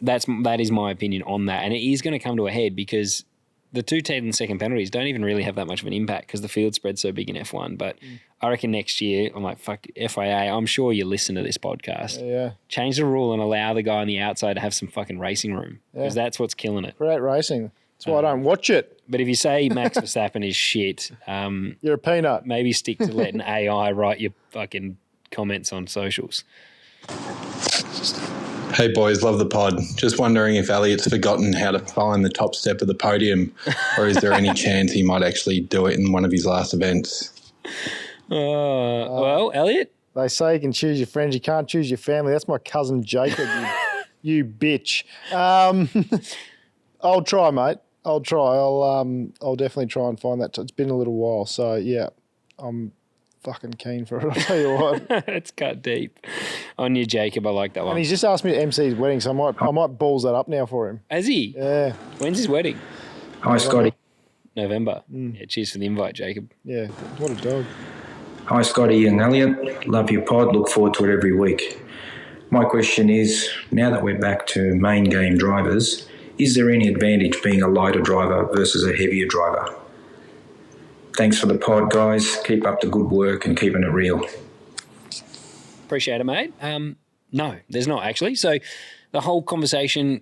that is my opinion on that. And it is going to come to a head because the 2 10-second penalties don't even really have that much of an impact because the field spread's so big in F1. But I reckon next year, I'm like, fuck, FIA, I'm sure you listen to this podcast. Yeah. Change the rule and allow the guy on the outside to have some fucking racing room, because that's what's killing it. Great racing. That's why I don't watch it. But if you say Max Verstappen is shit, you're a peanut. Maybe stick to letting AI write your fucking comments on socials. Hey boys, love the pod. Just wondering if Elliot's forgotten how to climb the top step of the podium, or is there any chance he might actually do it in one of his last events? Well, Elliot? They say you can choose your friends, you can't choose your family. That's my cousin Jacob, you bitch. I'll try, mate. I'll try. I'll definitely try and find that. It's been a little while, so yeah, I'm fucking keen for it. I'll tell you what. It's cut deep on you, Jacob. I like that one. And he's just asked me to MC his wedding, so I might balls that up now for him. Has he? Yeah. When's his wedding? Hi, Scotty. November. Yeah, cheers for the invite, Jacob. Yeah, what a dog. Hi, Scotty and Elliot. Love your pod. Look forward to it every week. My question is, now that we're back to main game drivers, is there any advantage being a lighter driver versus a heavier driver? Thanks for the pod, guys. Keep up the good work and keeping it real. Appreciate it, mate. No, there's not actually. So the whole conversation,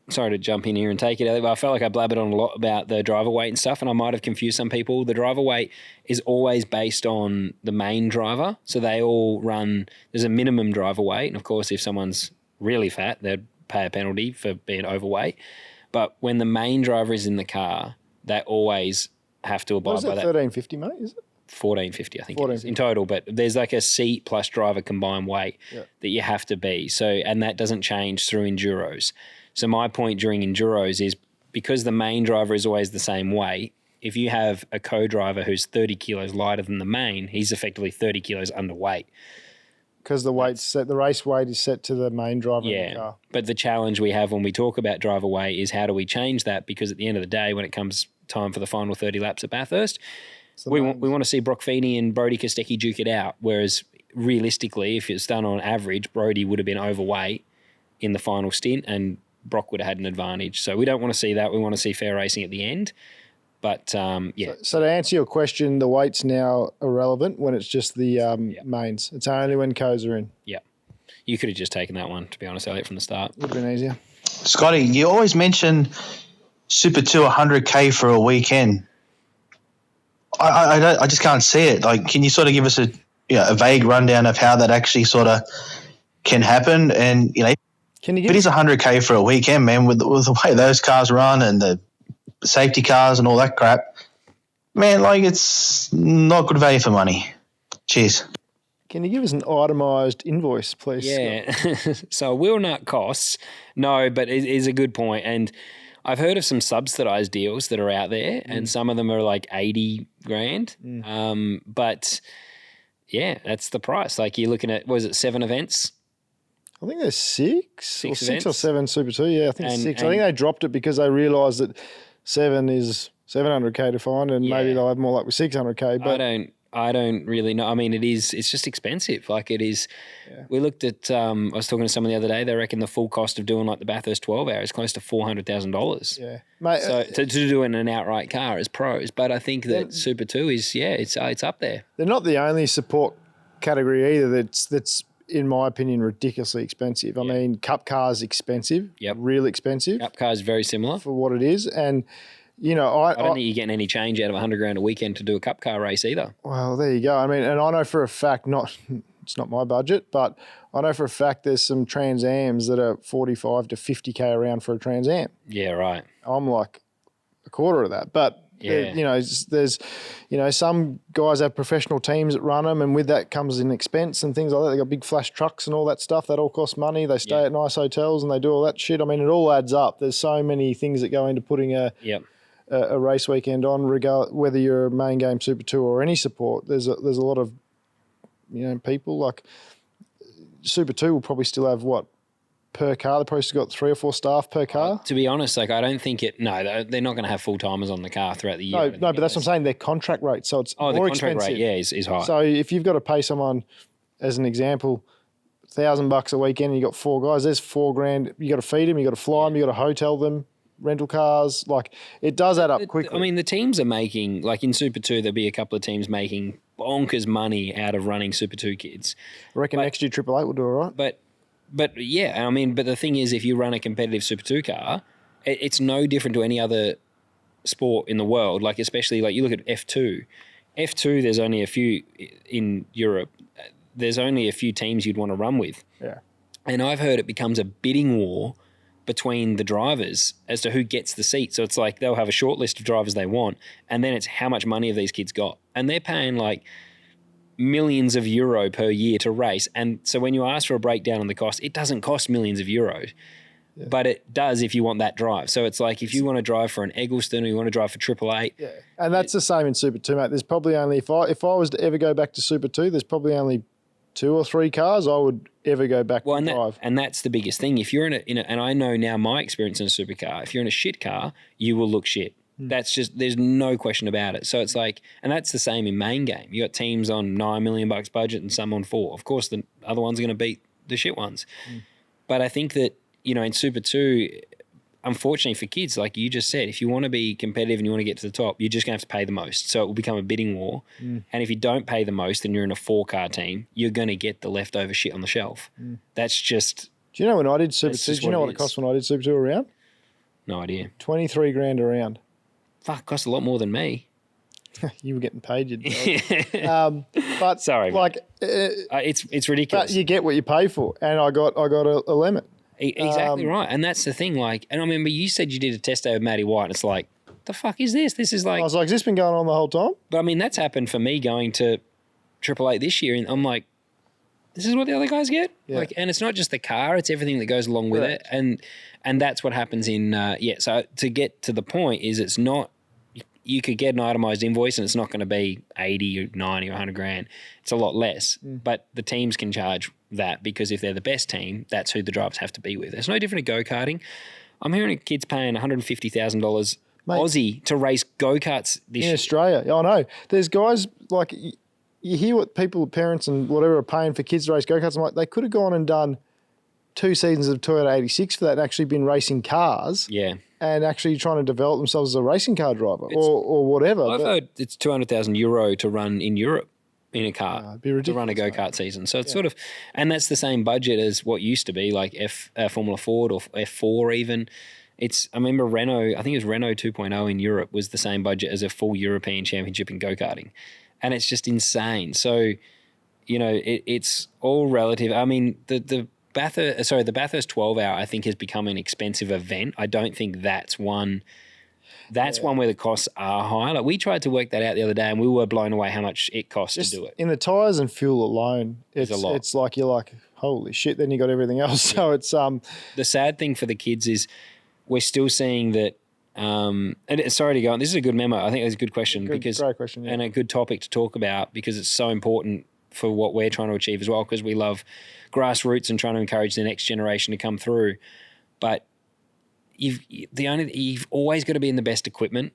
sorry to jump in here and take it, Elliot, but I felt like I blabbered on a lot about the driver weight and stuff, and I might have confused some people. The driver weight is always based on the main driver. So they all run, there's a minimum driver weight. And of course, if someone's really fat, they'd pay a penalty for being overweight. But when the main driver is in the car, they always have to abide by that. 1350, mate, is it? 1450, I think it is in total, but there's like a seat plus driver combined weight that you have to be. So, and that doesn't change through enduros. So my point during enduros is because the main driver is always the same weight, if you have a co-driver who's 30 kilos lighter than the main, he's effectively 30 kilos underweight. Because the weight's set, the race weight is set to the main driver in the car. But the challenge we have when we talk about driver weight is how do we change that? Because at the end of the day, when it comes time for the final 30 laps at Bathurst, we want to see Brock Feeney and Brodie Kostecki duke it out. Whereas realistically, if it's done on average, Brodie would have been overweight in the final stint and Brock would have had an advantage. So we don't want to see that. We want to see fair racing at the end. But, yeah. So to answer your question, the weight's now irrelevant when it's just the mains. It's only when co's are in. Yeah. You could have just taken that one, to be honest, Elliot, from the start. Would have been easier. Scotty, you always mention Super 2 100K for a weekend. I just can't see it. Like, can you sort of give us a vague rundown of how that actually sort of can happen? And, can you if it is 100K for a weekend, man, with the way those cars run and the safety cars and all that crap, man, like it's not good value for money. Cheers. Can you give us an itemised invoice, please? Yeah. So wheel nut costs, no, but it is a good point. And I've heard of some subsidised deals that are out there and some of them are like 80 grand. But yeah, that's the price. Like you're looking at, was it 7 events? I think there's 6 or 7 Super 2. Yeah, I think 6. I think they dropped it because they realised that 7 is 700K to find and maybe they'll have more like with 600K. But I don't really know. I mean, it's just expensive. Like it is, we looked at, I was talking to someone the other day, they reckon the full cost of doing like the Bathurst 12 hour is close to $400,000. Yeah. Mate, so to do it in an outright car as pros. But I think that Super 2 is, it's up there. They're not the only support category either that's in my opinion, ridiculously expensive. I mean, Cup car's expensive. Yep. Real expensive. Cup car's very similar. For what it is. And, I don't think you're getting any change out of $100,000 a weekend to do a Cup car race either. Well, there you go. I mean, and I know for a fact, it's not my budget, but I know for a fact there's some Trans Ams that are 45 to 50K around for a Trans Am. Yeah, right. I'm like a quarter of that. But, there's some guys have professional teams that run them and with that comes an expense and things like that. They got big flash trucks and all that stuff. That all costs money. They stay at nice hotels and they do all that shit. I mean, it all adds up. There's so many things that go into putting a race weekend on, whether you're a main game Super 2 or any support. There's a lot of people like Super 2 will probably still have per car. They've probably still got 3 or 4 staff per car. To be honest, like I don't think they're not going to have full timers on the car throughout the year. No, but that's what I'm saying. Their contract rate, so it's more expensive. The contract rate, is high. So if you've got to pay someone, as an example, $1,000 a weekend, and you got 4 guys. There's $4,000. You got to feed them. You got to fly them. You got to hotel them. Rental cars, like it does add up quickly. I mean, the teams are making, like in Super 2, there'll be a couple of teams making bonkers money out of running Super 2 kids. I reckon next year Triple 8 will do all right. But yeah, I mean, but the thing is, if you run a competitive Super 2 car, it's no different to any other sport in the world. Like especially like you look at F2. F2, there's only a few in Europe. There's only a few teams you'd want to run with. Yeah. And I've heard it becomes a bidding war between the drivers as to who gets the seat. So it's like they'll have a short list of drivers they want, and then it's how much money have these kids got. And they're paying like millions of euro per year to race. And so when you ask for a breakdown on the cost, it doesn't cost millions of euros. Yeah. But it does if you want that drive. So it's like if you want to drive for an Eggleston or you want to drive for 888. Yeah, and that's the same in Super 2, mate. There's probably only, if I was to ever go back to Super 2, there's probably only 2 or 3 cars I would ever go back to drive. And that's the biggest thing. If you're in a, and I know now my experience in a supercar, if you're in a shit car, you will look shit. That's just, there's no question about it. So it's like, and that's the same in main game. You got teams on $9 million budget and some on 4. Of course, the other ones are going to beat the shit ones. But I think that, in Super 2, unfortunately for kids, like you just said, if you want to be competitive and you want to get to the top, you're just going to have to pay the most. So it will become a bidding war. And if you don't pay the most and you're in a 4-car team, you're going to get the leftover shit on the shelf. That's just... Do you know when I did Super 2, do you know what it cost when I did Super 2 a round? No idea. 23 grand a round. Fuck, cost a lot more than me. You were getting paid, you but sorry, like it's ridiculous. But you get what you pay for, and I got a lemon. Exactly right, and that's the thing. Like, and I remember you said you did a test day with Matty White, and it's like, the fuck is this? This is like. I was like, has this been going on the whole time? But I mean, that's happened for me going to 888 this year, and I'm like, this is what the other guys get. Yeah. Like, and it's not just the car; it's everything that goes along with it, and that's what happens in. So to get to the point is, it's not. You could get an itemised invoice and it's not going to be 80 or 90 or 100 grand. It's a lot less. But the teams can charge that because if they're the best team, that's who the drivers have to be with. It's no different to go-karting. I'm hearing kids paying $150,000 Aussie to race go-karts this year. In Australia. I know. There's guys like, you hear what people, parents and whatever are paying for kids to race go-karts. I'm like, they could have gone and done 2 seasons of Toyota 86 for that and actually been racing cars. Yeah. And actually trying to develop themselves as a racing car driver or whatever. I've heard it's €200,000 to run in Europe in a car, it'd be ridiculous, to run a go-kart season. So it's sort of, and that's the same budget as what used to be like Formula Ford or F4 even. I remember Renault, I think it was Renault 2.0 in Europe was the same budget as a full European championship in go-karting. And it's just insane. So, it's all relative. I mean, the Bathurst 12-hour, I think, has become an expensive event. I don't think that's one where the costs are high. Like, we tried to work that out the other day, and we were blown away how much it costs to do it. In the tyres and fuel alone, it's a lot. It's like you're like, holy shit, then you got everything else. Yeah. So it's the sad thing for the kids is we're still seeing that. And sorry to go on. This is a good memo. I think it's a good question great question, and a good topic to talk about because it's so important for what we're trying to achieve as well, because we love grassroots and trying to encourage the next generation to come through. But you've always got to be in the best equipment,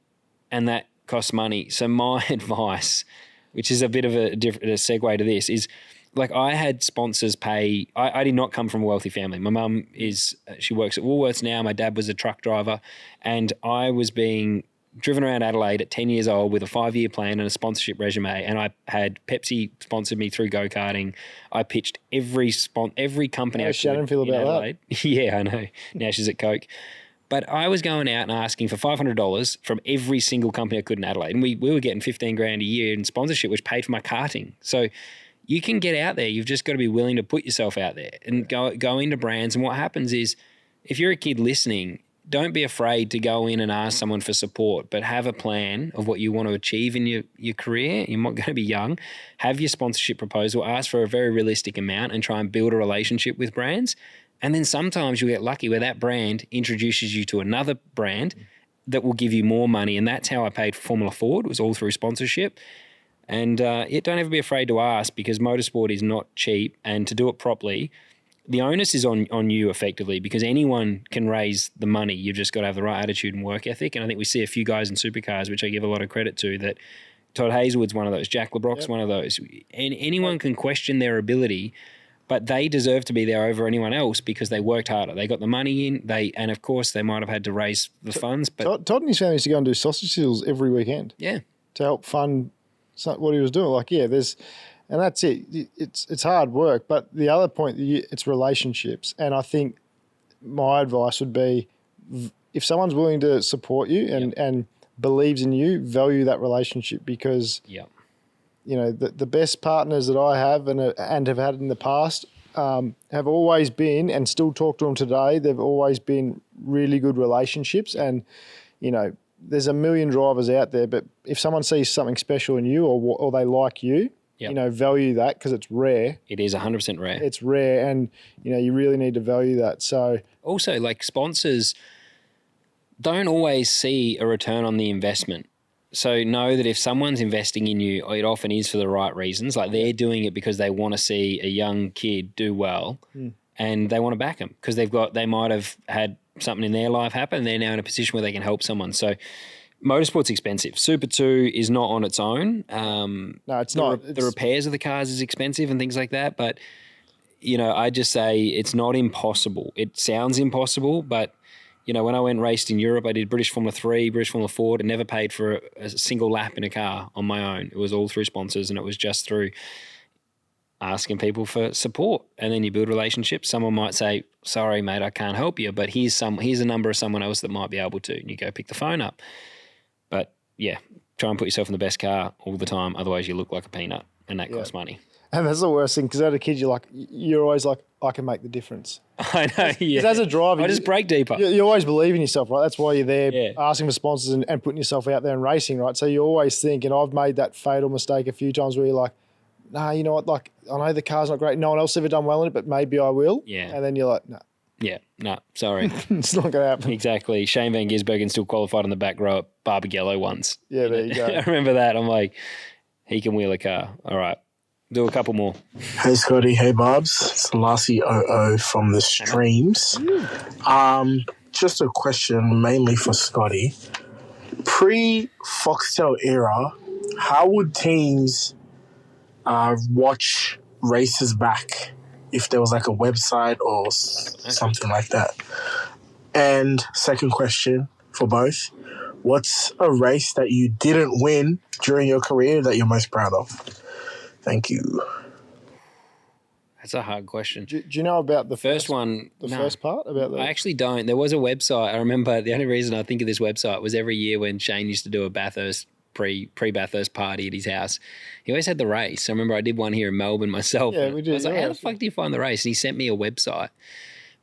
and that costs money. So my advice, which is a bit of a segue to this, is like I had sponsors pay. I did not come from a wealthy family. My mum she works at Woolworths now. My dad was a truck driver, and I was being driven around Adelaide at 10 years old with a 5-year plan and a sponsorship resume, and I had Pepsi sponsored me through go-karting. I pitched every company. How does Shannon feel about Adelaide. That? Yeah, I know. Now she's at Coke. But I was going out and asking for $500 from every single company I could in Adelaide, and we were getting $15,000 a year in sponsorship, which paid for my karting. So you can get out there. You've just got to be willing to put yourself out there and go into brands. And what happens is, if you're a kid listening, don't be afraid to go in and ask someone for support, but have a plan of what you want to achieve in your career. You're not going to be young. Have your sponsorship proposal, ask for a very realistic amount and try and build a relationship with brands. And then sometimes you'll get lucky where that brand introduces you to another brand that will give you more money. And that's how I paid for Formula Ford. It was all through sponsorship. And don't ever be afraid to ask, because motorsport is not cheap, and to do it properly, the onus is on you effectively, because anyone can raise the money. You've just got to have the right attitude and work ethic. And I think we see a few guys in supercars, which I give a lot of credit to, that Todd Hazelwood's one of those, Jack LeBrock's one of those. And anyone can question their ability, but they deserve to be there over anyone else because they worked harder. They got the money in, and of course they might have had to raise the funds. But Todd and his family used to go and do sausage sizzles every weekend. Yeah. To help fund what he was doing. Like, and that's it. It's hard work. But the other point, it's relationships. And I think my advice would be, if someone's willing to support you and believes in you, value that relationship, because the best partners that I have and have had in the past, have always been, and still talk to them today, they've always been really good relationships. And, you know, there's a million drivers out there, but if someone sees something special in you or they like you, you know, value that because it's rare. It is 100% rare. It's rare, and, you know, you really need to value that. So also, like, sponsors don't always see a return on the investment. So know that if someone's investing in you, it often is for the right reasons. Like, they're doing it because they want to see a young kid do well and they want to back them because they might have had something in their life happen. They're now in a position where they can help someone. So motorsport's expensive. Super 2 is not on its own. No, it's not. The repairs of the cars is expensive and things like that. But, you know, I just say it's not impossible. It sounds impossible, but, you know, when I went and raced in Europe, I did British Formula 3, British Formula 4, and never paid for a single lap in a car on my own. It was all through sponsors, and it was just through asking people for support. And then you build relationships. Someone might say, sorry, mate, I can't help you, but here's a number of someone else that might be able to. And you go pick the phone up. But, yeah, try and put yourself in the best car all the time. Otherwise, you look like a peanut, and that costs money. And that's the worst thing, because as a kid, you're always like, I can make the difference. I know, yeah. Because as a driver, I just brake deeper. You always believe in yourself, right? That's why you're there asking for sponsors and putting yourself out there and racing, right? So you always think, and I've made that fatal mistake a few times where you're like, nah, you know what? Like, I know the car's not great. No one else ever done well in it, but maybe I will. Yeah. And then you're like, no. Yeah, no, sorry. It's not going to happen. Exactly. Shane Van Gisbergen still qualified on the back row at Barbagallo once. Yeah, there you go. I remember that. I'm like, he can wheel a car. All right. Do a couple more. Hey, Scotty. Hey, Barbs. It's Lassie 00 from the streams. Just a question mainly for Scotty. Pre-Foxtel era, how would teams watch races back if there was like a website or something like that? And second question for both, what's a race that you didn't win during your career that you're most proud of? Thank you. That's a hard question. Do you know about the first one? First part about that? I actually don't. There was a website. I remember the only reason I think of this website was every year when Shane used to do a Bathurst pre-Bathurst party at his house. He always had the race. I remember I did one here in Melbourne myself. Yeah, we did. I was like, how the fuck do you find the race? And he sent me a website.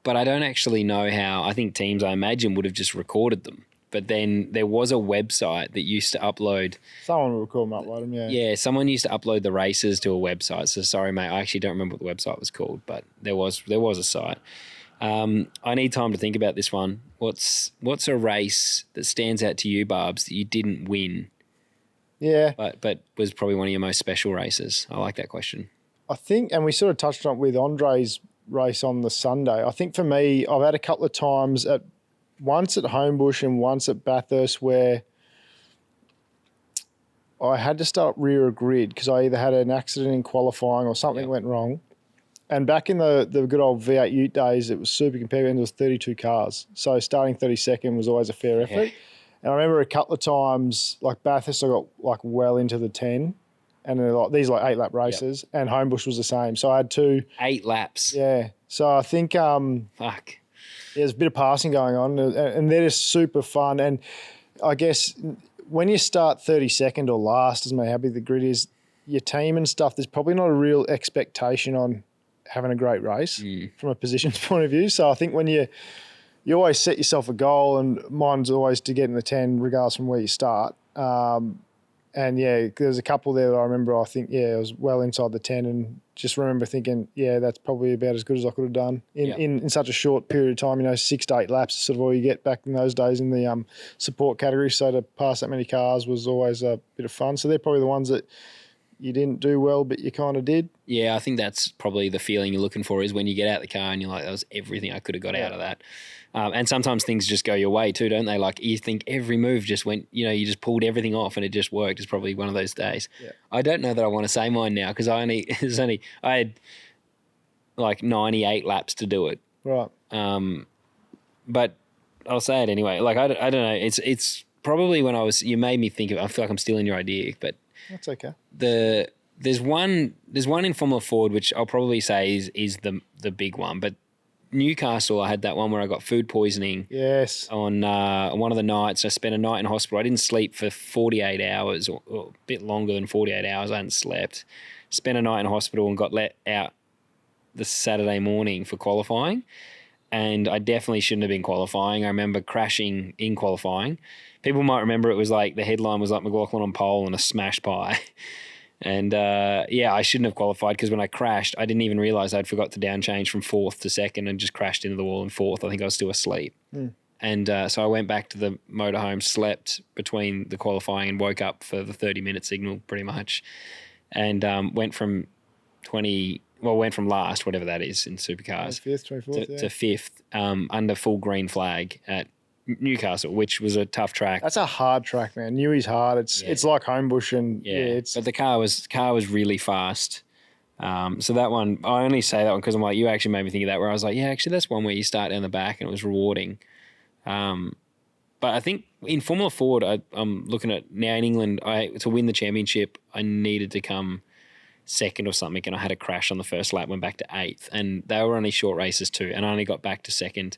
But I don't actually know how. I think teams, I imagine, would have just recorded them. But then there was a website that used to upload. Someone will call them, upload them, yeah. Yeah, someone used to upload the races to a website. So sorry, mate, I actually don't remember what the website was called, but there was a site. I need time to think about this one. What's a race that stands out to you, Barbs, that you didn't win? Yeah. But was probably one of your most special races? I like that question. I think, and we sort of touched on it with Andre's race on the Sunday. I think for me, I've had a couple of times once at Homebush and once at Bathurst where I had to start rear a grid because I either had an accident in qualifying or something went wrong. And back in the good old V8 Ute days, it was super competitive and there was 32 cars. So starting 32nd was always a fair effort. Yeah. And I remember a couple of times, like Bathurst, I got like well into the 10. And these are like 8-lap races. Yep. And Homebush was the same. So I had 8 laps. Yeah. So I think... Fuck. There's a bit of passing going on, and they're just super fun. And I guess when you start 32nd or last, doesn't matter how big the grid is, your team and stuff, there's probably not a real expectation on having a great race from a positions point of view. So I think when you always set yourself a goal, and mine's always to get in the 10 regardless from where you start. And, yeah, there's a couple there that I remember, I think, I was well inside the 10 and just remember thinking, that's probably about as good as I could have done in such a short period of time. 6 to 8 laps is sort of all you get back in those days in the support category. So to pass that many cars was always a bit of fun. So they're probably the ones that you didn't do well, but you kind of did. Yeah, I think that's probably the feeling you're looking for is when you get out of the car and you're like, that was everything I could have got out of that. And sometimes things just go your way too, don't they? Like you think every move just went, you just pulled everything off and it just worked. It's probably one of those days. Yeah. I don't know that I want to say mine now because I had like 98 laps to do it. Right. But I'll say it anyway. Like I don't know. It's probably when you made me think of. I feel like I'm stealing your idea, but that's okay. There's one in Formula Ford which I'll probably say is the big one, but. Newcastle, I had that one where I got food poisoning. Yes. On one of the nights. I spent a night in hospital. I didn't sleep for 48 hours or a bit longer than 48 hours. I hadn't slept. Spent a night in hospital and got let out the Saturday morning for qualifying, and I definitely shouldn't have been qualifying. I remember crashing in qualifying. People might remember it was like the headline was like McLaughlin on pole and a smash pie. And I shouldn't have qualified because when I crashed, I didn't even realise I'd forgot to down change from 4th to 2nd and just crashed into the wall in 4th. I think I was still asleep. And so I went back to the motorhome, slept between the qualifying and woke up for the 30-minute signal pretty much, and went from last, whatever that is in Supercars, 5th, 24th, to 5th under full green flag at Newcastle, which was a tough track. That's a hard track, man. Newey's hard. It's like Homebush, and but the car was really fast. So that one, I only say that one because I'm like, you actually made me think of that, where I was like, yeah, actually that's one where you start down the back and it was rewarding. But I think in Formula Ford, I'm looking at now in England, to win the championship, I needed to come second or something, and I had a crash on the first lap, went back to 8th, and they were only short races too, and I only got back to second,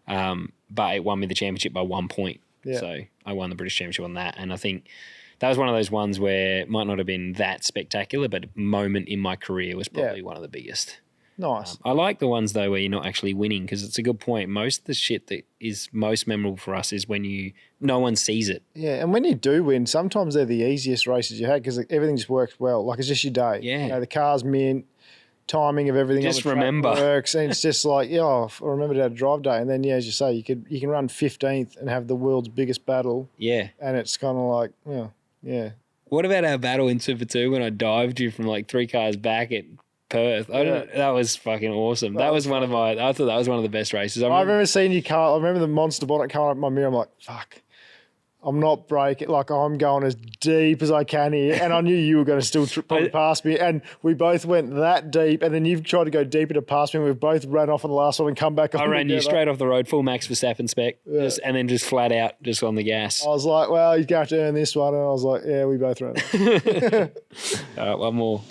but it won me the championship by 1 point. Yeah. So I won the British Championship on that, and I think that was one of those ones where it might not have been that spectacular, but moment in my career was probably one of the biggest. Nice. I like the ones, though, where you're not actually winning, because it's a good point. Most of the shit that is most memorable for us is when no one sees it. Yeah, and when you do win, sometimes they're the easiest races you had because everything just works well. Like, it's just your day. Yeah. You know, the car's mint, timing of everything Just on the track remember. works, and it's just like, I remembered how to drive day. And then, as you say, you can run 15th and have the world's biggest battle. Yeah. And it's kind of like, yeah. What about our battle in Super 2 when I dived you from like 3 cars back at Perth? That was fucking awesome. I thought that was one of the best races. I remember seeing your car. I remember the monster bonnet coming up in my mirror. I'm like, fuck, I'm not braking. Like, I'm going as deep as I can here. And I knew you were going to still probably pass me. And we both went that deep. And then you've tried to go deeper to pass me. And we've both ran off on the last one and come back on. I ran you straight off the road, full Max Verstappen spec, and then just flat out, just on the gas. I was like, well, he's going to have to earn this one. And I was like, yeah, we both ran it. All right, one more.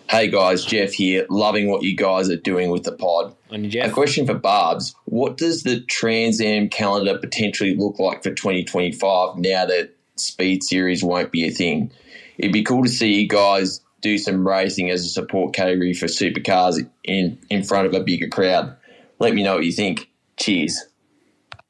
Hey guys, Jeff here. Loving what you guys are doing with the pod. Jeff. A question for Barbs. What does the Trans Am calendar potentially look like for 2025 now that Speed Series won't be a thing? It'd be cool to see you guys do some racing as a support category for supercars in front of a bigger crowd. Let me know what you think. Cheers.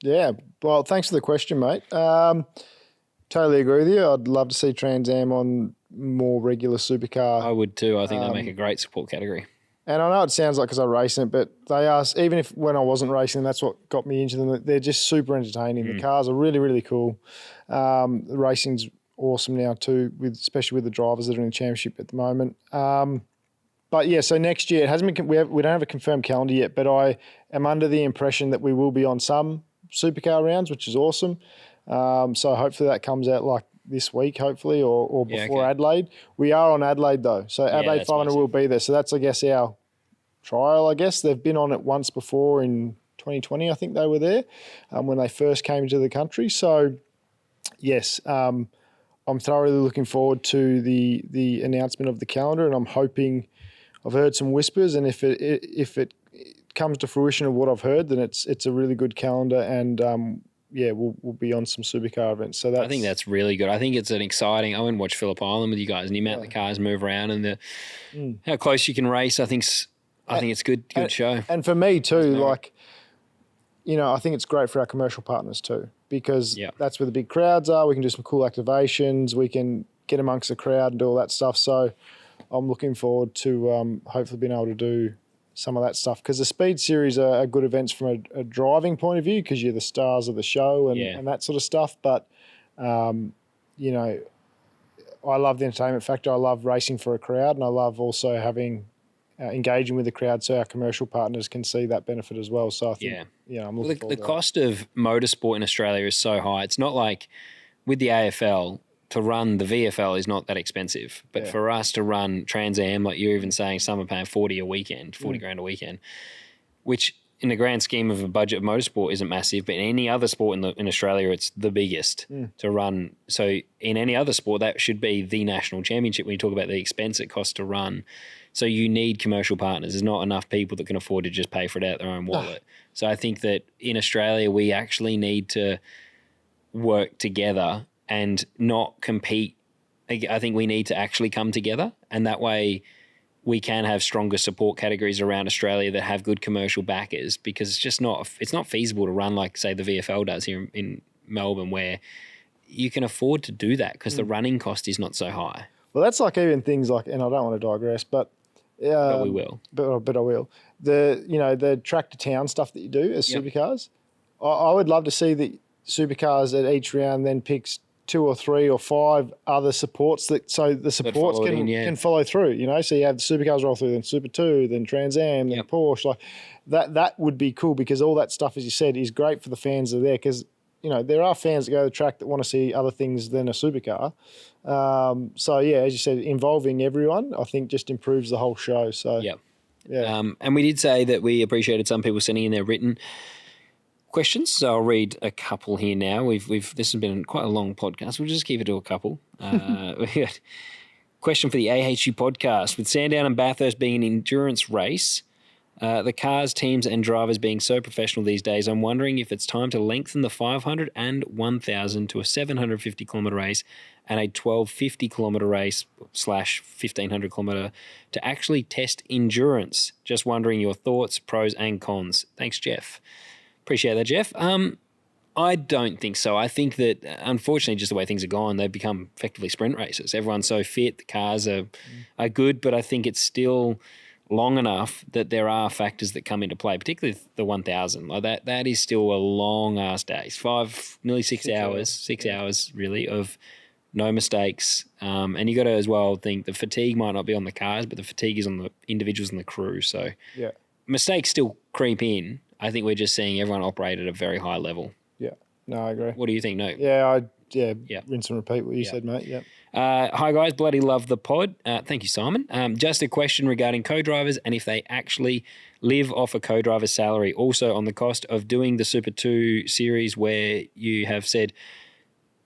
Yeah, well, thanks for the question, mate. Totally agree with you. I'd love to see Trans Am on more regular supercar. I would too. I think they make a great support category. And I know it sounds like because I race it, but they are, even if when I wasn't racing, that's what got me into them. They're just super entertaining. The cars are really, really cool. The racing's awesome now too, especially with the drivers that are in the championship at the moment. But yeah, so next year, it hasn't been, we don't have a confirmed calendar yet, but I am under the impression that we will be on some supercar rounds, which is awesome. So hopefully that comes out like this week, hopefully, or before Adelaide. We are on Adelaide though, so Adelaide 500 will be there. So that's, I guess, our trial. I guess they've been on it once before in 2020. I think they were there when they first came into the country. So yes, I'm thoroughly looking forward to the announcement of the calendar, and I'm hoping. I've heard some whispers, and if it comes to fruition of what I've heard, then it's a really good calendar, and we'll be on some supercar events. So I think that's really good. I think it's an exciting. I went and watched Phillip Island with you guys, and the amount the cars move around and how close you can race. I think it's good show. And for me too, I think it's great for our commercial partners too, because that's where the big crowds are. We can do some cool activations. We can get amongst the crowd and do all that stuff. So I'm looking forward to hopefully being able to do some of that stuff, because the Speed Series are good events from a driving point of view, because you're the stars of the show and that sort of stuff. But, I love the entertainment factor. I love racing for a crowd, and I love also having engaging with the crowd so our commercial partners can see that benefit as well. So I think, I'm looking forward to the cost of motorsport in Australia is so high. It's not like with the AFL, to run the VFL is not that expensive, but for us to run Trans Am, like you're even saying, some are paying 40 grand a weekend, which in the grand scheme of a budget of motorsport isn't massive, but in any other sport in Australia, it's the biggest to run. So in any other sport, that should be the national championship when you talk about the expense it costs to run. So you need commercial partners. There's not enough people that can afford to just pay for it out of their own wallet. So I think that in Australia, we actually need to work together and not compete. I think we need to actually come together, and that way we can have stronger support categories around Australia that have good commercial backers, because it's not feasible to run like, say, the VFL does here in Melbourne, where you can afford to do that because the running cost is not so high. Well, that's like even things like, and I don't want to digress, but we will. But I will. The track to town stuff that you do as supercars, I would love to see the supercars at each round then picks 2 or 3 or 5 other supports so the supports can follow through. So you have the supercars roll through, then Super 2, then Trans Am, then Porsche. Like that would be cool, because all that stuff, as you said, is great for the fans that are there, because there are fans that go to the track that want to see other things than a supercar. So as you said, involving everyone, I think just improves the whole show. So and we did say that we appreciated some people sending in their written questions, so I'll read a couple here now. This has been quite a long podcast. We'll just keep it to a couple. We got question for the AHU podcast. With Sandown and Bathurst being an endurance race, the cars, teams and drivers being so professional these days, I'm wondering if it's time to lengthen the 500 and 1,000 to a 750-kilometre race and a 1,250-kilometre race / 1,500-kilometre to actually test endurance. Just wondering your thoughts, pros and cons. Thanks, Jeff. Appreciate that, Jeff. I don't think so. I think that, unfortunately, just the way things are gone, they've become effectively sprint races. Everyone's so fit, the cars are good, but I think it's still long enough that there are factors that come into play, particularly the 1,000. Like that is still a long-ass day. 6 hours, 6 hours, really, of no mistakes. And you got to as well think the fatigue might not be on the cars, but the fatigue is on the individuals and the crew. So mistakes still creep in. I think we're just seeing everyone operate at a very high level. Yeah. No, I agree. What do you think? No. Rinse and repeat what you said, mate. Yeah. Hi, guys. Bloody love the pod. Thank you, Simon. Just a question regarding co-drivers and if they actually live off a co-driver's salary. Also on the cost of doing the Super 2 series, where you have said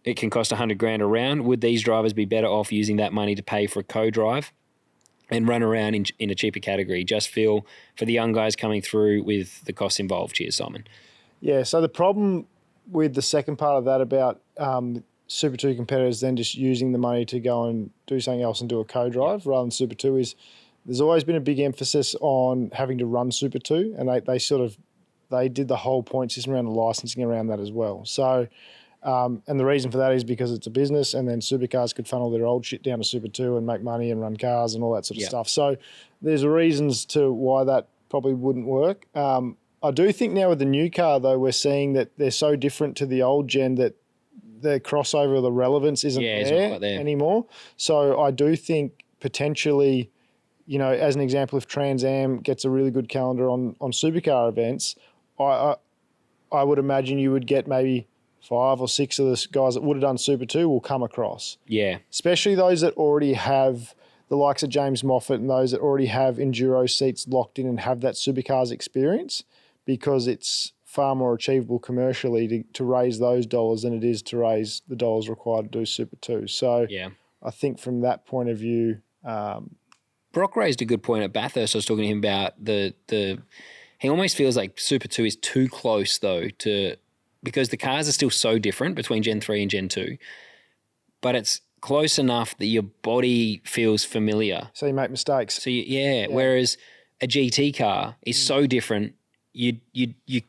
it can cost $100,000 a round. Would these drivers be better off using that money to pay for a co-drive and run around in a cheaper category? Just feel for the young guys coming through with the costs involved. Cheers, Simon. Yeah, so the problem with the second part of that about Super 2 competitors then just using the money to go and do something else and do a co-drive rather than Super 2 is there's always been a big emphasis on having to run Super 2, and they did the whole point system around the licensing around that as well. So and the reason for that is because it's a business, and then supercars could funnel their old shit down to Super 2 and make money and run cars and all that sort of stuff. So there's reasons to why that probably wouldn't work. I do think now with the new car, though, we're seeing that they're so different to the old gen that the crossover, the relevance isn't there anymore. So I do think potentially, as an example, if Trans Am gets a really good calendar on supercar events, I would imagine you would get maybe 5 or 6 of the guys that would have done Super 2 will come across. Yeah. Especially those that already have the likes of James Moffat and those that already have enduro seats locked in and have that supercars experience, because it's far more achievable commercially to raise those dollars than it is to raise the dollars required to do Super 2. So I think from that point of view... Brock raised a good point at Bathurst. I was talking to him about he almost feels like Super 2 is too close, though, because the cars are still so different between Gen 3 and Gen 2, but it's close enough that your body feels familiar. So you make mistakes. So whereas a GT car is so different, you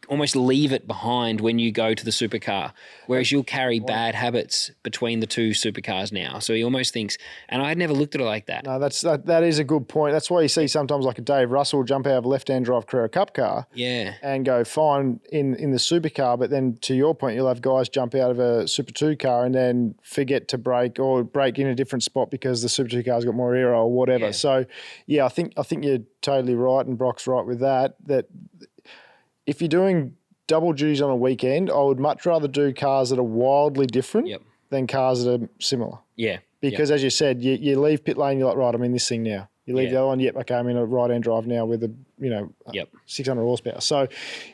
almost leave it behind when you go to the supercar, whereas you'll carry bad habits between the two supercars now. So he almost thinks, and I had never looked at it like that. No, that is a good point. That's why you see sometimes like a Dave Russell jump out of a left-hand drive Carrera Cup car and go fine in the supercar, but then to your point, you'll have guys jump out of a Super 2 car and then forget to brake or brake in a different spot because the Super 2 car's got more aero or whatever. Yeah. So, I think you're totally right, and Brock's right with that if you're doing double duties on a weekend, I would much rather do cars that are wildly different than cars that are similar. Yeah. Because as you said, you leave pit lane, you're like, right, I'm in this thing now. You leave the other one, okay, I'm in a right-hand drive now with 600 horsepower. So,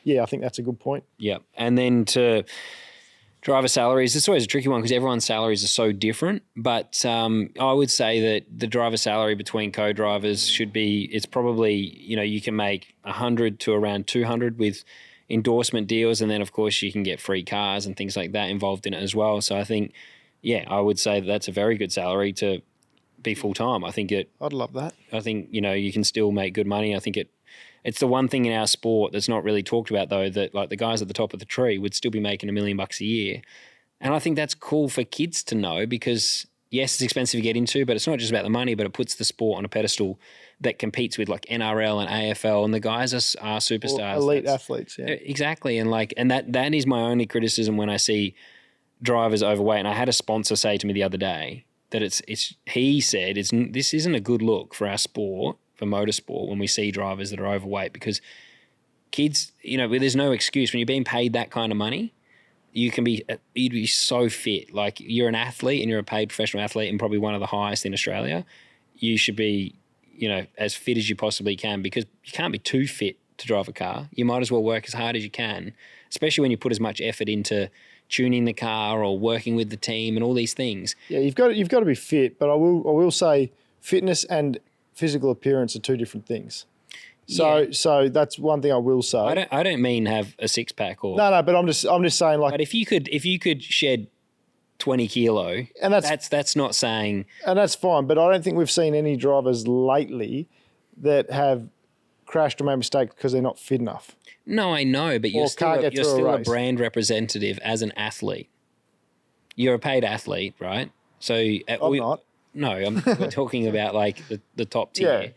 I think that's a good point. Yeah. And then to driver salaries, it's always a tricky one because everyone's salaries are so different. But I would say that the driver salary between co-drivers should be, it's probably, you can make 100 to around 200 with endorsement deals. And then, of course, you can get free cars and things like that involved in it as well. So I think, I would say that's a very good salary to be full time. I think I'd love that. I think, you can still make good money. I think it's the one thing in our sport that's not really talked about, though, that like the guys at the top of the tree would still be making $1 million a year. And I think that's cool for kids to know because, yes, it's expensive to get into, but it's not just about the money, but it puts the sport on a pedestal that competes with like NRL and AFL, and the guys are superstars. Elite athletes, yeah. Exactly. And that is my only criticism when I see drivers overweight. And I had a sponsor say to me the other day that he said this isn't a good look for our sport, for motorsport, when we see drivers that are overweight, because kids, there's no excuse when you're being paid that kind of money. You'd be so fit. Like, you're an athlete and you're a paid professional athlete and probably one of the highest in Australia. You should be, as fit as you possibly can, because you can't be too fit to drive a car. You might as well work as hard as you can, especially when you put as much effort into tuning the car or working with the team and all these things. Yeah, you've got to be fit, but I will say fitness and physical appearance are two different things. So that's one thing I will say. I don't mean have a six pack or no, but I'm just saying, like, but if you could shed 20 kilo, and that's not saying, and that's fine. But I don't think we've seen any drivers lately that have crashed or made mistakes because they're not fit enough. No, I know, but you're still a brand representative as an athlete. You're a paid athlete, right? So I'm not. No, we're talking about like the top tier. Yeah.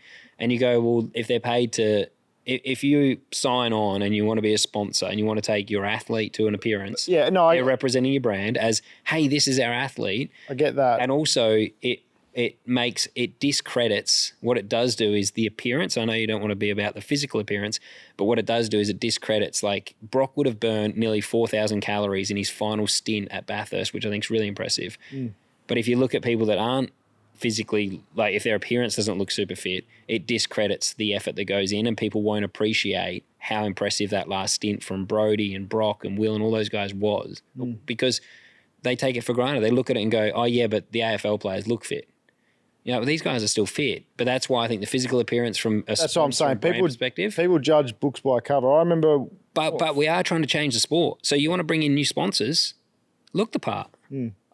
And you go, well, if they're paid to, if you sign on and you want to be a sponsor and you want to take your athlete to an appearance, you're representing your brand as, hey, this is our athlete. I get that. And also it discredits, what it does do is the appearance. I know you don't want to be about the physical appearance, but what it does do is it discredits, like, Brock would have burned nearly 4,000 calories in his final stint at Bathurst, which I think is really impressive. But if you look at people that aren't physically, like, if their appearance doesn't look super fit, it discredits the effort that goes in, and people won't appreciate how impressive that last stint from Brody and Brock and Will and all those guys was, because they take it for granted. They look at it and go, oh yeah, but the AFL players look fit. These guys are still fit, but that's why I think the physical appearance from a that's what I'm saying. Perspective. People judge books by cover. I remember, but we are trying to change the sport. So you want to bring in new sponsors, look the part.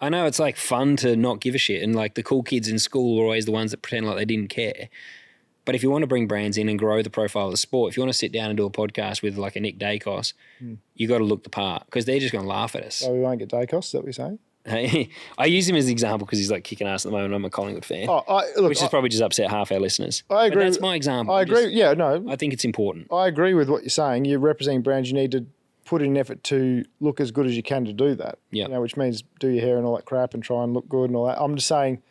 I know it's like fun to not give a shit, and like the cool kids in school were always the ones that pretend like they didn't care. But if you want to bring brands in and grow the profile of the sport, if you want to sit down and do a podcast with like a Nick Dacos, you got to look the part, because they're just going to laugh at us. So we won't get Dacos, is that what you're saying? I use him as an example because he's like kicking ass at the moment. I'm a Collingwood fan, which has probably just upset half our listeners. I agree. But that's my example. I agree. I think it's important. I agree with what you're saying. You're representing brands. You need to put in effort to look as good as you can to do that. Yeah. Which means do your hair and all that crap and try and look good and all that. I'm just saying,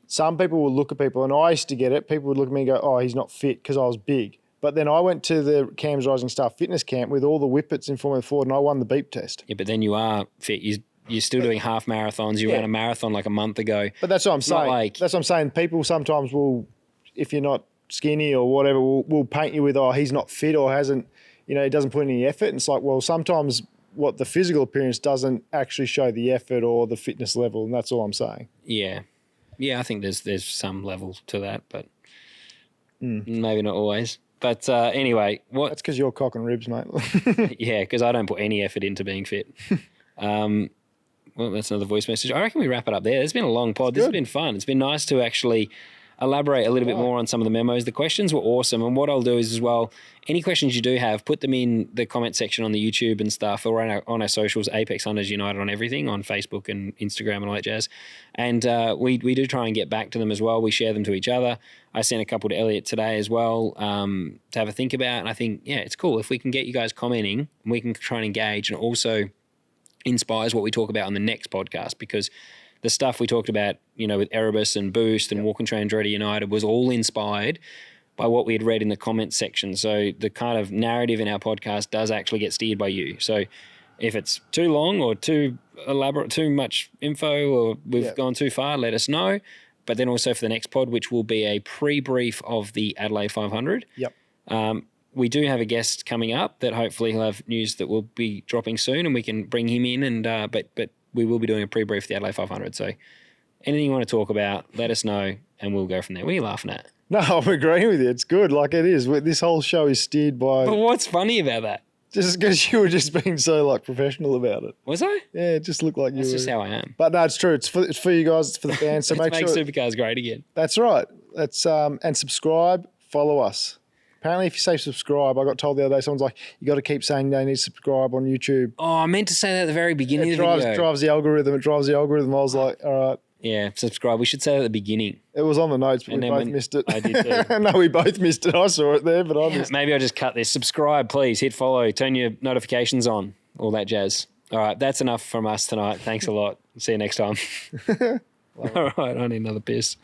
some people will look at people, and I used to get it. People would look at me and go, "Oh, he's not fit because I was big." But then I went to the Cam's Rising Star fitness camp with all the whippets in Formula Ford, and I won the beep test. Yeah, but then you are fit. You're still doing half marathons. You ran a marathon like a month ago. But that's what I'm saying. That's what I'm saying. People sometimes will, if you're not skinny or whatever, will paint you with, oh, he's not fit or hasn't, he doesn't put any effort. And it's like, well, sometimes what the physical appearance doesn't actually show the effort or the fitness level, and that's all I'm saying. Yeah. Yeah, I think there's some level to that, but maybe not always. But anyway, That's because you're cock and ribs, mate. Yeah, because I don't put any effort into being fit. Well, that's another voice message. I reckon we wrap it up there. It's been a long pod. This has been fun. It's been nice to actually elaborate a little bit more on some of the memos. The questions were awesome. And what I'll do is as well, any questions you do have, put them in the comment section on the YouTube and stuff, or on our socials, Apex Hunters United on everything, on Facebook and Instagram and all that jazz. And we do try and get back to them as well. We share them to each other. I sent a couple to Elliot today as well to have a think about. And I think, it's cool. If we can get you guys commenting, we can try and engage, and also inspires what we talk about on the next podcast, because the stuff we talked about, with Erebus and Boost and Walk and Train Dreader United was all inspired by what we had read in the comments section. So the kind of narrative in our podcast does actually get steered by you. So if it's too long or too elaborate, too much info, or we've gone too far, let us know. But then also for the next pod, which will be a pre-brief of the Adelaide 500. We do have a guest coming up that hopefully he'll have news that will be dropping soon, and we can bring him in. And but we will be doing a pre-brief for the Adelaide 500. So anything you want to talk about, let us know, and we'll go from there. What are you laughing at? No, I'm agreeing with you. It's good. Like, it is. This whole show is steered by... But what's funny about that? Just because you were just being so like professional about it. Was I? Yeah, it just looked like you That's were. just how I am. But no, it's true. It's for you guys. It's for the fans. So Let's make make sure. Supercars great again. That's right. That's and subscribe. Follow us. Apparently, if you say subscribe, I got told the other day, someone's like, you got to keep saying they need to subscribe on YouTube. Oh, I meant to say that at the very beginning of the video. Drives the algorithm. It drives the algorithm. I was like, all right. Yeah, subscribe. We should say that at the beginning. It was on the notes, but we both missed it. I did too. No, we both missed it. I saw it there, but I missed it. Maybe I'll just cut this. Subscribe, please. Hit follow. Turn your notifications on. All that jazz. All right, that's enough from us tonight. Thanks a lot. See you next time. All right, I need another piss.